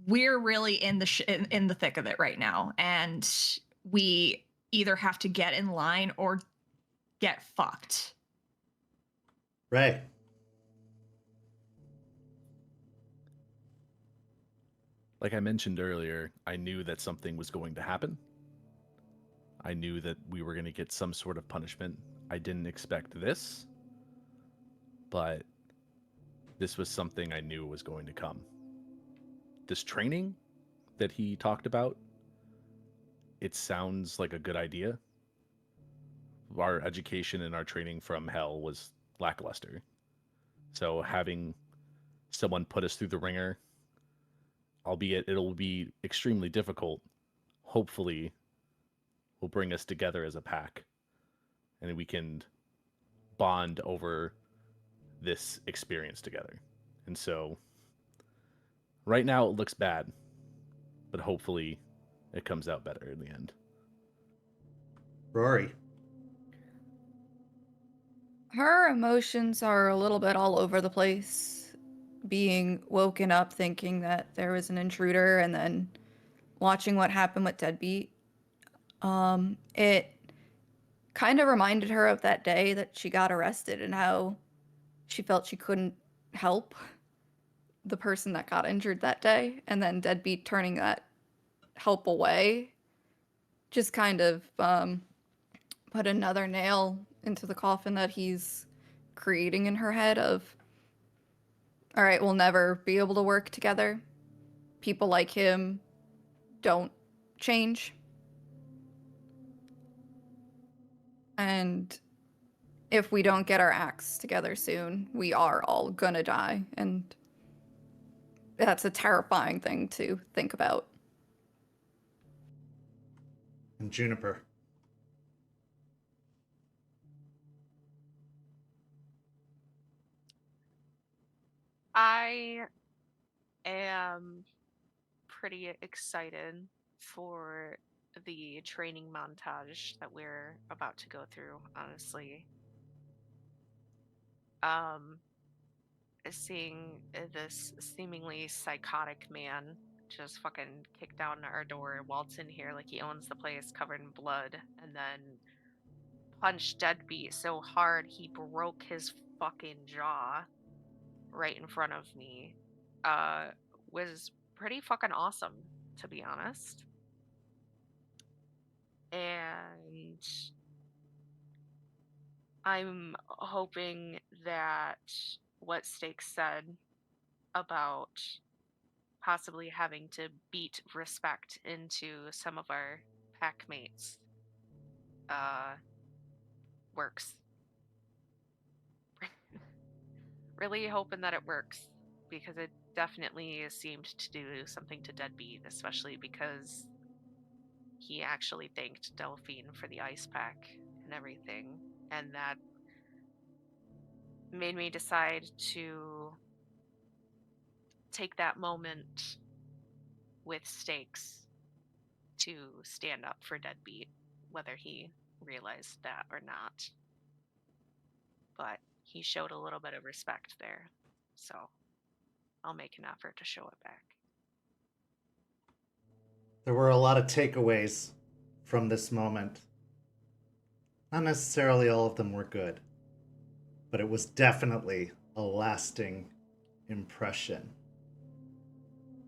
we're really in the thick of it right now, and we either have to get in line or get fucked. Ray. Like I mentioned earlier, I knew that something was going to happen. I knew that we were going to get some sort of punishment. I didn't expect this, but this was something I knew was going to come. This training that he talked about, it sounds like a good idea. Our education and our training from hell was lackluster. So having someone put us through the ringer, albeit it'll be extremely difficult, hopefully will bring us together as a pack and we can bond over this experience together. And so right now it looks bad, but hopefully it comes out better in the end. Rory. Her emotions are a little bit all over the place. Being woken up thinking that there was an intruder and then watching what happened with Deadbeat. It kind of reminded her of that day that she got arrested and how she felt she couldn't help the person that got injured that day, and then Deadbeat turning that help away just kind of put another nail into the coffin that he's creating in her head of, all right, we'll never be able to work together. People like him don't change. And if we don't get our acts together soon, we are all gonna die. And that's a terrifying thing to think about. And Juniper. I am pretty excited for the training montage that we're about to go through, honestly. Um, Seeing this seemingly psychotic man just fucking kick down our door, waltz in here like he owns the place covered in blood, and then punch Deadbeat so hard he broke his fucking jaw right in front of me, uh, was pretty fucking awesome. to be honest. And I'm hoping that what Stakes said about possibly having to beat respect into some of our pack mates uh, works. Really hoping that it works because it definitely seemed to do something to Deadbeat, especially because he actually thanked Delphine for the ice pack and everything. And that made me decide to take that moment with Stakes to stand up for Deadbeat, whether he realized that or not. But he showed a little bit of respect there. So I'll make an effort to show it back. There were a lot of takeaways from this moment. Not necessarily all of them were good, but it was definitely a lasting impression.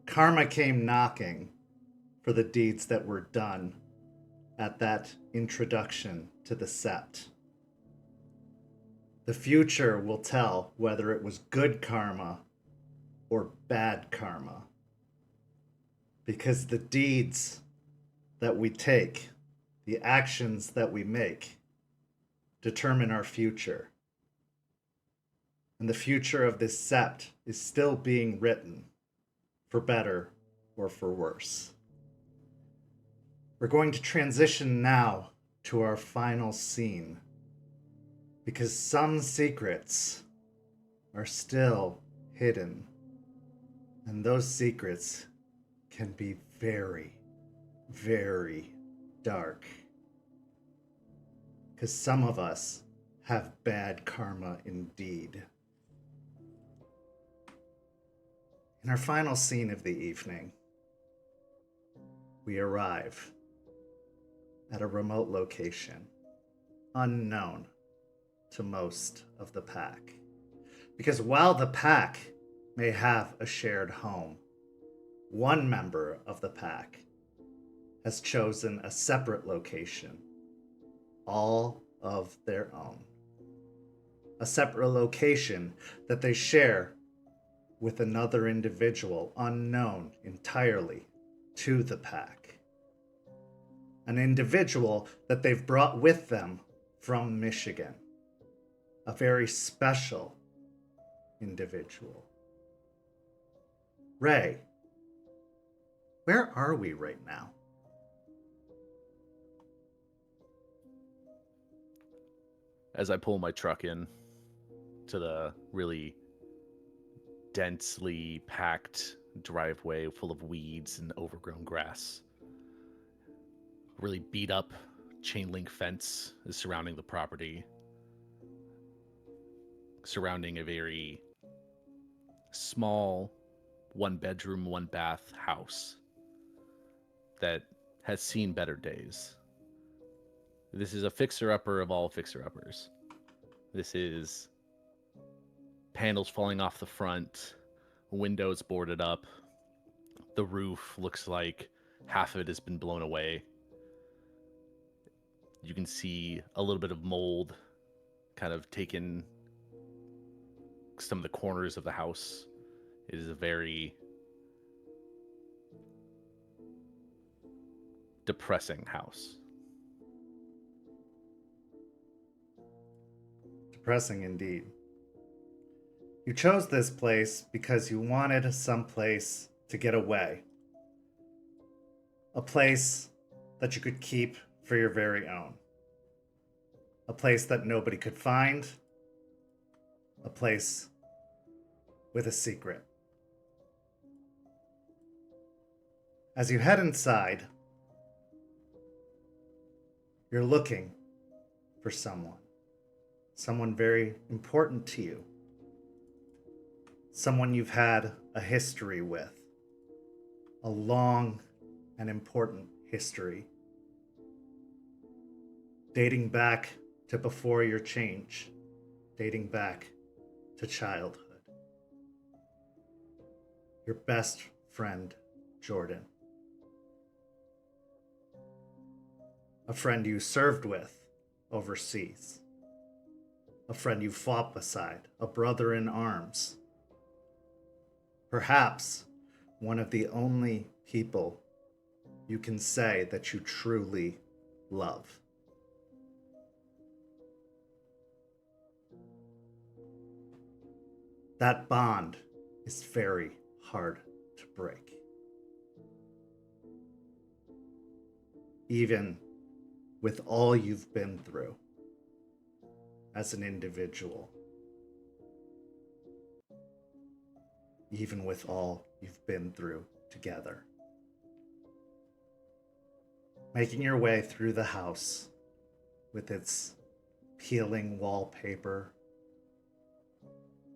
Karma came knocking for the deeds that were done at that introduction to the Sept. The future will tell whether it was good karma or bad karma. Because the deeds that we take, the actions that we make, determine our future. And the future of this Sept is still being written, for better or for worse. We're going to transition now to our final scene, because some secrets are still hidden, and those secrets can be very, very dark. Because some of us have bad karma indeed. In our final scene of the evening, we arrive at a remote location, unknown to most of the pack. Because while the pack may have a shared home, one member of the pack has chosen a separate location, all of their own. A separate location that they share with another individual unknown entirely to the pack. An individual that they've brought with them from Michigan. A very special individual. Ray, where are we right now? As I pull my truck in to the really densely packed driveway full of weeds and overgrown grass, a really beat up chain link fence is surrounding the property, surrounding a very small 1-bedroom, 1-bath house that has seen better days. This is a fixer-upper of all fixer-uppers. This is panels falling off the front, windows boarded up. The roof looks like half of it has been blown away. You can see a little bit of mold kind of taken some of the corners of the house. It is a very depressing house. Depressing indeed. You chose this place because you wanted some place to get away. A place that you could keep for your very own. A place that nobody could find. A place with a secret. As you head inside, you're looking for someone. Someone very important to you. Someone you've had a history with. A long and important history. Dating back to before your change. Dating back to childhood. Your best friend, Jordan. a friend you served with overseas, a friend you fought beside, a brother in arms. Perhaps one of the only people you can say that you truly love. That bond is very hard to break. Even with all you've been through as an individual. Even with all you've been through together. Making your way through the house with its peeling wallpaper,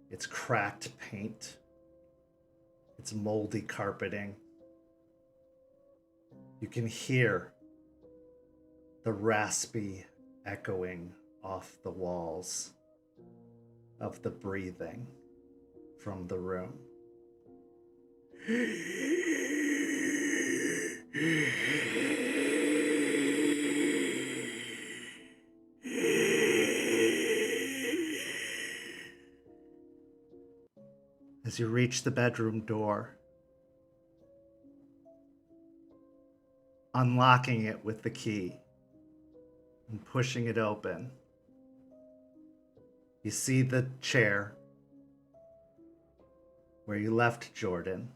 its cracked paint, its moldy carpeting. You can hear the raspy echoing off the walls of the breathing from the room. As you reach the bedroom door, unlocking it with the key and pushing it open, you see the chair where you left Jordan.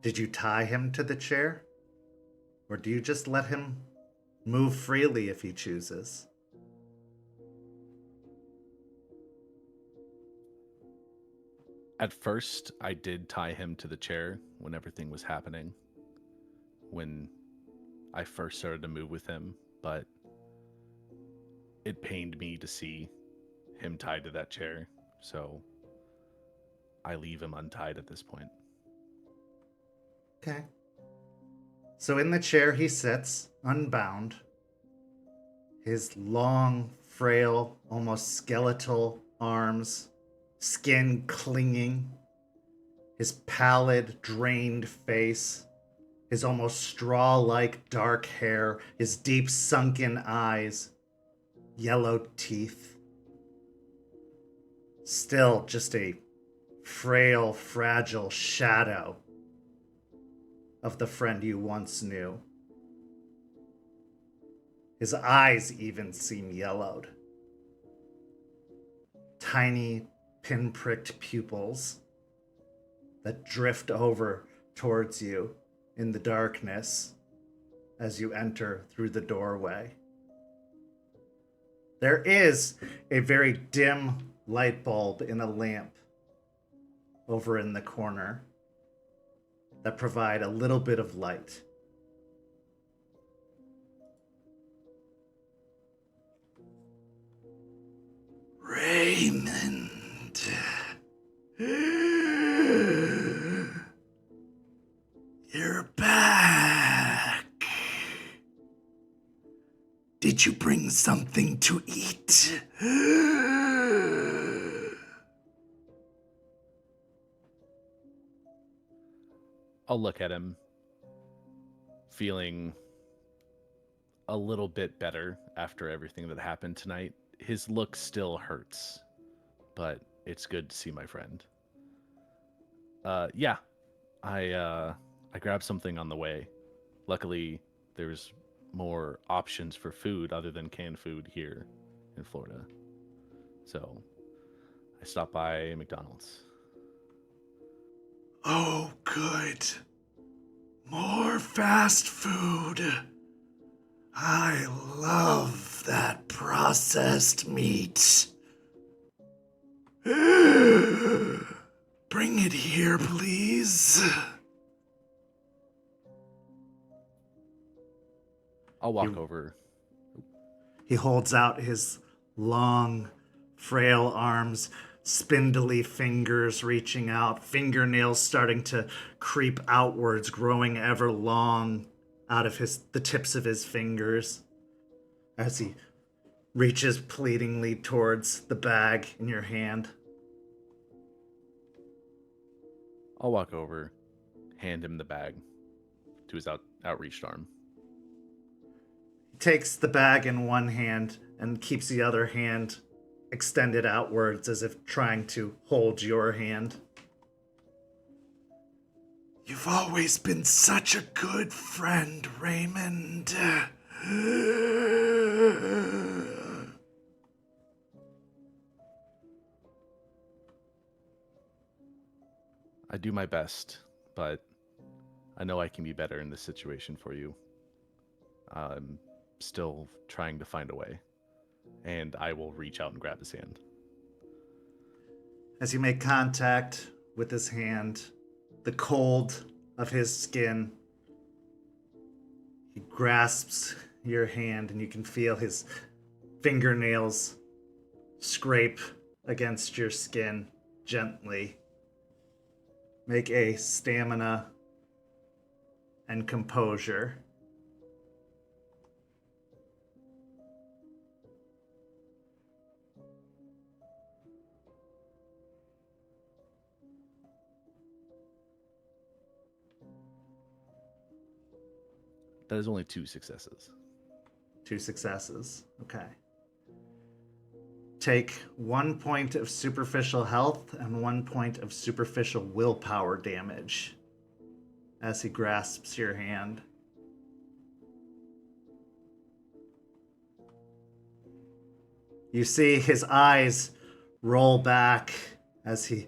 Did you tie him to the chair? Or do you just let him move freely if he chooses? At first, I did tie him to the chair when everything was happening. When I first started to move with him, but it pained me to see him tied to that chair, so I leave him untied at this point. Okay. So in the chair he sits, unbound, his long, frail, almost skeletal arms, skin clinging, his pallid, drained face, his almost straw-like dark hair, his deep sunken eyes, yellow teeth. Still just a frail, fragile shadow of the friend you once knew. His eyes even seem yellowed. Tiny, pinpricked pupils that drift over towards you in the darkness as you enter through the doorway. There is a very dim light bulb in a lamp over in the corner that provide a little bit of light. Raymond. You're back. Did you bring something to eat? I'll look at him, feeling a little bit better after everything that happened tonight. His look still hurts, but it's good to see my friend. Yeah, I grabbed something on the way. Luckily, there's more options for food other than canned food here in Florida. So I stopped by McDonald's. Oh, good. More fast food. I love that processed meat. Bring it here, please. I'll walk over. He holds out his long, frail arms, spindly fingers reaching out, fingernails starting to creep outwards, growing ever long out of the tips of his fingers as he reaches pleadingly towards the bag in your hand. I'll walk over, hand him the bag to his outreached arm. He takes the bag in one hand and keeps the other hand extended outwards as if trying to hold your hand. You've always been such a good friend, Raymond. I do my best, but I know I can be better in this situation for you. I'm still trying to find a way, and I will reach out and grab his hand. As you make contact with his hand, the cold of his skin, he grasps your hand and you can feel his fingernails scrape against your skin gently. Make a stamina and composure. That is only 2 successes. 2 successes. Okay. Take 1 point of superficial health and 1 point of superficial willpower damage as he grasps your hand. You see his eyes roll back as he...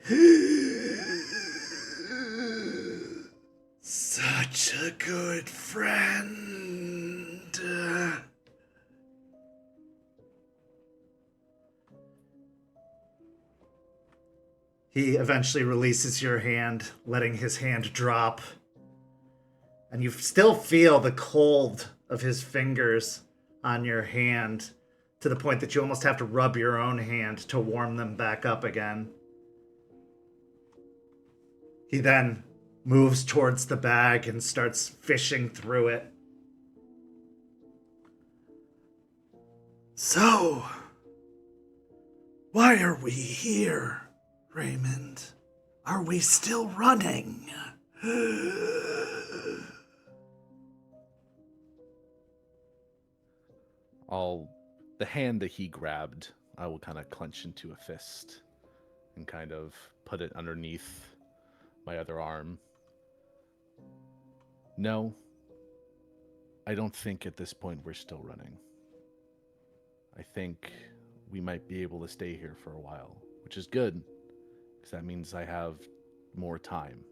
Such a good friend. He eventually releases your hand, letting his hand drop. And you still feel the cold of his fingers on your hand, to the point that you almost have to rub your own hand to warm them back up again. He then moves towards the bag and starts fishing through it. So, why are we here, Raymond? Are we still running? The hand that he grabbed, I will kind of clench into a fist and kind of put it underneath my other arm. No, I don't think at this point we're still running. I think we might be able to stay here for a while, which is good, because that means I have more time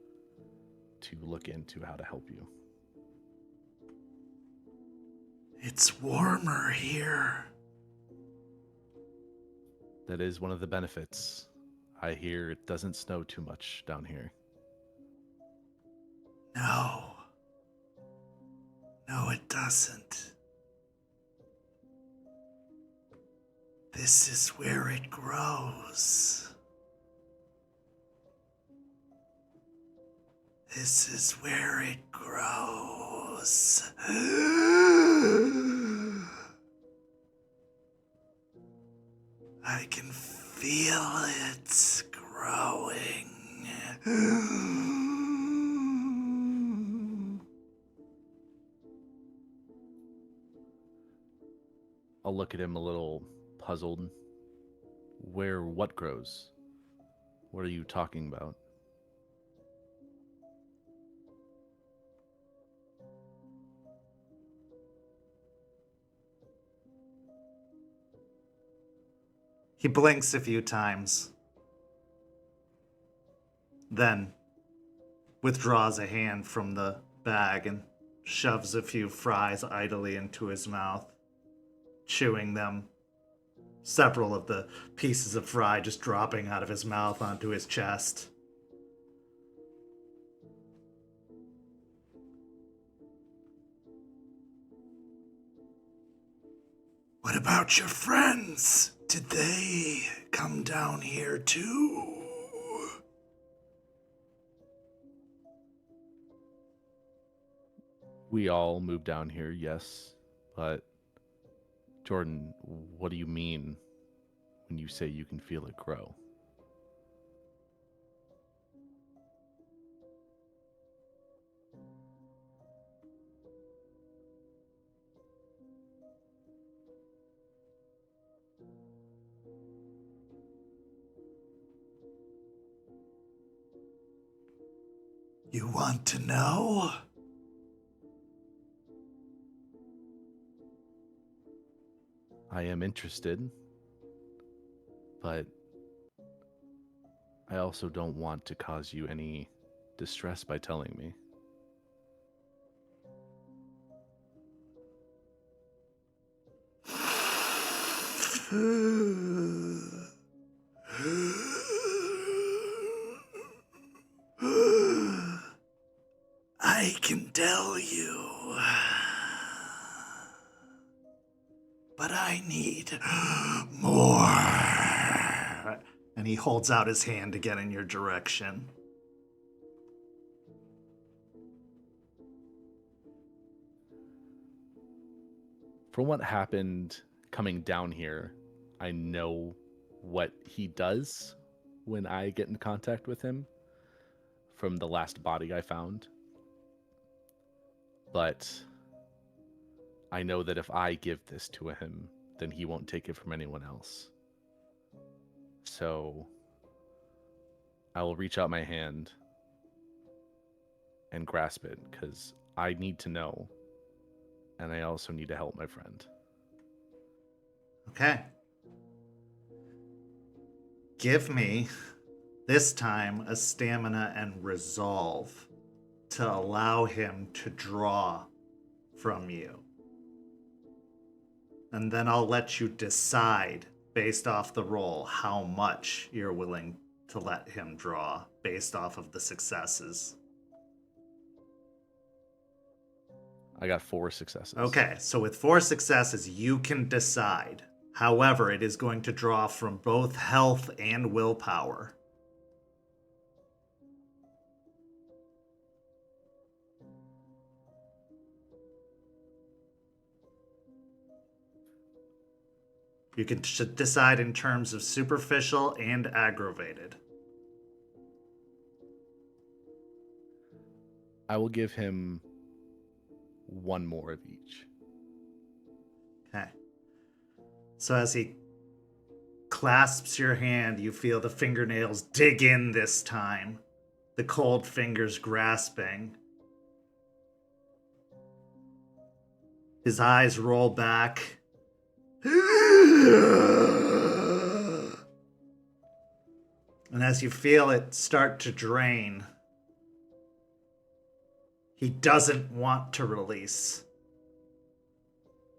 to look into how to help you. It's warmer here. That is one of the benefits. I hear it doesn't snow too much down here. No. No, it doesn't. This is where it grows. This is where it grows. I can feel it growing. I'll look at him a little puzzled. What grows? What are you talking about? He blinks a few times, then withdraws a hand from the bag and shoves a few fries idly into his mouth, chewing them, several of the pieces of fry just dropping out of his mouth onto his chest. What about your friends? Did they come down here too? We all moved down here, yes, but Jordan, what do you mean when you say you can feel it grow? You want to know? I am interested, but I also don't want to cause you any distress by telling me. I can tell you, but I need more. And he holds out his hand again in your direction. From what happened coming down here, I know what he does when I get in contact with him from the last body I found. But I know that if I give this to him, then he won't take it from anyone else. So I will reach out my hand and grasp it, because I need to know, and I also need to help my friend. Okay. Give me, this time, a stamina and resolve to allow him to draw from you. And then I'll let you decide, based off the roll, how much you're willing to let him draw based off of the successes. I got 4 successes. Okay, so with 4 successes, you can decide. However, it is going to draw from both health and willpower. You can decide in terms of superficial and aggravated. I will give him 1 more of each. Okay. So as he clasps your hand, you feel the fingernails dig in this time, the cold fingers grasping. His eyes roll back. And as you feel it start to drain, he doesn't want to release.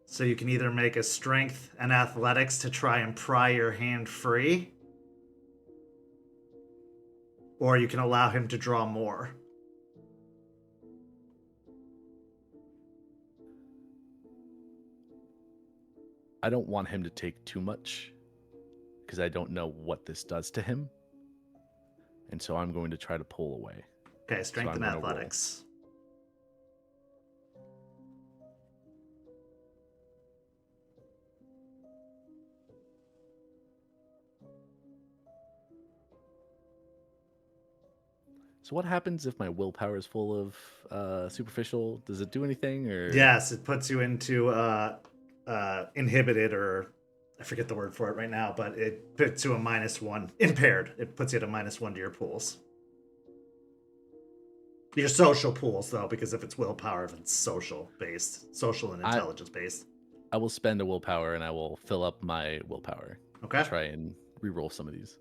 So you can either make a strength and athletics to try and pry your hand free, or you can allow him to draw more. I don't want him to take too much, because I don't know what this does to him. And so I'm going to try to pull away. Okay, strength So and I'm gonna roll. athletics. So what happens if my willpower is full of superficial? Does it do anything, or? Yes, it puts you into inhibited, or I forget the word for it right now, but it puts you a -1. Impaired. It puts you at a -1 to your pools. Your social pools, though, because if it's willpower, if it's social based, social and intelligence based. I will spend a willpower and I will fill up my willpower. Okay. Try and re-roll some of these.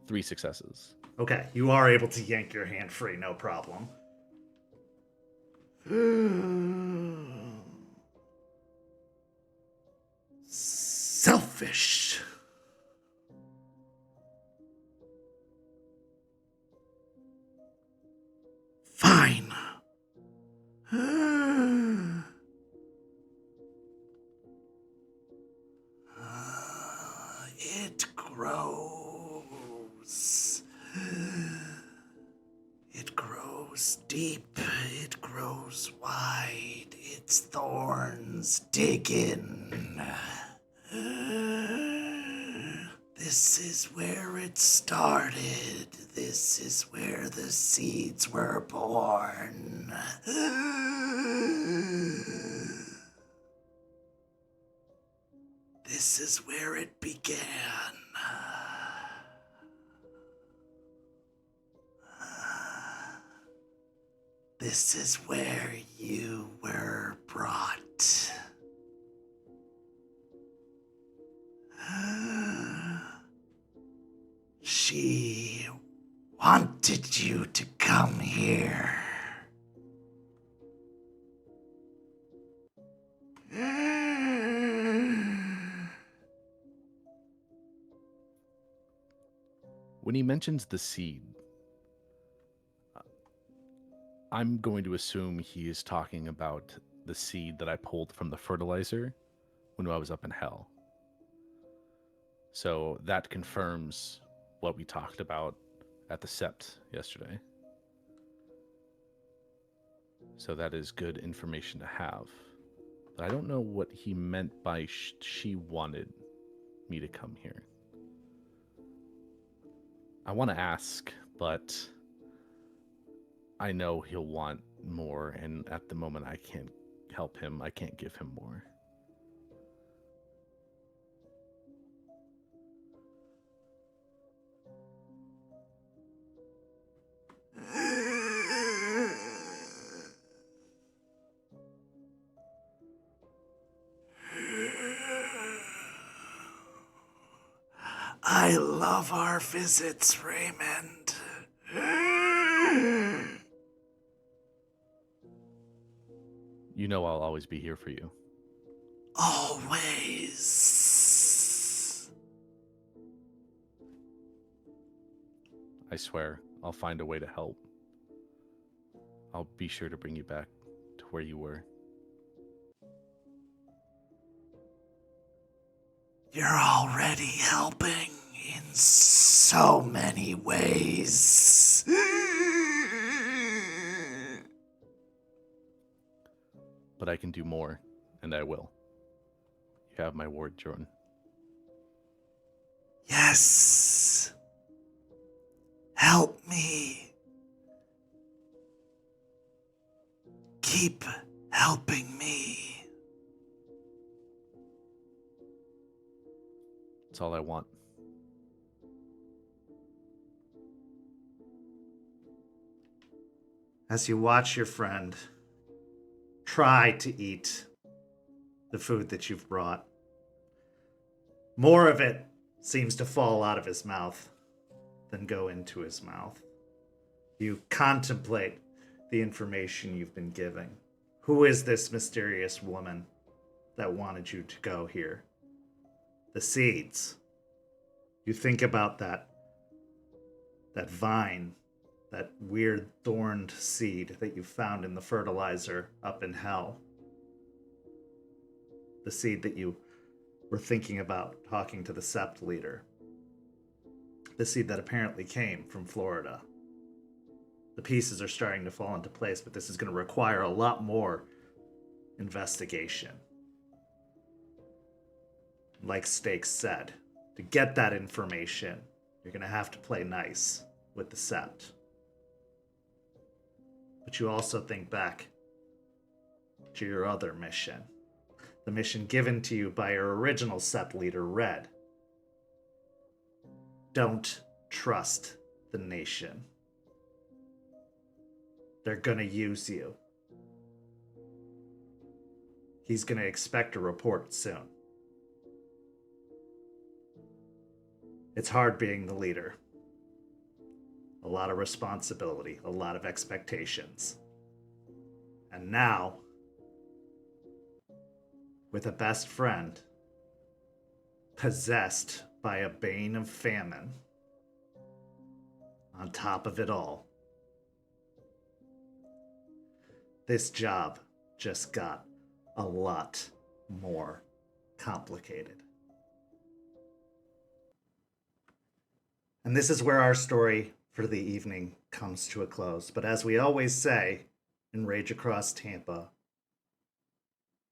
Three successes. Okay, you are able to yank your hand free, no problem. Selfish. Fine. It grows. It grows deep. It grows wide. Its thorns dig in. This is where it started. This is where the seeds were born. This is is where it began. This is where you were brought. She wanted you to come here. When he mentions the seed, I'm going to assume he is talking about the seed that I pulled from the fertilizer when I was up in hell. So that confirms what we talked about at the Sept yesterday. So that is good information to have. But I don't know what he meant by she wanted me to come here. I want to ask, but I know he'll want more, and at the moment I can't help him. I can't give him more. I love our visits, Raymond. You know I'll always be here for you. Always. I swear, I'll find a way to help. I'll be sure to bring you back to where you were. You're already helping in so many ways. But I can do more, and I will. You have my word, Jordan. Yes. Help me. Keep helping me. That's all I want. As you watch your friend try to eat the food that you've brought, more of it seems to fall out of his mouth than go into his mouth. You contemplate the information you've been giving. Who is this mysterious woman that wanted you to go here? The seeds. You think about that vine, that weird thorned seed that you found in the fertilizer up in hell. The seed that you were thinking about talking to the Sept leader. The seed that apparently came from Florida. The pieces are starting to fall into place, but this is going to require a lot more investigation. Like Stakes said, to get that information, you're going to have to play nice with the Sept. But you also think back to your other mission. The mission given to you by your original Sept leader, Red. Don't trust the nation. They're gonna use you. He's gonna expect a report soon. It's hard being the leader. A lot of responsibility, a lot of expectations. And now, with a best friend possessed by a bane of famine, on top of it all, this job just got a lot more complicated. And this is where our story for the evening comes to a close. But as we always say in Rage Across Tampa,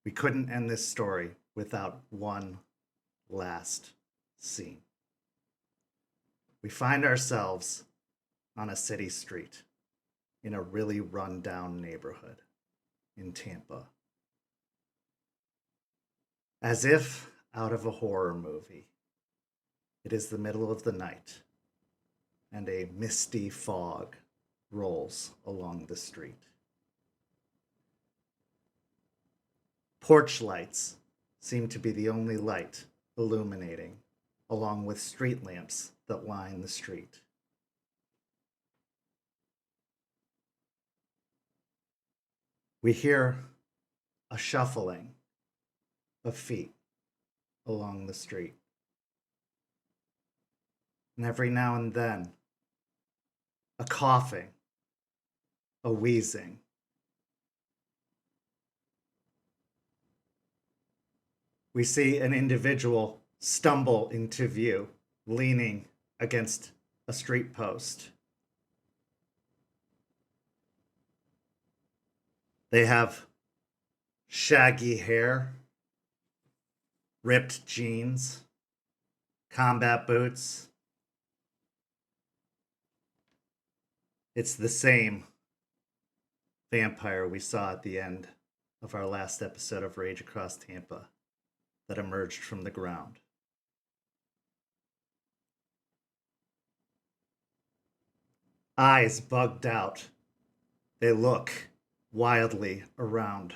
we couldn't end this story without one last scene. We find ourselves on a city street in a really run-down neighborhood in Tampa. As if out of a horror movie. It is the middle of the night, and a misty fog rolls along the street. Porch lights seem to be the only light illuminating, along with street lamps that line the street. We hear a shuffling of feet along the street. And every now and then, a coughing, a wheezing. We see an individual stumble into view, leaning against a street post. They have shaggy hair, ripped jeans, combat boots. It's the same vampire we saw at the end of our last episode of Rage Across Tampa that emerged from the ground. Eyes bugged out. They look wildly around,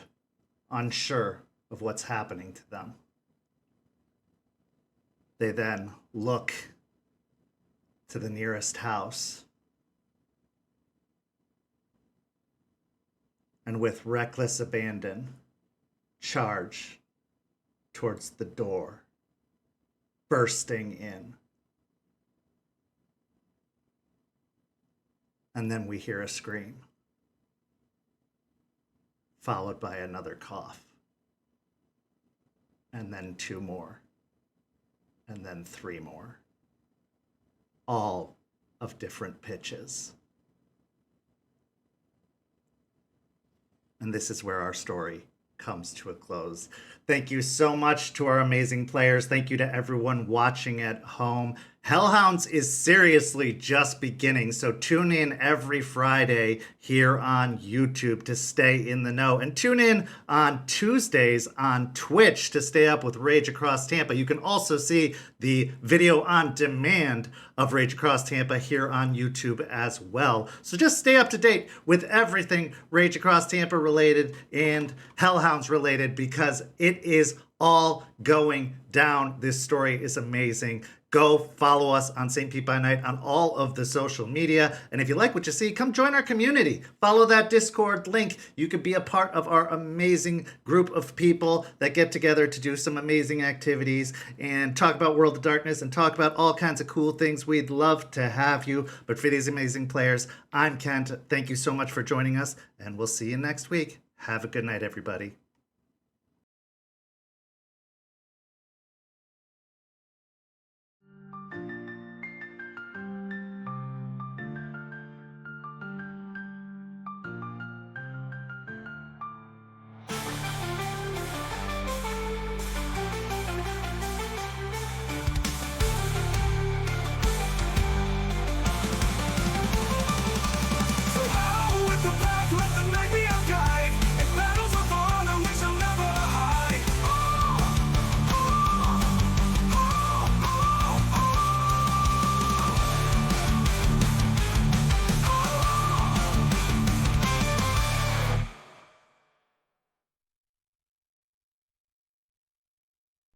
unsure of what's happening to them. They then look to the nearest house and with reckless abandon charge towards the door, bursting in. And then we hear a scream, followed by another cough, and then 2 more, and then 3 more, all of different pitches. And this is where our story comes to a close. Thank you so much to our amazing players. Thank you to everyone watching at home. Hellhounds is seriously just beginning, so tune in every Friday here on YouTube to stay in the know. And tune in on Tuesdays on Twitch to stay up with Rage Across Tampa. You can also see the video on demand of Rage Across Tampa here on YouTube as well. So just stay up to date with everything Rage Across Tampa related and Hellhounds related, because it is all going down. This story is amazing. Go follow us on St. Pete by Night on all of the social media. And if you like what you see, come join our community. Follow that Discord link. You could be a part of our amazing group of people that get together to do some amazing activities and talk about World of Darkness and talk about all kinds of cool things. We'd love to have you. But for these amazing players, I'm Kent. Thank you so much for joining us, and we'll see you next week. Have a good night, everybody.